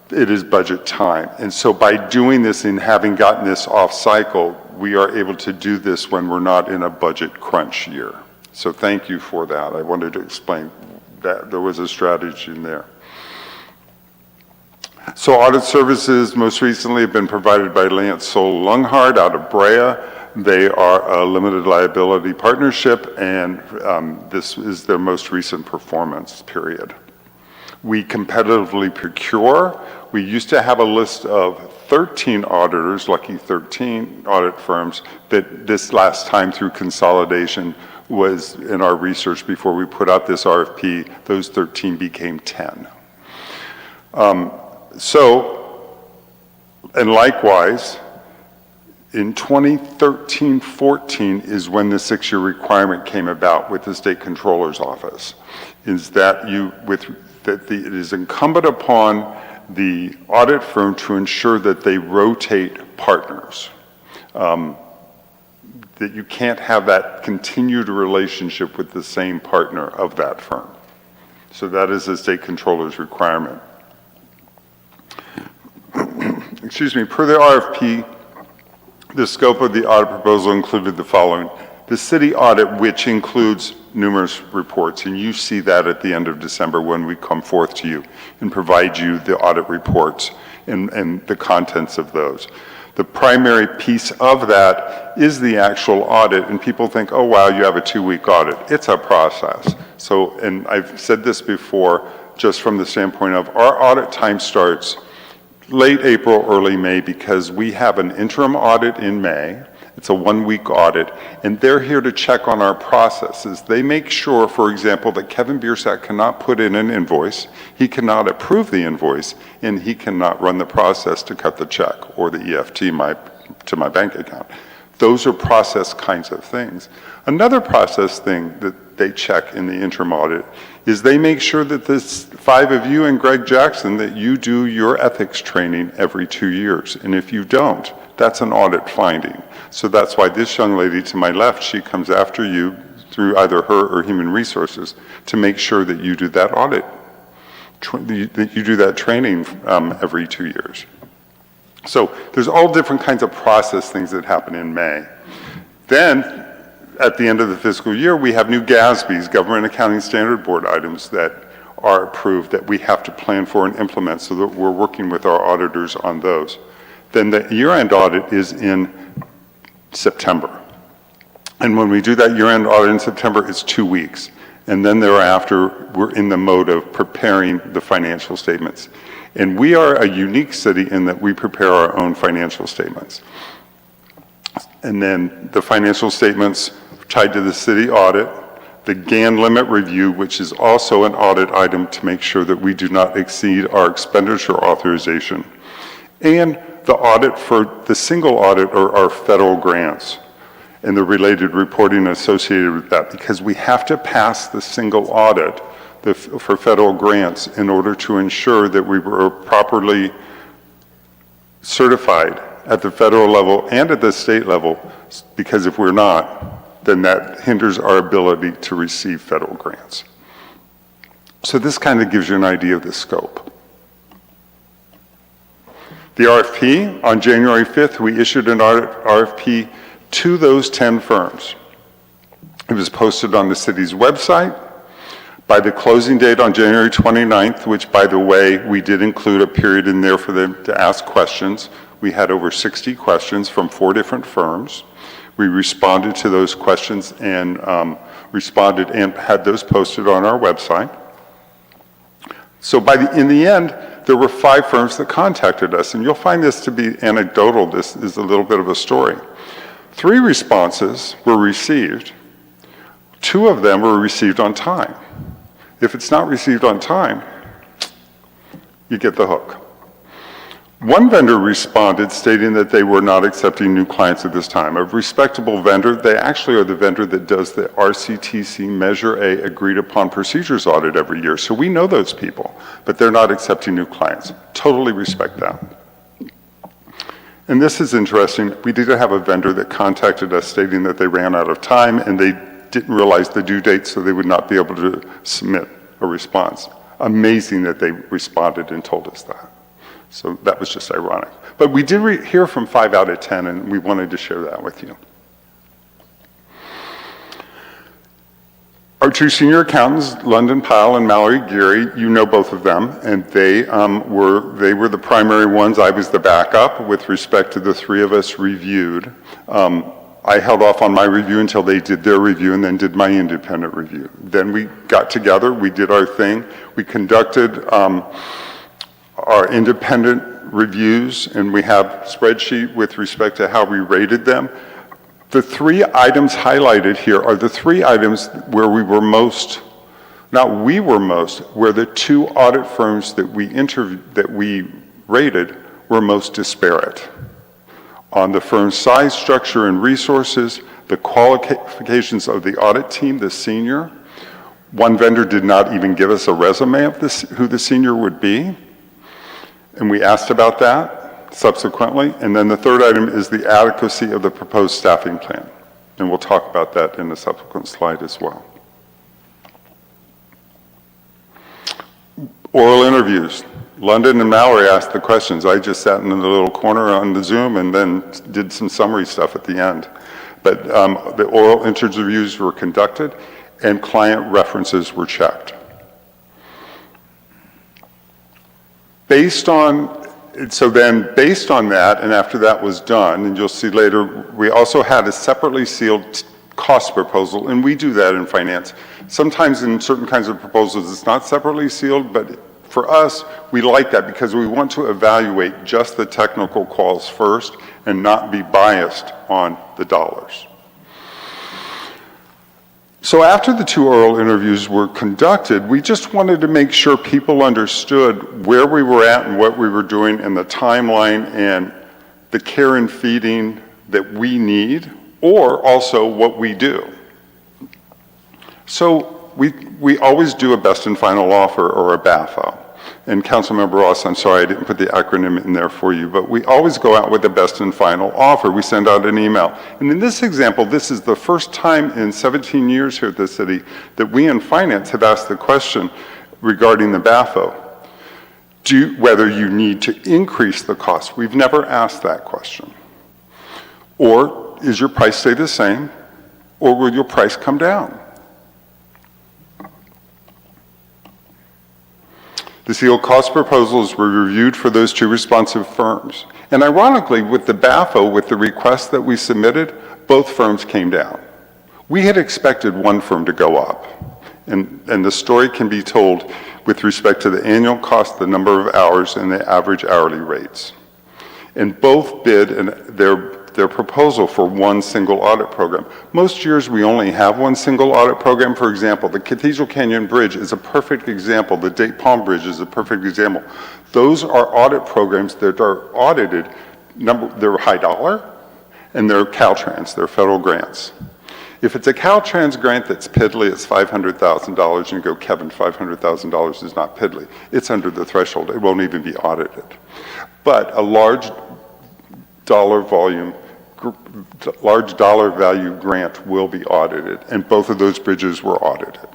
it is budget time. And so by doing this and having gotten this off cycle, we are able to do this when we're not in a budget crunch year. So thank you for that. I wanted to explain that there was a strategy in there. So audit services most recently have been provided by Lance Sol Lunghard out of Brea. They are a limited liability partnership, and this is their most recent performance period. We competitively procure. We used to have a list of 13 auditors, lucky 13 audit firms, that this last time through consolidation was in our research before we put out this RFP, those 13 became 10. And likewise, in 2013-14 is when the 6-year requirement came about with the State Controller's Office, is that it is incumbent upon the audit firm to ensure that they rotate partners. That you can't have that continued relationship with the same partner of that firm. So that is a state controller's requirement. Excuse me, per the RFP, the scope of the audit proposal included the following. The city audit, which includes numerous reports, and you see that at the end of December when we come forth to you and provide you the audit reports and the contents of those. The primary piece of that is the actual audit, and people think, oh wow, you have a 2-week audit. It's a process. So, and I've said this before, just from the standpoint of our audit time starts late April, early May, because we have an interim audit in May. It's a 1-week audit, and they're here to check on our processes. They make sure, for example, that Kevin Biersack cannot put in an invoice, he cannot approve the invoice, and he cannot run the process to cut the check or the EFT to my bank account. Those are process kinds of things. Another process thing that they check in the interim audit is they make sure that this 5 of you and Greg Jackson, that you do your ethics training every 2 years. And if you don't, that's an audit finding. So that's why this young lady to my left, she comes after you through either her or human resources to make sure that you do that audit, that you do that training every 2 years. So there's all different kinds of process things that happen in May. Then at the end of the fiscal year, we have new GASBs, Government Accounting Standard Board items that are approved that we have to plan for and implement, so that we're working with our auditors on those. Then the year-end audit is in September. And when we do that year-end audit in September, it's 2 weeks. And then thereafter, we're in the mode of preparing the financial statements. And we are a unique city in that we prepare our own financial statements. And then the financial statements tied to the city audit, the GAN limit review, which is also an audit item to make sure that we do not exceed our expenditure authorization, and the audit for the single audit or our federal grants and the related reporting associated with that, because we have to pass the single audit for federal grants in order to ensure that we were properly certified at the federal level and at the state level, because if we're not, then that hinders our ability to receive federal grants. So this kind of gives you an idea of the scope. The RFP, on January 5th, we issued an RFP to those 10 firms. It was posted on the city's website. By the closing date on January 29th, which, by the way, we did include a period in there for them to ask questions, we had over 60 questions from 4 different firms. We responded to those questions and responded and had those posted on our website. So in the end, there were 5 firms that contacted us, and you'll find this to be anecdotal. This is a little bit of a story. 3 responses were received. 2 of them were received on time. If it's not received on time, you get the hook. 1 vendor responded stating that they were not accepting new clients at this time. A respectable vendor, they actually are the vendor that does the RCTC Measure A agreed upon procedures audit every year. So we know those people, but they're not accepting new clients. Totally respect that. And this is interesting. We did have a vendor that contacted us stating that they ran out of time and they didn't realize the due date, so they would not be able to submit a response. Amazing that they responded and told us that. So that was just ironic. But we did hear from 5 out of 10, and we wanted to share that with you. Our 2 senior accountants, London Powell and Mallory Geary, you know both of them, and they were the primary ones. I was the backup with respect to the 3 of us reviewed. I held off on my review until they did their review and then did my independent review. Then we got together, we did our thing, we conducted our independent reviews, and we have a spreadsheet with respect to how we rated them. The 3 items highlighted here are the 3 items where we were most, where the 2 audit firms that we rated were most disparate. On the firm's size, structure, and resources, the qualifications of the audit team, the senior. 1 vendor did not even give us a resume of who the senior would be. And we asked about that subsequently. And then the 3rd item is the adequacy of the proposed staffing plan. And we'll talk about that in a subsequent slide as well. Oral interviews. London and Mallory asked the questions. I just sat in the little corner on the Zoom and then did some summary stuff at the end. But the oral interviews were conducted and client references were checked. Based on that, and after that was done, and you'll see later, we also had a separately sealed cost proposal, and we do that in finance. Sometimes in certain kinds of proposals, it's not separately sealed, but for us, we like that because we want to evaluate just the technical calls first and not be biased on the dollars. So after the 2 oral interviews were conducted, we just wanted to make sure people understood where we were at and what we were doing and the timeline and the care and feeding that we need, or also what we do. So we always do a best and final offer, or a BAFO. And Councilmember Ross, I'm sorry I didn't put the acronym in there for you, but we always go out with the best and final offer. We send out an email. And in this example, this is the first time in 17 years here at the city that we in finance have asked the question regarding the BAFO, whether you need to increase the cost. We've never asked that question. Or is your price stay the same, or will your price come down? The sealed cost proposals were reviewed for those 2 responsive firms. And ironically, with the BAFO, with the request that we submitted, both firms came down. We had expected 1 firm to go up. And the story can be told with respect to the annual cost, the number of hours, and the average hourly rates. And both bid their proposal for 1 single audit program. Most years we only have 1 single audit program. For example, the Cathedral Canyon Bridge is a perfect example. The Date Palm Bridge is a perfect example. Those are audit programs that are audited. They're high dollar and they're Caltrans, they're federal grants. If it's a Caltrans grant that's piddly, it's $500,000, and you go, Kevin, $500,000 is not piddly. It's under the threshold. It won't even be audited. But a large dollar value grant will be audited, and both of those bridges were audited.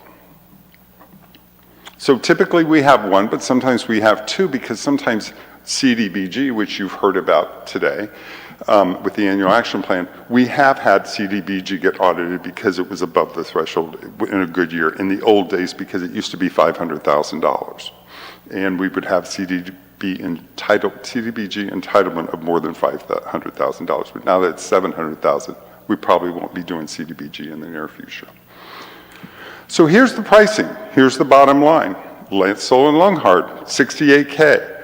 So typically we have 1, but sometimes we have 2, because sometimes CDBG, which you've heard about today, with the annual action plan, we have had CDBG get audited because it was above the threshold in a good year. In the old days, because it used to be $500,000. And we would have CDBG entitlement of more than $500,000. But now that it's $700,000, we probably won't be doing CDBG in the near future. So here's the pricing. Here's the bottom line. Lance Soul and Lunghart, $68K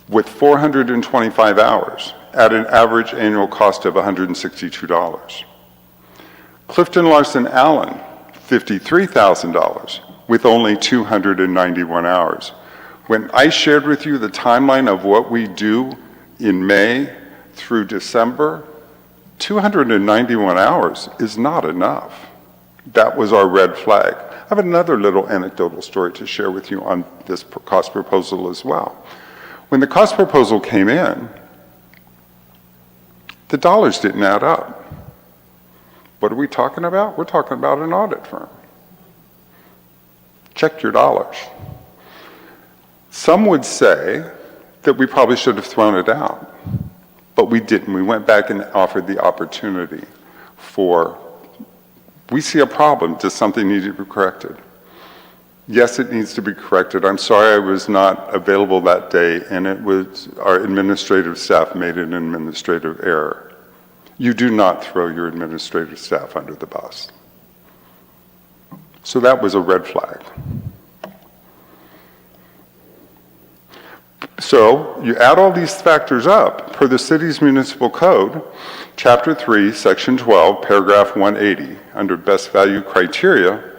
with 425 hours at an average annual cost of $162. Clifton Larson Allen, $53,000 with only 291 hours. When I shared with you the timeline of what we do in May through December, 291 hours is not enough. That was our red flag. I have another little anecdotal story to share with you on this cost proposal as well. When the cost proposal came in, the dollars didn't add up. What are we talking about? We're talking about an audit firm. Check your dollars. Some would say that we probably should have thrown it out, but we didn't. We went back and offered the opportunity for, we see a problem, does something need to be corrected? Yes, it needs to be corrected. I'm sorry I was not available that day, and it was our administrative staff made an administrative error. You do not throw your administrative staff under the bus. So that was a red flag. So you add all these factors up, per the city's municipal code, Chapter 3, Section 12, Paragraph 180, under best value criteria,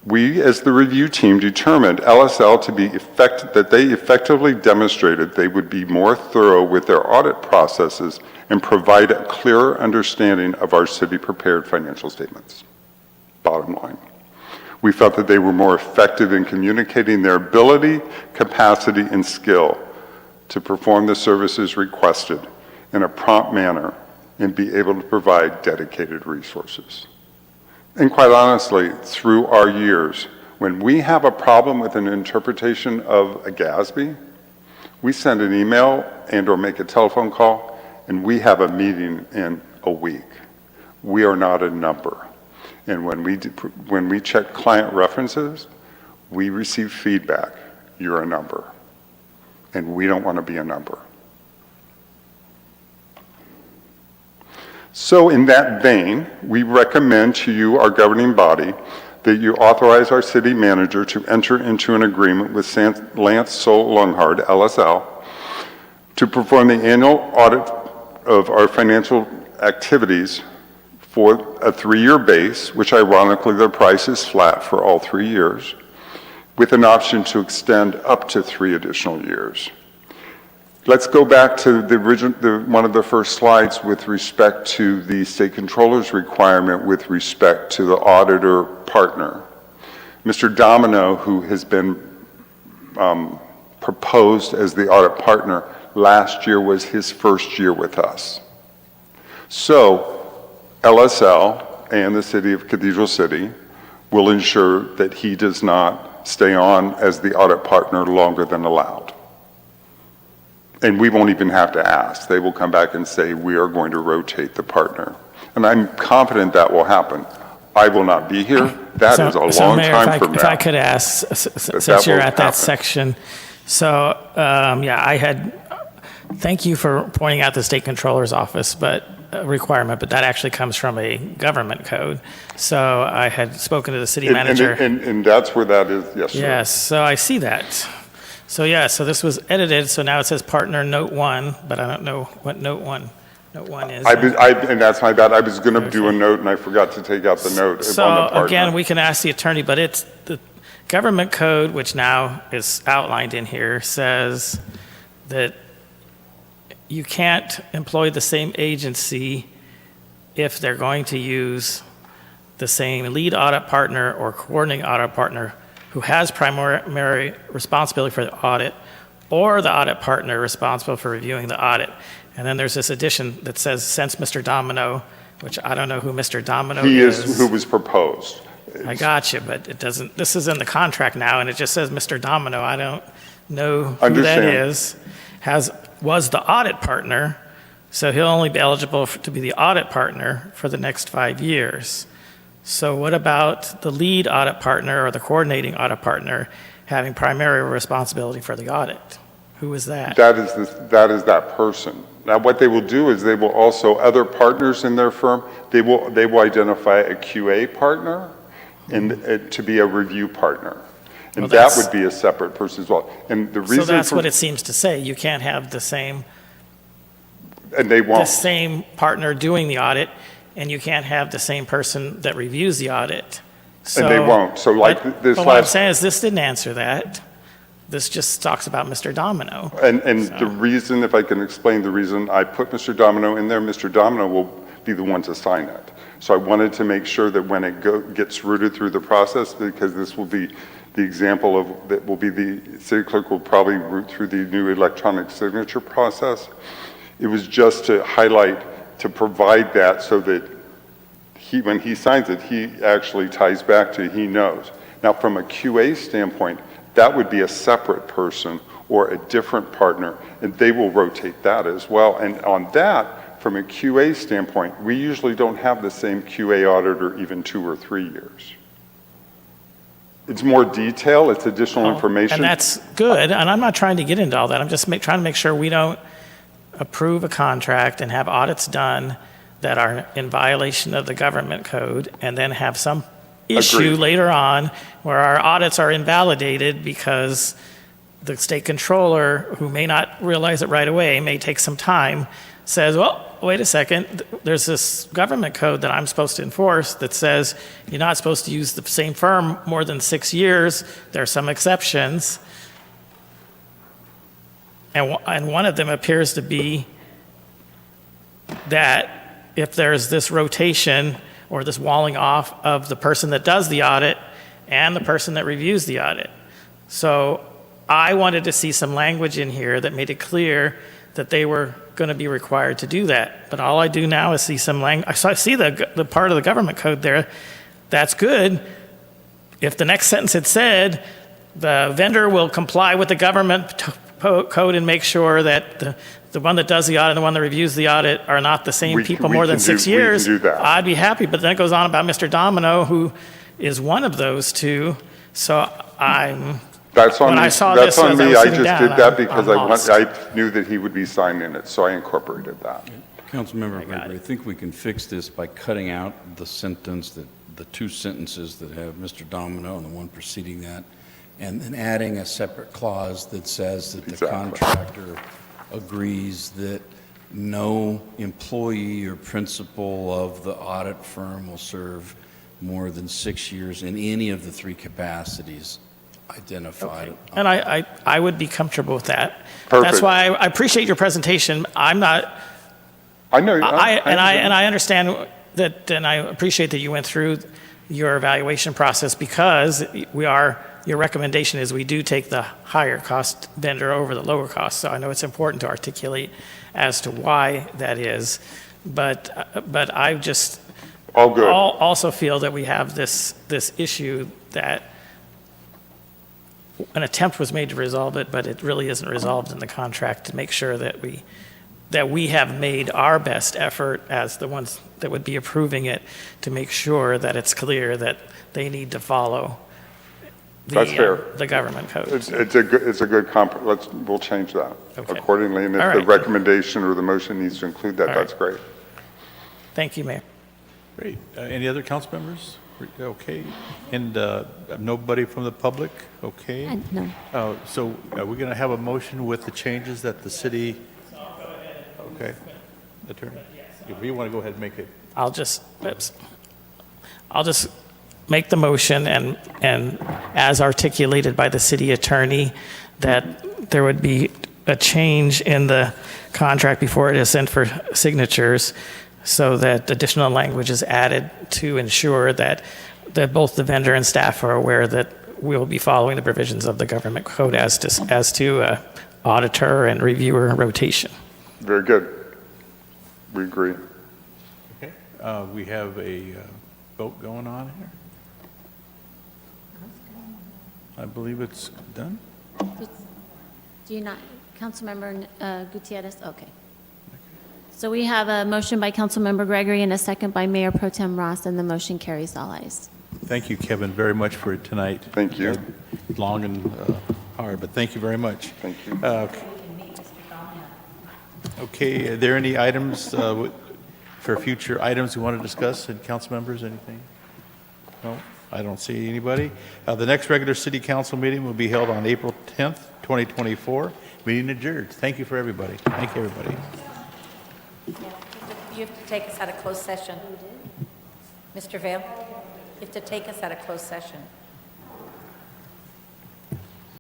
we as the review team determined LSL to be that they effectively demonstrated they would be more thorough with their audit processes and provide a clearer understanding of our city prepared financial statements. Bottom line. We felt that they were more effective in communicating their ability, capacity, and skill to perform the services requested in a prompt manner and be able to provide dedicated resources. And quite honestly, through our years, when we have a problem with an interpretation of a GASB, we send an email and or make a telephone call, and we have a meeting in a week. We are not a number. And when we check client references, we receive feedback. You're a number. And we don't want to be a number. So in that vein, we recommend to you, our governing body, that you authorize our city manager to enter into an agreement with Lance Soul Lunghart, LSL, to perform the annual audit of our financial activities for a 3-year base, which ironically the price is flat for all 3 years, with an option to extend up to 3 additional years. Let's go back to one of the first slides with respect to the state controller's requirement with respect to the auditor partner. Mr. Domino, who has been proposed as the audit partner, last year was his first year with us. So LSL and the city of Cathedral City will ensure that he does not stay on as the audit partner longer than allowed. And we won't even have to ask. They will come back and say, we are going to rotate the partner. And I'm confident that will happen. I will not be here. That is a long Mayor, time from now. If I could ask, since you're at that section, so thank you for pointing out the state controller's office, requirement, but that actually comes from a government code. So I had spoken to the city manager. And that's where that is, yes, sir. Yes, so I see that. So so this was edited, so now it says partner note 1, but I don't know what note 1 is. And that's my bad. I was going to do a note and I forgot to take out the note on the partner. So again, we can ask the attorney, but it's the government code, which now is outlined in here, says that you can't employ the same agency if they're going to use the same lead audit partner or coordinating audit partner who has primary responsibility for the audit, or the audit partner responsible for reviewing the audit. And then there's this addition that says, since Mr. Domino, which I don't know who Mr. Domino is. He is who was proposed. I got you, but it doesn't, this is in the contract now, and it just says Mr. Domino. I don't know who that is. was the audit partner, so he'll only be eligible to be the audit partner for the next 5 years. So what about the lead audit partner or the coordinating audit partner having primary responsibility for the audit? Who is that? That is that person. Now, what they will do is they will also, other partners in their firm, they will identify a QA partner and to be a review partner. And that would be a separate person as well. And the reason so that's what it seems to say. You can't have the same partner doing the audit, and you can't have the same person that reviews the audit. So, and they won't. So like this but what I'm saying is this didn't answer that. This just talks about Mr. Domino. And the reason, if I can explain the reason I put Mr. Domino in there, Mr. Domino will be the one to sign it. So I wanted to make sure that when it gets routed through the process, because this will be the example of, that will be the city clerk will probably route through the new electronic signature process. It was just to highlight, to provide that so that when he signs it, he actually ties back to, he knows. Now from a QA standpoint, that would be a separate person or a different partner, and they will rotate that as well. And on that, from a QA standpoint, we usually don't have the same QA auditor even 2 or 3 years. It's more detail, it's additional information. And that's good, and I'm not trying to get into all that. I'm just trying to make sure we don't approve a contract and have audits done that are in violation of the government code, and then have some issue later on where our audits are invalidated because the state controller, who may not realize it right away, may take some time, says, well, wait a second, there's this government code that I'm supposed to enforce that says you're not supposed to use the same firm more than 6 years. There are some exceptions. And one of them appears to be that if there's this rotation or this walling off of the person that does the audit and the person that reviews the audit. So I wanted to see some language in here that made it clear that they were going to be required to do that. But all I do now is see some language. I see the part of the government code there. That's good. If the next sentence had said, the vendor will comply with the government code and make sure that the one that does the audit and the one that reviews the audit are not the same people more than 6 years, I'd be happy. But then it goes on about Mr. Domino, who is one of those two. So That's on me. That's on me. I just did that because I knew that he would be signing it, so I incorporated that. Councilmember Gregory, I think we can fix this by cutting out the sentence, the 2 sentences that have Mr. Domino and the one preceding that, and then adding a separate clause that says that the contractor agrees that no employee or principal of the audit firm will serve more than 6 years in any of the 3 capacities identified. And I would be comfortable with that. Perfect. That's why I appreciate your presentation. I'm not. I know. I understand that, and I appreciate that you went through your evaluation process because your recommendation is we do take the higher cost vendor over the lower cost. So I know it's important to articulate as to why that is. But I just also feel that we have this issue that an attempt was made to resolve it, but it really isn't resolved in the contract to make sure that we have made our best effort as the ones that would be approving it to make sure that it's clear that they need to follow the government code. It's a good we'll change that accordingly. And if the recommendation or the motion needs to include that, that's great. Thank you, Mayor. Great. Any other council members? Okay. And nobody from the public? Okay. No. So are we going to have a motion with the changes that the city? Okay. Attorney? If you want to go ahead and make it. I'll just make the motion and as articulated by the city attorney that there would be a change in the contract before it is sent for signatures so that additional language is added to ensure that both the vendor and staff are aware that we'll be following the provisions of the government code as to auditor and reviewer rotation. Very good. We agree. Okay. We have a vote going on here. I believe it's done. Do you not, Councilmember Gutierrez, okay. So we have a motion by Councilmember Gregory and a second by Mayor Pro Tem Ross, and the motion carries all ayes. Thank you, Kevin, very much for tonight. Thank you. Long and hard, but thank you very much. Thank you. Okay, are there any items for future items we want to discuss, and council members, anything? No, I don't see anybody. The next regular city council meeting will be held on April 10th, 2024. Meeting adjourned. Thank you for everybody. Thank you, everybody. You have to take us out of closed session. Mr. Vale, you have to take us out of closed session.